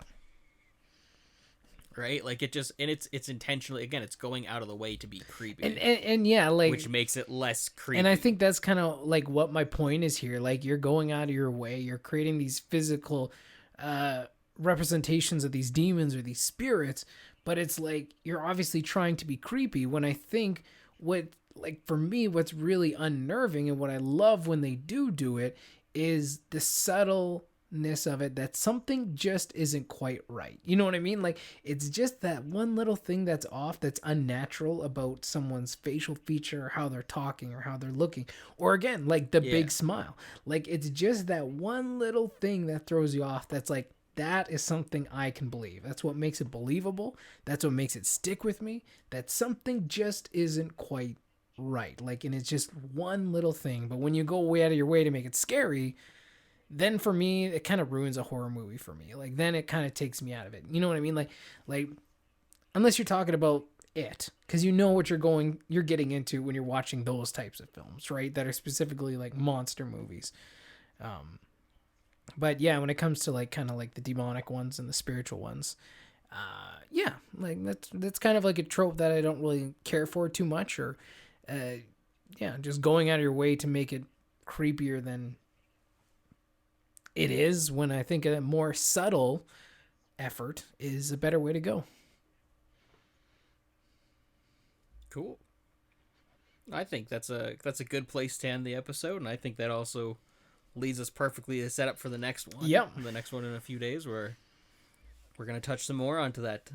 Right? Like it just and it's intentionally again, it's going out of the way to be creepy. And yeah, like which makes it less creepy. and I think that's kind of like what my point is here. Like you're going out of your way, you're creating these physical representations of these demons or these spirits, but it's like you're obviously trying to be creepy when I think what like for me what's really unnerving and what I love when they do it is the subtleness of it, that something just isn't quite right. You know what I mean? Like it's just that one little thing that's off, that's unnatural about someone's facial feature or how they're talking or how they're looking. Or again, like the big smile. Like it's just that one little thing that throws you off that's like that is something I can believe. That's what makes it believable. That's what makes it stick with me. That something just isn't quite right. Like, and it's just one little thing. But when you go way out of your way to make it scary, then for me, it kind of ruins a horror movie for me. Like, then it kind of takes me out of it. You know what I mean? Like, unless you're talking about it, because you know what you're getting into when you're watching those types of films, right? That are specifically like monster movies. But yeah, when it comes to like kind of like the demonic ones and the spiritual ones, yeah, like that's kind of like a trope that I don't really care for too much, or yeah, just going out of your way to make it creepier than it is, when I think a more subtle effort is a better way to go. Cool. I think that's a good place to end the episode, and I think that also leads us perfectly to set up for the next one. Yep. The next one in a few days, where we're gonna touch some more onto that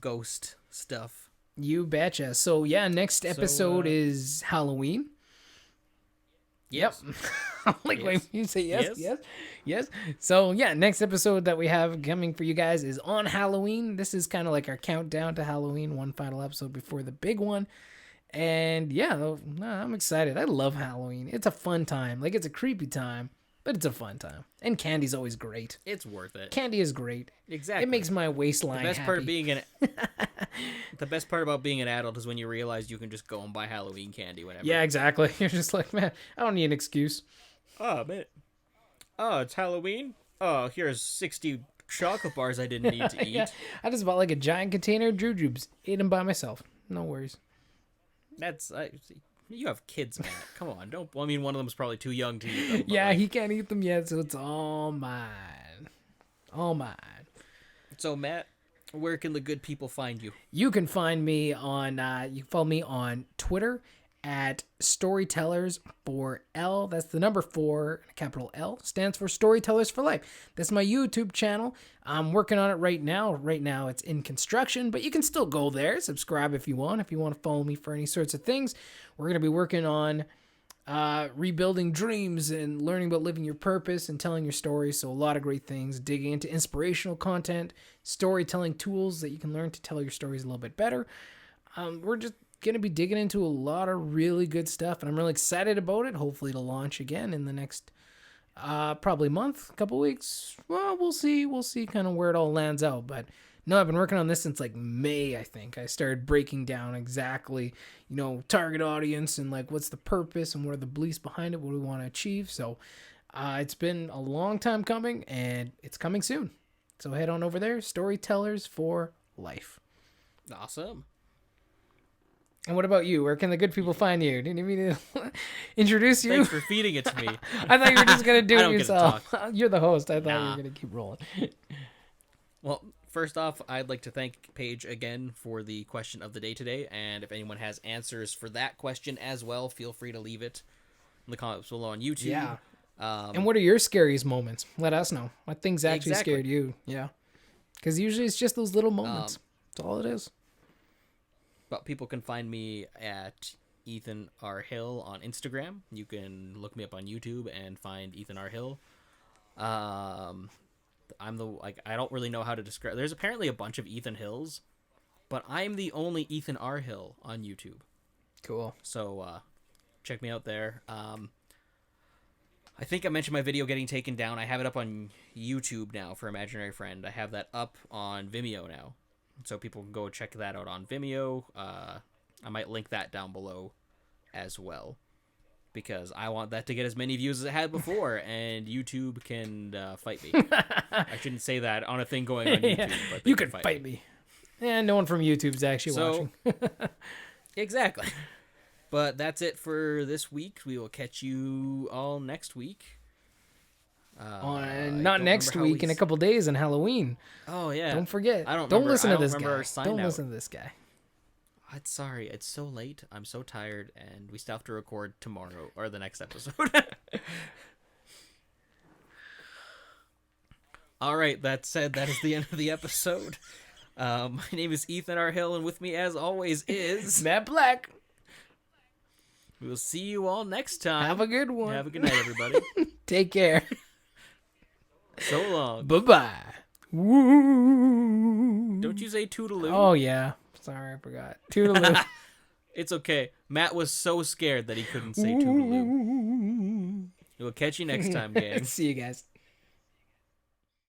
ghost stuff. You betcha. So yeah, next episode is Halloween. Yes. I'm like, Yes. wait, you say yes, Yes. yes. So yeah, next episode that we have coming for you guys is on Halloween. This is kind of like our countdown to Halloween, one final episode before the big one. And yeah, I'm excited. I love Halloween. It's a fun time. Like it's a creepy time, but it's a fun time. And candy's always great. It's worth it. Candy is great. Exactly. It makes my waistline the best happy. part of being the best part about being an adult is when you realize you can just go and buy Halloween candy whenever. Yeah, exactly. You're just like, man, I don't need an excuse. Oh man. Oh, it's Halloween. Oh, here's 60 chocolate bars I didn't need to eat. Yeah, I just bought like a giant container of jujubes. Ate them by myself. No worries. That's You have kids, Matt. Come on, don't. Well, I mean, one of them's probably too young to eat them. Yeah, he can't eat them yet, so it's all mine. All mine. So, Matt, where can the good people find you? You can find me on, you can follow me on Twitter at Storytellers4L. That's the number 4, capital L, stands for Storytellers for Life. That's my YouTube channel. I'm working on it right now. Right now it's in construction, but you can still go there, subscribe if you want to follow me for any sorts of things. We're going to be working on rebuilding dreams and learning about living your purpose and telling your story. So a lot of great things, digging into inspirational content, storytelling tools that you can learn to tell your stories a little bit better. We're just going to be digging into a lot of really good stuff, and I'm really excited about it. Hopefully it'll launch again in the next probably month, couple weeks. Well, we'll see kind of where it all lands out. But no, I've been working on this since like May, I think. I started breaking down exactly, target audience and like what's the purpose and what are the beliefs behind it, what do we want to achieve. So it's been a long time coming, and it's coming soon. So head on over there, Storytellers for Life. Awesome. And what about you? Where can the good people find you? Didn't you mean to introduce you? Thanks for feeding it to me. I thought you were just going to do it yourself. Get to talk. You're the host. I thought you were going to keep rolling. Well, first off, I'd like to thank Paige again for the question of the day today. And if anyone has answers for that question as well, feel free to leave it in the comments below on YouTube. Yeah. And what are your scariest moments? Let us know. What things actually scared you? Yeah. Because usually it's just those little moments. That's all it is. But people can find me at Ethan R. Hill on Instagram. You can look me up on YouTube and find Ethan R. Hill. I'm I don't really know how to describe. There's apparently a bunch of Ethan Hills, but I'm the only Ethan R. Hill on YouTube. Cool. So check me out there. I think I mentioned my video getting taken down. I have it up on YouTube now for Imaginary Friend. I have that up on Vimeo now. So people can go check that out on Vimeo. I might link that down below as well, because I want that to get as many views as it had before, and YouTube can fight me. I shouldn't say that on a thing going on YouTube. But you can fight me. And no one from YouTube's actually watching. Exactly. But that's it for this week. We will catch you all next week. Not next week, in a couple days on Halloween. Oh yeah, don't forget. Don't listen to this guy. Don't out. listen to this guy. I'm sorry, it's so late. I'm so tired, and we still have to record tomorrow or the next episode. All right, that said, that is the end of the episode. My name is Ethan R. Hill, and with me, as always, is Matt Black. We will see you all next time. Have a good one. Have a good night, everybody. Take care. So long. Bye-bye. Woo. Don't you say toodaloo? Oh, yeah. Sorry, I forgot. Toodaloo. It's okay. Matt was so scared that he couldn't say toodaloo. We'll catch you next time, gang. See you guys.